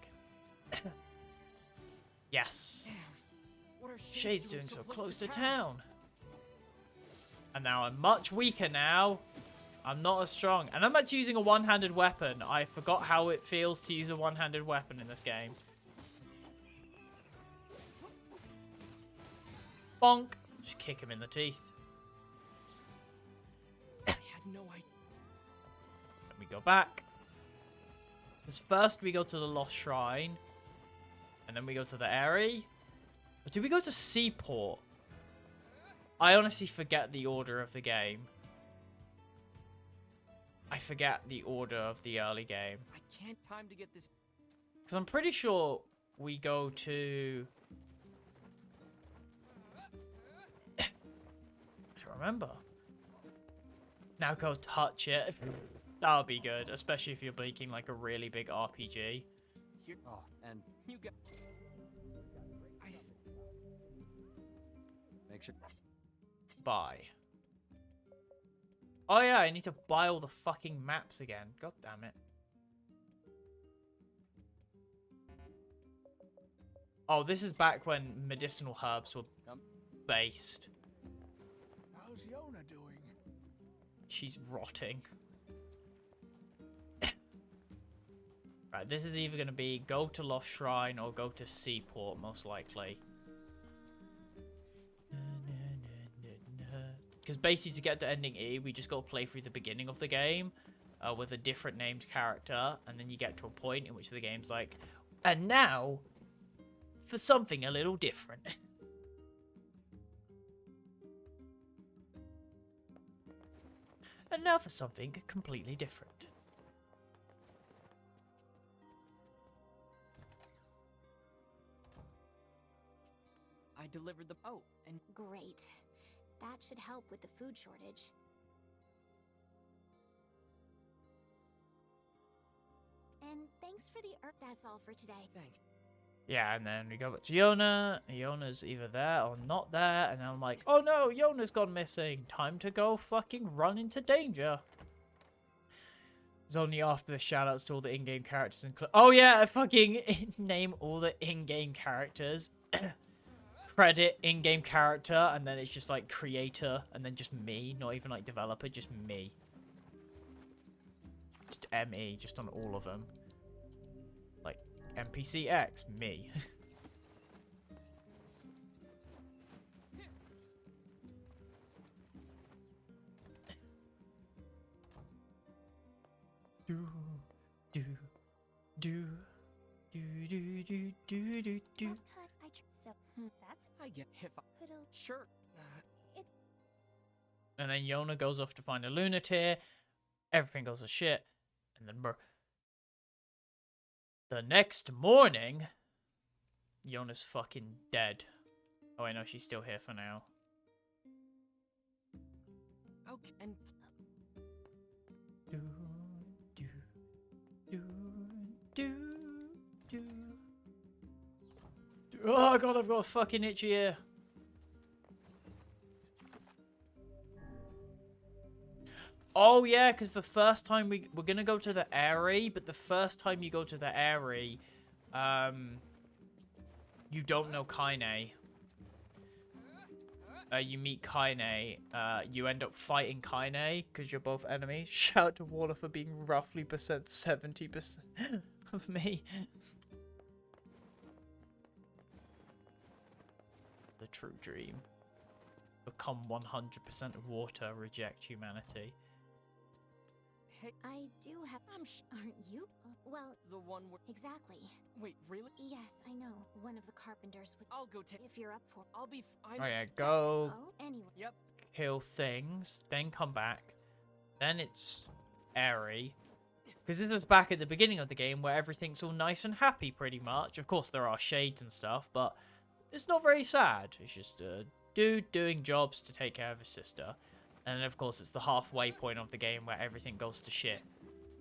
Speaker 1: Yes.
Speaker 2: Damn. What are
Speaker 1: Shade's doing so close to town. And now I'm much weaker now. I'm not as strong. And I'm actually using a one-handed weapon. I forgot how it feels to use a one-handed weapon in this game. Bonk. Just kick him in the teeth.
Speaker 2: I had no idea.
Speaker 1: Let me go back. Because first we go to the Lost Shrine. And then we go to the Airy. Or did we go to Seaport? I honestly forget the order of the game. I forget the order of the early game.
Speaker 2: I can't time to get this.
Speaker 1: Because I'm pretty sure we go to... I don't remember. Now go touch it. That'll be good. Especially if you're making like a really big RPG.
Speaker 2: Here. Oh, and you got. Make sure.
Speaker 1: Buy. Oh yeah, I need to buy all the fucking maps again. God damn it. Oh, this is back when medicinal herbs were based.
Speaker 3: How's Yona doing?
Speaker 1: She's rotting. Right, this is either going to be go to Lost Shrine or go to Seaport, most likely. Because basically to get to ending E, we just got to play through the beginning of the game with a different named character. And then you get to a point in which the game's like, and now for something a little different. And now for something completely different.
Speaker 2: I delivered the. Oh, and
Speaker 5: Great. That should help with the food shortage. And thanks for the herb. That's all for today.
Speaker 2: thanks.
Speaker 1: Yeah, and then we go back to Yona. Yona's either there or not there. And then I'm like, oh no, Yona's gone missing. Time to go fucking run into danger. It's only after the shoutouts to all the in-game characters. Oh yeah, I fucking name all the in-game characters. Credit in-game character, and then it's just like creator, and then just me. Not even like developer, just me. Just ME, just on all of them. Like NPC X, me. Do do do do do do do.
Speaker 5: So that's
Speaker 2: I get if I,
Speaker 5: little.
Speaker 2: sure.
Speaker 1: And then Yona goes off to find a lunatic. Everything goes to shit. And then the next morning, Yona's fucking dead. Oh, I know she's still here for now.
Speaker 2: Okay, and
Speaker 1: Do, do, do, do, do. Oh god, I've got a fucking itchy ear. Oh yeah, because the first time we're gonna go to the Airy, but the first time you go to the Airy, you don't know Kaine. You meet Kaine, you end up fighting Kaine because you're both enemies. Shout out to Warner for being roughly 70% of me. The true dream. Become 100% water, reject humanity.
Speaker 2: hey,
Speaker 5: I do have. Aren't you? Well,
Speaker 2: the one where.
Speaker 5: exactly.
Speaker 2: Wait, really?
Speaker 5: Yes, I know. One of the carpenters would.
Speaker 2: I'll go take.
Speaker 5: If you're up for.
Speaker 2: I'll be. I'm.
Speaker 1: Oh yeah, go
Speaker 5: Oh, anyway.
Speaker 2: Yep.
Speaker 1: kill things, then come back. Then it's airy. Because this was back at the beginning of the game where everything's all nice and happy pretty much. Of course there are shades and stuff, but it's not very sad. It's just a dude doing jobs to take care of his sister. And then of course it's the halfway point of the game where everything goes to shit.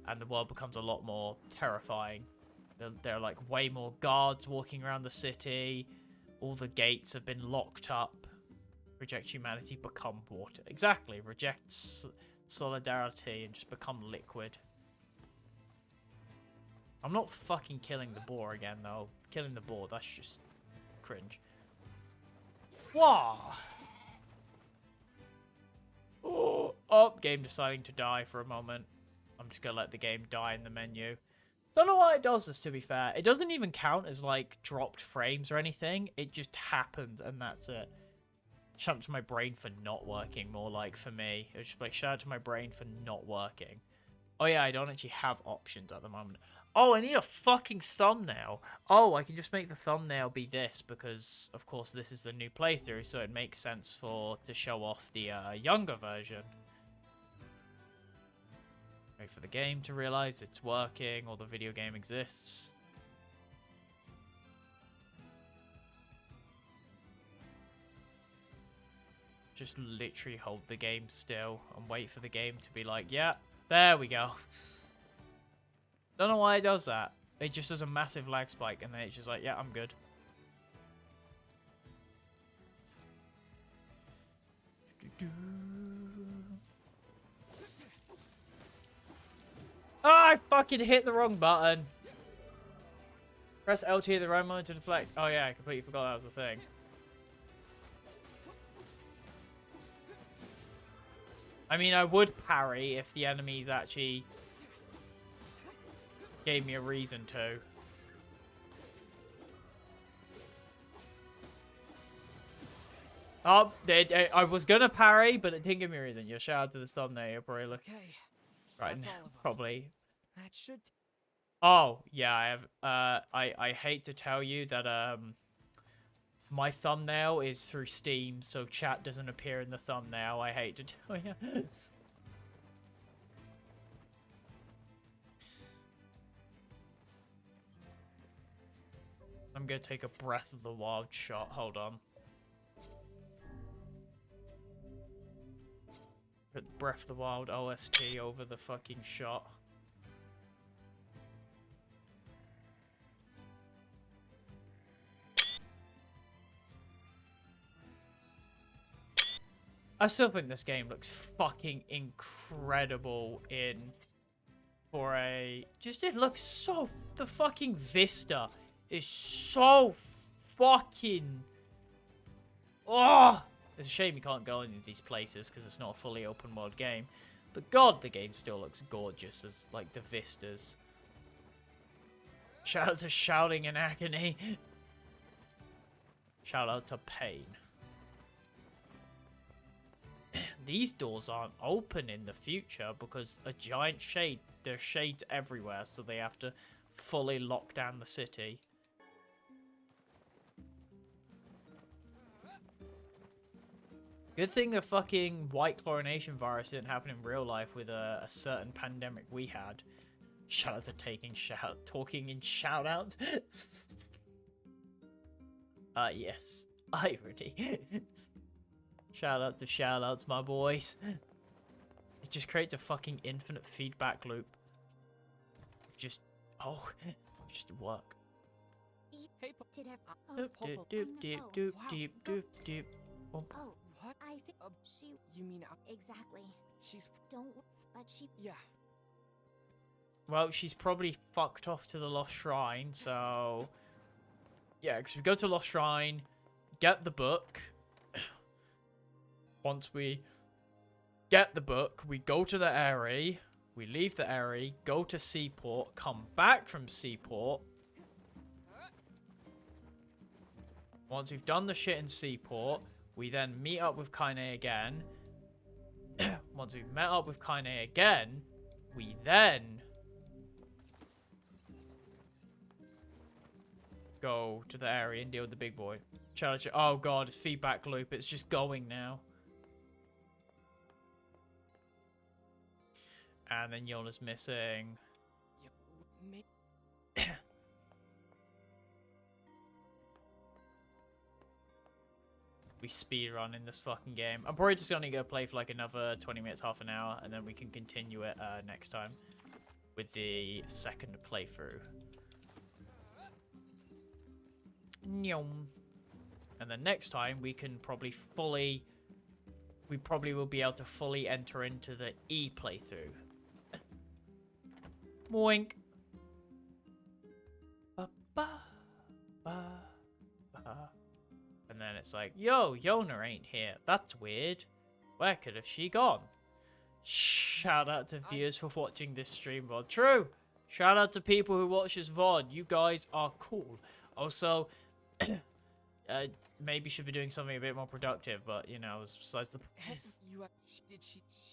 Speaker 1: And the world becomes a lot more terrifying. There are like way more guards walking around the city. All the gates have been locked up. Reject humanity, become water. Exactly. Reject solidarity and just become liquid. I'm not fucking killing the boar again, though. Killing the boar, that's just cringe. Whoa! Oh, game deciding to die for a moment. I'm just gonna let the game die in the menu. Don't know why it does this, to be fair. It doesn't even count as, like, dropped frames or anything. It just happened, and that's it. Shout out to my brain for not working, more like, for me. It was just like, shout out to my brain for not working. Oh, yeah, I don't actually have options at the moment. Oh, I need a fucking thumbnail. Oh, I can just make the thumbnail be this, because, of course, this is the new playthrough, so it makes sense to show off the younger version. Wait for the game to realize it's working or the video game exists. Just literally hold the game still and wait for the game to be like, yeah, there we go. Don't know why it does that. It just does a massive lag spike and then it's just like, yeah, I'm good. Oh, I fucking hit the wrong button. Press LT at the right moment to deflect. Oh yeah, I completely forgot that was a thing. I mean, I would parry if the enemies actually gave me a reason to. Oh, I was gonna parry, but it didn't give me a reason. Your shout out to this thumbnail, you're probably looking
Speaker 2: Okay.
Speaker 1: right
Speaker 2: That's
Speaker 1: now,
Speaker 2: all of 'em.
Speaker 1: probably.
Speaker 2: That should.
Speaker 1: Oh yeah, I have. I hate to tell you that my thumbnail is through Steam, so chat doesn't appear in the thumbnail. I hate to tell you. I'm gonna take a Breath of the Wild shot. Hold on. Put Breath of the Wild OST over the fucking shot. I still think this game looks fucking incredible for a... Just, it looks so... The fucking vista is so fucking... Oh! It's a shame you can't go into these places because it's not a fully open world game. But god, the game still looks gorgeous as, like, the vistas. Shout out to Shouting in Agony. Shout out to Pain. These doors aren't open in the future because a giant shade, there's shades everywhere, so they have to fully lock down the city. Good thing the fucking white chlorination virus didn't happen in real life with a certain pandemic we had. Shout out to talking in shout out. Yes, irony. Shout out to shout outs, my boys. It just creates a fucking infinite feedback loop. Just, just work.
Speaker 6: Hey, did
Speaker 1: Doop, doop, doop, doop, doop, doop, doop, doop.
Speaker 5: Oh,
Speaker 6: What?
Speaker 5: I think she...
Speaker 6: You mean
Speaker 5: Exactly.
Speaker 6: she's...
Speaker 5: Don't... But she...
Speaker 6: Yeah.
Speaker 1: Well, she's probably fucked off to the Lost Shrine, so... Yeah, because we go to Lost Shrine, get the book. Once we get the book, we go to the area, we leave the area, go to Seaport, come back from Seaport. Once we've done the shit in Seaport, we then meet up with Kaine again. Once we've met up with Kaine again, we then go to the area and deal with the big boy. Challenge. Oh god, it's feedback loop. It's just going now. And then Yona's missing. We speedrun in this fucking game. I'm probably just gonna go play for like another 20 minutes, half an hour, and then we can continue it next time with the second playthrough. Nyom. And then next time we can probably will be able to fully enter into the E playthrough. Moink. Ba, ba, ba, ba. And then it's like, yo, Yona ain't here. That's weird. Where could have she gone? Shout out to viewers for watching this stream VOD. True. Shout out to people who watch this VOD. You guys are cool. Also, maybe should be doing something a bit more productive, but you know, besides the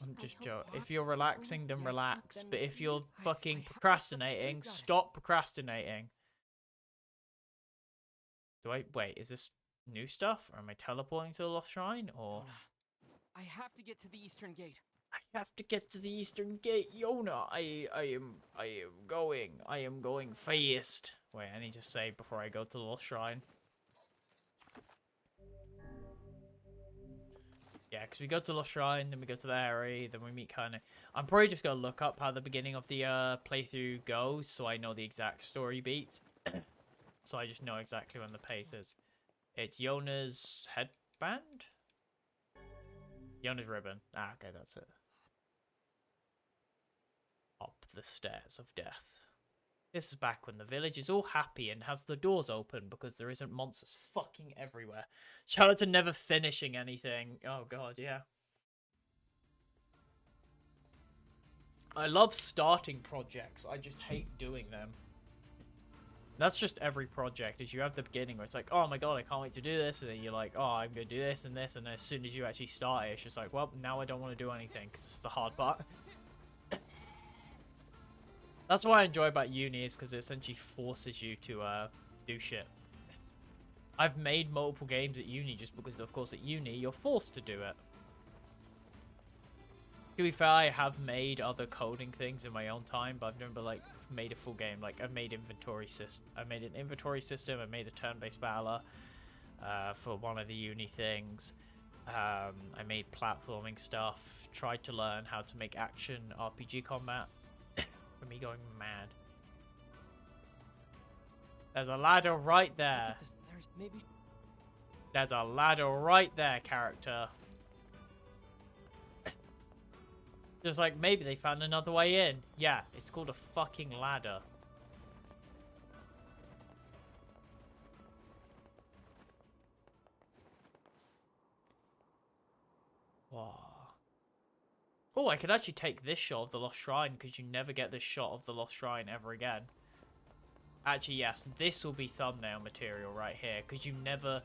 Speaker 1: I'm just joking. If you're relaxing, then relax. But if you're fucking procrastinating, stop procrastinating. Wait, is this new stuff? Or am I teleporting to the Lost Shrine? Or
Speaker 6: I have to get to the Eastern Gate.
Speaker 1: I have to get to the Eastern Gate, Yona. I am going fast. Wait, I need to save before I go to the Lost Shrine. Yeah, because we go to the Lost Shrine, then we go to the area, then we meet Kaine. I'm probably just going to look up how the beginning of the playthrough goes, so I know the exact story beats. So I just know exactly when the pace is. It's Yona's headband? Yona's ribbon. Ah, okay, that's it. Up the stairs of death. This is back when the village is all happy and has the doors open because there isn't monsters fucking everywhere. Shout out to never finishing anything. Oh god, yeah. I love starting projects. I just hate doing them. That's just every project, is you have the beginning where it's like, oh my god, I can't wait to do this, and then you're like, oh, I'm going to do this, and then as soon as you actually start it, it's just like, well, now I don't want to do anything, because it's the hard part. That's what I enjoy about uni, is because it essentially forces you to do shit. I've made multiple games at uni just because, of course, at uni, you're forced to do it. To be fair, I have made other coding things in my own time, but I've never, like, made a full game. Like, I've made inventory system. I made an inventory system. I made a turn-based battler for one of the uni things. I made platforming stuff. Tried to learn how to make action RPG combat. For me going mad. There's a ladder right there. There's a ladder right there, character. Just like, maybe they found another way in. Yeah, it's called a fucking ladder. Wow. Oh, I could actually take this shot of the Lost Shrine, because you never get this shot of the Lost Shrine ever again. Actually, yes, this will be thumbnail material right here, because you never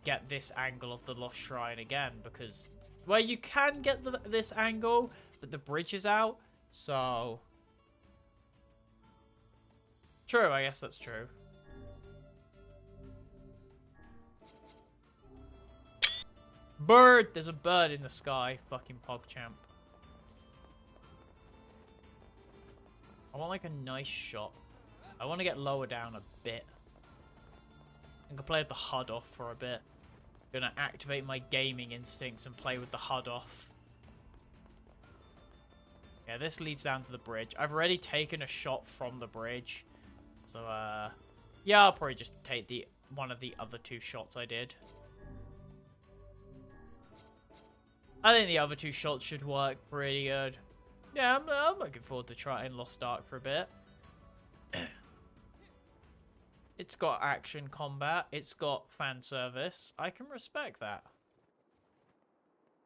Speaker 1: get this angle of the Lost Shrine again, because... Well, you can get this angle, but the bridge is out, so... True, I guess that's true. Bird! There's a bird in the sky, fucking PogChamp. I want like a nice shot. I want to get lower down a bit. I can play with the HUD off for a bit. Gonna activate my gaming instincts and play with the HUD off. Yeah, this leads down to the bridge. I've already taken a shot from the bridge. So, yeah, I'll probably just take one of the other 2 shots I did. I think the other 2 shots should work pretty good. Yeah, I'm looking forward to trying Lost Ark for a bit. It's got action combat. It's got fan service. I can respect that.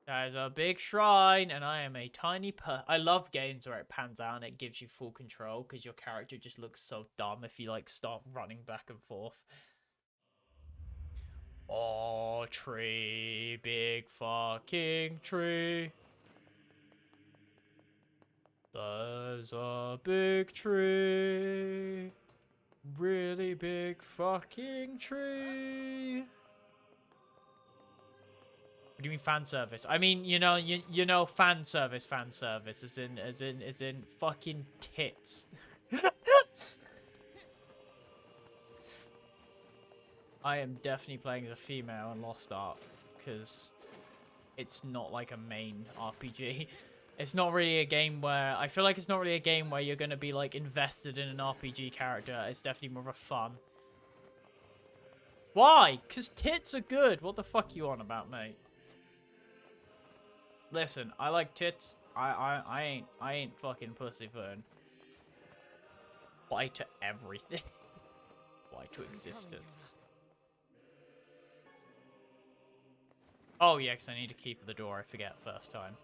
Speaker 1: That is a big shrine, and I am a tiny I love games where it pans out and it gives you full control, because your character just looks so dumb if you, like, start running back and forth. Oh, tree. Big fucking tree. There's a big tree. Really big fucking tree. What do you mean fan service? I mean, you know fan service as in fucking tits. I am definitely playing as a female in Lost Ark because it's not like a main RPG. It's not really a game where... I feel like it's not really a game where you're going to be, like, invested in an RPG character. It's definitely more of fun. Why? Because tits are good. What the fuck you on about, mate? Listen, I like tits. I ain't fucking pussyfooting. Why to everything? Why to existence? Oh, yeah, because I need a key for the door. I forget first time.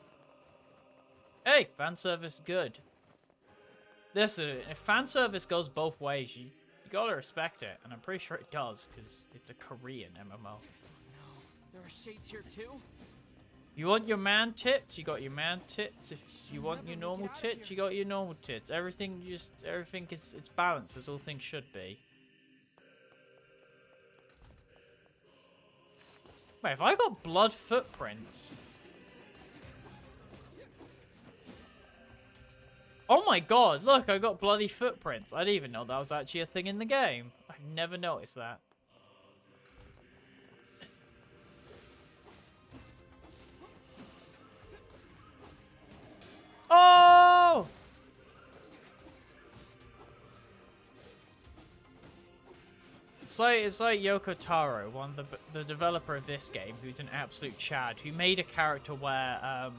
Speaker 1: Hey, fan service good. Listen, if fan service goes both ways, you gotta respect it, and I'm pretty sure it does, because it's a Korean MMO.
Speaker 2: No, there are shades here too?
Speaker 1: You want your man tits, you got your man tits. If you want your normal tits, you got your normal tits. Everything is it's balanced, as all things should be. Wait, have I got blood footprints? Oh my god, look, I got bloody footprints. I didn't even know that was actually a thing in the game. I've never noticed that. Oh! It's like Yoko Taro, the developer of this game, who's an absolute chad, who made a character where,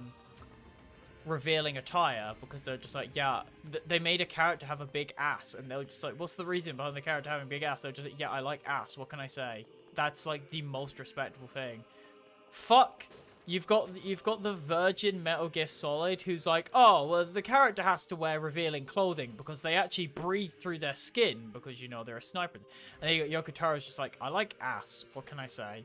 Speaker 1: revealing attire, because they're just like, yeah, they made a character have a big ass, and they were just like, what's the reason behind the character having a big ass? They're just like, yeah, I like ass, what can I say? That's like the most respectable thing. Fuck, you've got the virgin Metal Gear Solid, who's like, oh, well, the character has to wear revealing clothing because they actually breathe through their skin, because, you know, they're a sniper. And then you got Yoko Taro's just like, I like ass, what can I say?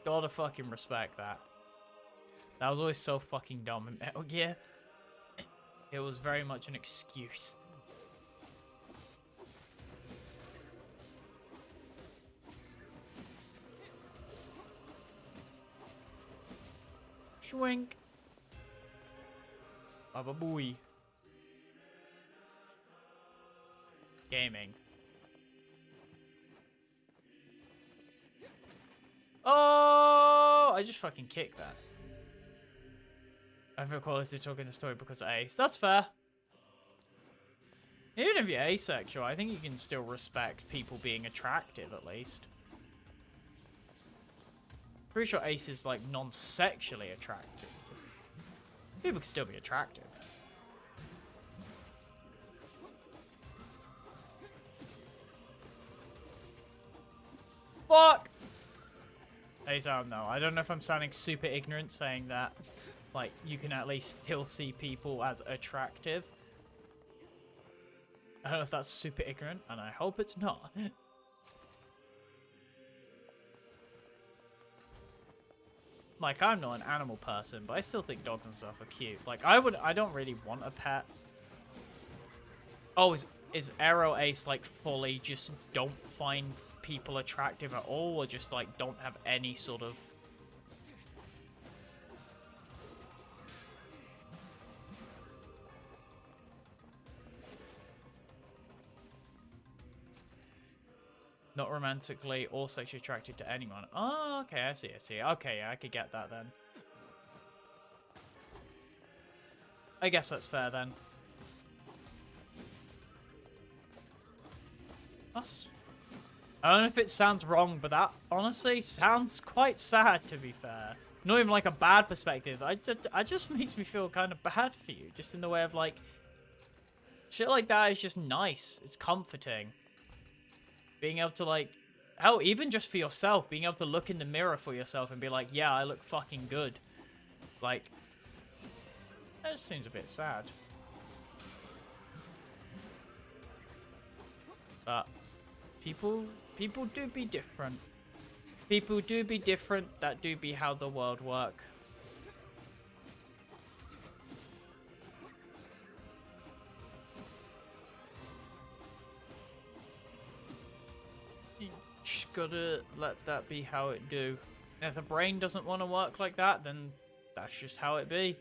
Speaker 1: Gotta fucking respect that. That was always so fucking dumb in Metal Gear. It was very much an excuse. Schwink. Baba booey. Gaming. Oh! I just fucking kicked that. I feel quality talking the story because of Ace. That's fair. Even if you're asexual, I think you can still respect people being attractive, at least. Pretty sure Ace is, like, non-sexually attractive. People can still be attractive. Fuck! Ace, I don't know. I don't know if I'm sounding super ignorant saying that. Like, you can at least still see people as attractive. I don't know if that's super ignorant, and I hope it's not. Like, I'm not an animal person, but I still think dogs and stuff are cute. Like, I don't really want a pet. Oh, is Aero Ace like fully just don't find people attractive at all, or just like don't have any sort of... Not romantically or sexually attracted to anyone. Oh, okay, I see, I see. Okay, yeah, I could get that then. I guess that's fair then. That's... I don't know if it sounds wrong, but that honestly sounds quite sad, to be fair. Not even like a bad perspective. I just makes me feel kind of bad for you. Just in the way of like... Shit like that is just nice. It's comforting. Being able to like... Hell, even just for yourself. Being able to look in the mirror for yourself and be like, yeah, I look fucking good. Like... That just seems a bit sad. But... People do be different. People do be different. That do be how the world work. You just gotta let that be how it do. And if the brain doesn't want to work like that, then that's just how it be.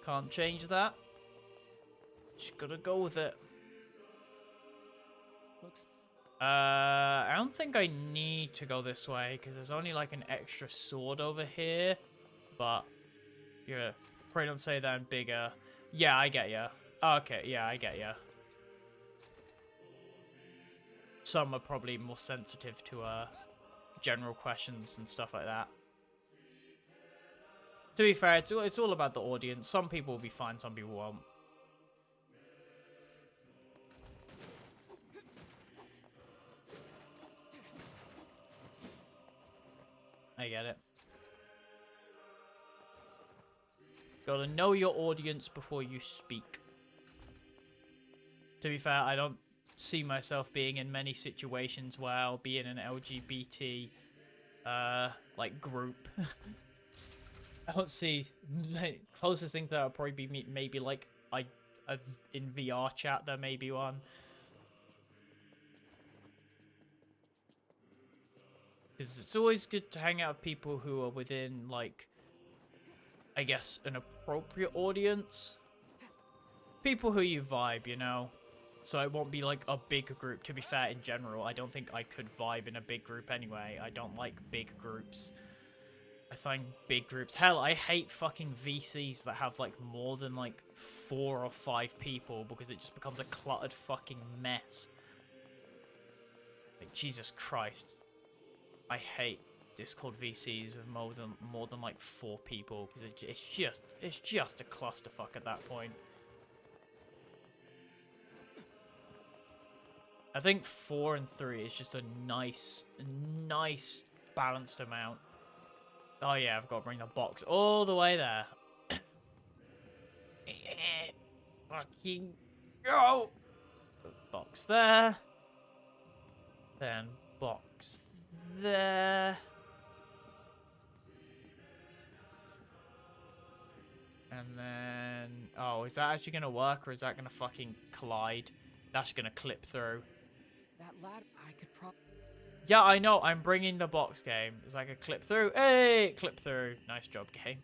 Speaker 1: Can't change that. Just gotta go with it.
Speaker 2: Looks.
Speaker 1: I don't think I need to go this way, because there's only like an extra sword over here. But, yeah, probably don't say that in bigger. Yeah, I get ya. Okay, yeah, I get ya. Some are probably more sensitive to general questions and stuff like that. To be fair, it's all about the audience. Some people will be fine, some people won't. I get it. Gotta know your audience before you speak. To be fair, I don't see myself being in many situations where I'll be in an LGBT like group. I don't see closest thing to that would probably be maybe like in VR chat there may be one. Because it's always good to hang out with people who are within, like, I guess, an appropriate audience. People who you vibe, you know? So it won't be, like, a big group. To be fair, in general, I don't think I could vibe in a big group anyway. I don't like big groups. I find big groups... Hell, I hate fucking VCs that have, like, more than, like, 4 or 5 people because it just becomes a cluttered fucking mess. Like, Jesus Christ. I hate Discord VCs with more than like 4 people because it's just a clusterfuck at that point. I think 4 and 3 is just a nice balanced amount. Oh yeah, I've got to bring the box all the way there. Fucking go! Box there. Then box there. And then... Oh, is that actually going to work or is that going to fucking collide? That's going to clip through.
Speaker 2: That ladder, I could
Speaker 1: Yeah, I know. I'm bringing the box game. Is like a clip through. Hey, clip through. Nice job, game.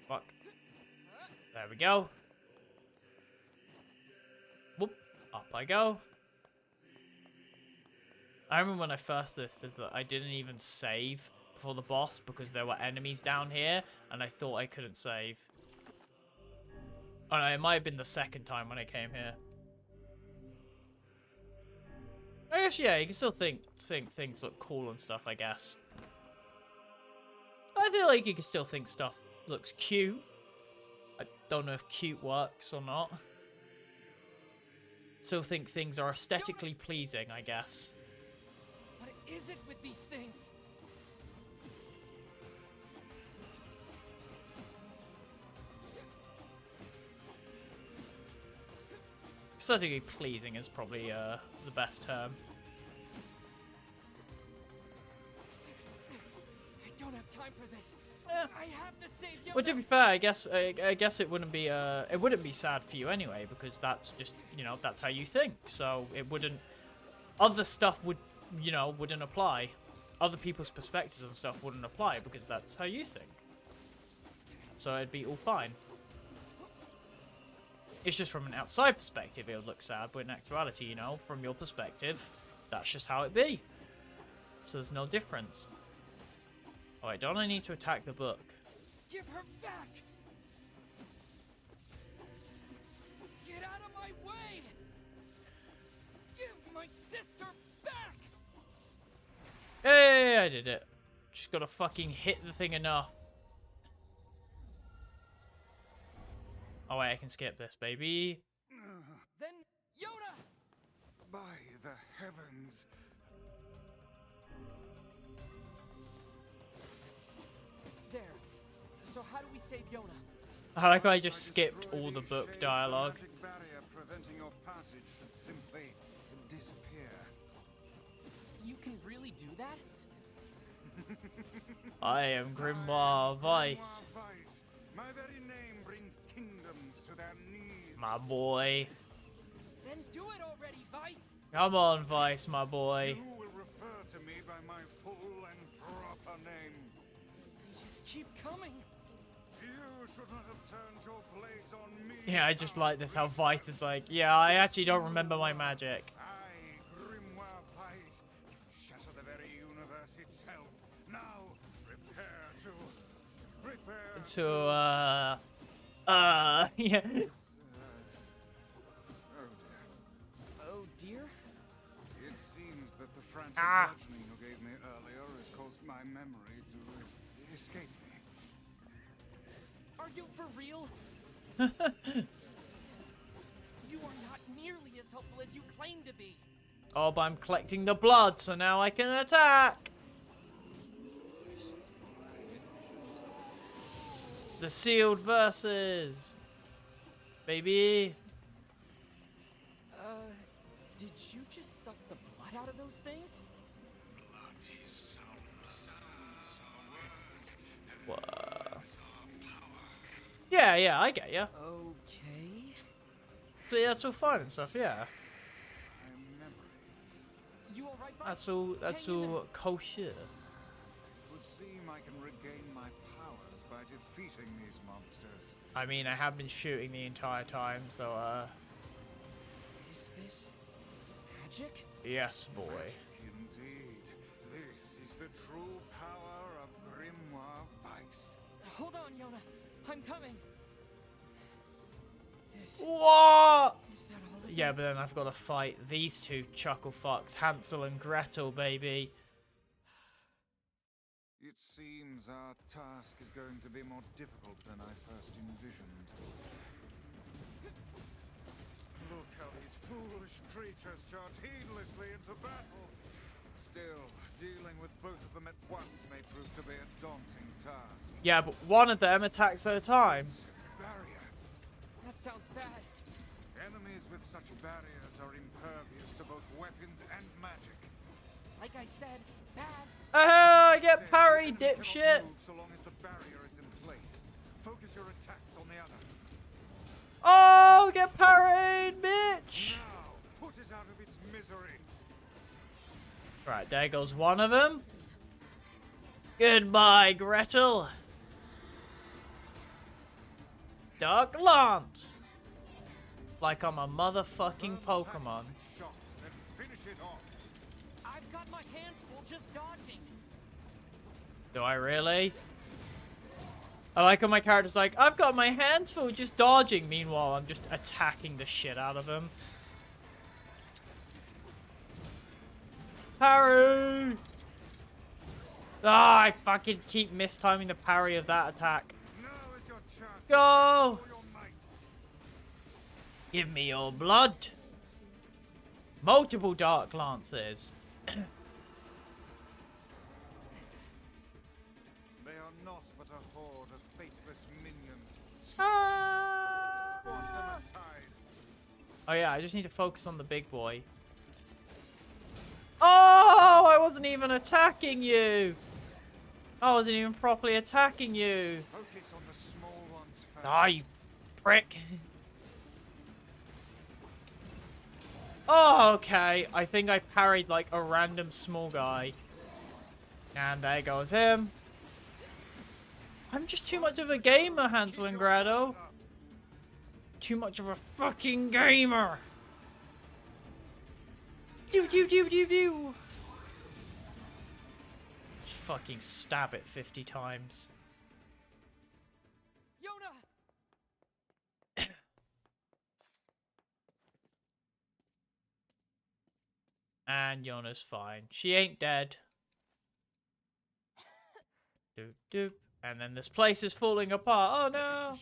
Speaker 1: Fuck. There we go. Whoop. Up I go. I remember when I first listed that I didn't even save before the boss because there were enemies down here and I thought I couldn't save. Oh no, it might have been the second time when I came here. I guess, yeah, you can still think things look cool and stuff, I guess. I feel like you can still think stuff looks cute. I don't know if cute works or not. Still think things are aesthetically pleasing, I guess.
Speaker 2: What is it with these things?
Speaker 1: Aesthetically pleasing is probably the best term.
Speaker 2: I don't have time for this.
Speaker 1: Yeah.
Speaker 2: I have to save Yoda.
Speaker 1: Well, to be fair, I guess it wouldn't be sad for you anyway, because that's just, you know, that's how you think. So it wouldn't, other stuff would, you know, wouldn't apply. Other people's perspectives and stuff wouldn't apply because that's how you think. So it'd be all fine. It's just from an outside perspective it would look sad, but in actuality, you know, from your perspective, that's just how it be. So there's no difference. Alright, don't I need to attack the book?
Speaker 2: Give her back. Get out of my way. Give my sister back.
Speaker 1: Hey, I did it. Just gotta fucking hit the thing enough. Oh wait, I can skip this, baby.
Speaker 2: Then Yoda.
Speaker 3: By the heavens.
Speaker 2: There. So how do we save Yoda?
Speaker 1: I like how I
Speaker 3: Once
Speaker 1: just skipped
Speaker 3: destroy
Speaker 1: all the
Speaker 3: these
Speaker 1: book
Speaker 3: shades,
Speaker 1: dialogue.
Speaker 3: The magic barrier preventing your passage should simply disappear.
Speaker 2: You can really do that?
Speaker 1: I am Grimoire Vice.
Speaker 3: Grimoire Vice. My very name brings kingdoms to their knees.
Speaker 1: My boy.
Speaker 2: Then do it already, Vice.
Speaker 1: Come on, Vice, my boy.
Speaker 3: You will refer to me by my full and proper name.
Speaker 2: Just keep coming.
Speaker 3: You should not have turned your blades on me.
Speaker 1: Yeah, I just like this, how Vice is like, yeah, I actually don't remember my magic.
Speaker 3: I, Grimoire Vice, shatter the very universe itself. Now, prepare
Speaker 1: Yeah.
Speaker 3: Oh dear.
Speaker 2: Oh dear.
Speaker 3: It seems that the frantic bludgeoning you gave me earlier has caused my memory to escape me.
Speaker 2: Are you for real? You are not nearly as helpful as you claim to be.
Speaker 1: Oh, but I'm collecting the blood, so now I can attack. The sealed verses. Baby.
Speaker 2: Did you just suck the blood out of those things?
Speaker 1: What? Yeah, I get ya.
Speaker 2: Okay.
Speaker 1: So yeah, that's all fine and stuff, yeah.
Speaker 3: My memory.
Speaker 2: You alright, Vice?
Speaker 1: That's
Speaker 2: Hang in
Speaker 1: all kosher.
Speaker 3: It would seem I can regain my powers by defeating these monsters.
Speaker 1: I mean, I have been shooting the entire time, so
Speaker 2: there. Is this magic?
Speaker 1: yes, boy.
Speaker 3: Magic indeed. This is the true power of Grimoire Vice.
Speaker 2: Hold on, Yoda. I'm coming.
Speaker 1: What?
Speaker 2: Is that all of
Speaker 1: Yeah,
Speaker 2: them?
Speaker 1: but then I've got to fight these two chuckle fucks, Hansel and Gretel, baby.
Speaker 3: It seems our task is going to be more difficult than I first envisioned. Look how these foolish creatures charge heedlessly into battle. Still, dealing with both of them at once may prove to be a daunting task.
Speaker 1: Yeah, but one of them attacks at a time.
Speaker 3: Barrier.
Speaker 2: That sounds bad.
Speaker 3: Enemies with such barriers are impervious to both weapons and magic.
Speaker 2: Like I said, bad.
Speaker 1: I get
Speaker 3: Said,
Speaker 1: parried,
Speaker 3: the enemy
Speaker 1: dipshit.
Speaker 3: cannot move so long as the barrier is in place. Focus your attacks on the other.
Speaker 1: Oh, get parried, bitch.
Speaker 3: Now, put it out of its misery.
Speaker 1: Right, there goes one of them. Goodbye, Gretel. Dark Lance. Like I'm a motherfucking Pokemon.
Speaker 3: Shots and finish it off.
Speaker 2: I've got my hands full just dodging.
Speaker 1: Do I really? I like how my character's like, I've got my hands full just dodging. Meanwhile, I'm just attacking the shit out of him. Parry! Ah, I fucking keep mistiming the parry of that attack.
Speaker 3: Now is your chance.
Speaker 1: Go!
Speaker 3: Attack with all your might.
Speaker 1: Give me your blood. Multiple Dark Lances.
Speaker 3: They are not but a horde of faceless minions.
Speaker 1: Ah!
Speaker 3: Swat them aside.
Speaker 1: Oh yeah, I just need to focus on the big boy. Oh, I wasn't even attacking you. I wasn't even properly attacking you.
Speaker 3: Focus on the small ones first.
Speaker 1: Ah, you prick. Oh, okay. I think I parried like a random small guy. And there goes him. I'm just too much of a gamer, Hansel and Gretel. Too much of a fucking gamer. Do do do do do. Just fucking stab it 50 times.
Speaker 2: Yona!
Speaker 1: And Yona's fine. She ain't dead. Doop doop. And then this place is falling apart. Oh no!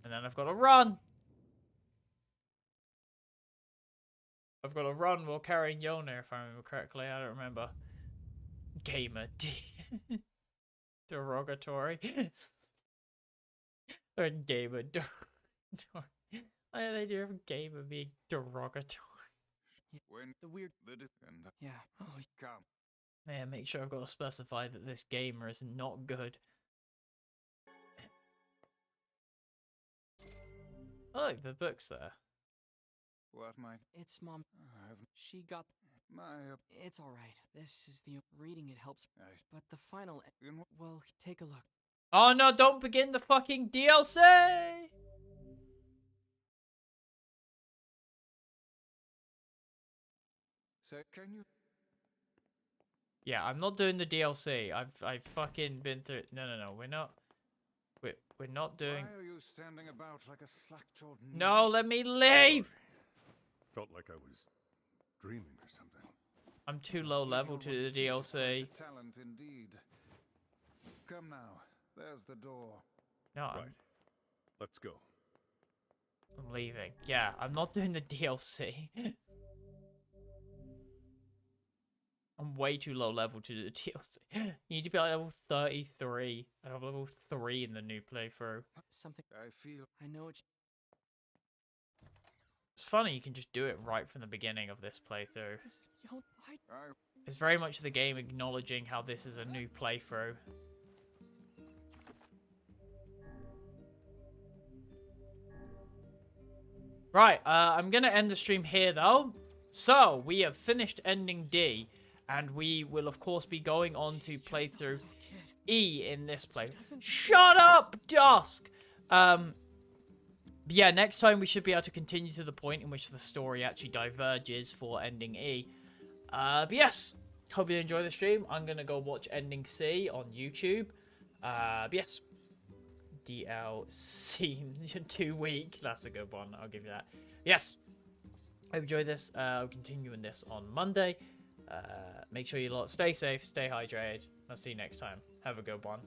Speaker 1: And then I've got to run. I've got to run while carrying Yona, if I remember correctly. I don't remember. Gamer D. Derogatory. Or gamer derogatory. Why do they do gamer being derogatory?
Speaker 3: When
Speaker 2: The weird.
Speaker 3: and
Speaker 2: Yeah. Oh,
Speaker 3: come.
Speaker 1: Yeah, make sure I've got to specify that this gamer is not good. Oh, look, the book's there.
Speaker 3: What might
Speaker 2: it's Mom.
Speaker 3: I have
Speaker 2: She got.
Speaker 3: my
Speaker 2: It's all right. This is the reading. It helps.
Speaker 3: I
Speaker 2: But the final.
Speaker 3: in
Speaker 2: Well, take a look.
Speaker 1: Oh no, don't begin the fucking DLC!
Speaker 3: say can you
Speaker 1: Yeah, I'm not doing the DLC. I've fucking been through. No, we're not. We're not doing.
Speaker 3: why are you standing about like a slack-jawed
Speaker 1: No, let me leave.
Speaker 7: Felt like I was dreaming or something.
Speaker 1: I'm too low level to do the DLC.
Speaker 3: Talent indeed. Come now. There's the door.
Speaker 1: No,
Speaker 7: Right. Let's go.
Speaker 1: I'm leaving. Yeah, I'm not doing the DLC. I'm way too low level to do the DLC. You need to be like level 33. And I'm level 3 in the new playthrough.
Speaker 2: Something.
Speaker 3: I feel
Speaker 2: I know it's.
Speaker 1: It's funny, you can just do it right from the beginning of this playthrough.
Speaker 2: Yo,
Speaker 3: I
Speaker 1: It's very much the game acknowledging how this is a new playthrough. Right, I'm gonna end the stream here though. So, we have finished ending D, and we will of course be going on to play through E in this play. Shut up, Dusk! But yeah, next time we should be able to continue to the point in which the story actually diverges for ending E. But yes, hope you enjoy the stream. I'm gonna go watch ending C on YouTube. But yes, DLC 2 week. That's a good one. I'll give you that. Yes, hope you enjoyed this. I'll continue in this on Monday. Make sure you lot stay safe, stay hydrated. I'll see you next time. Have a good one.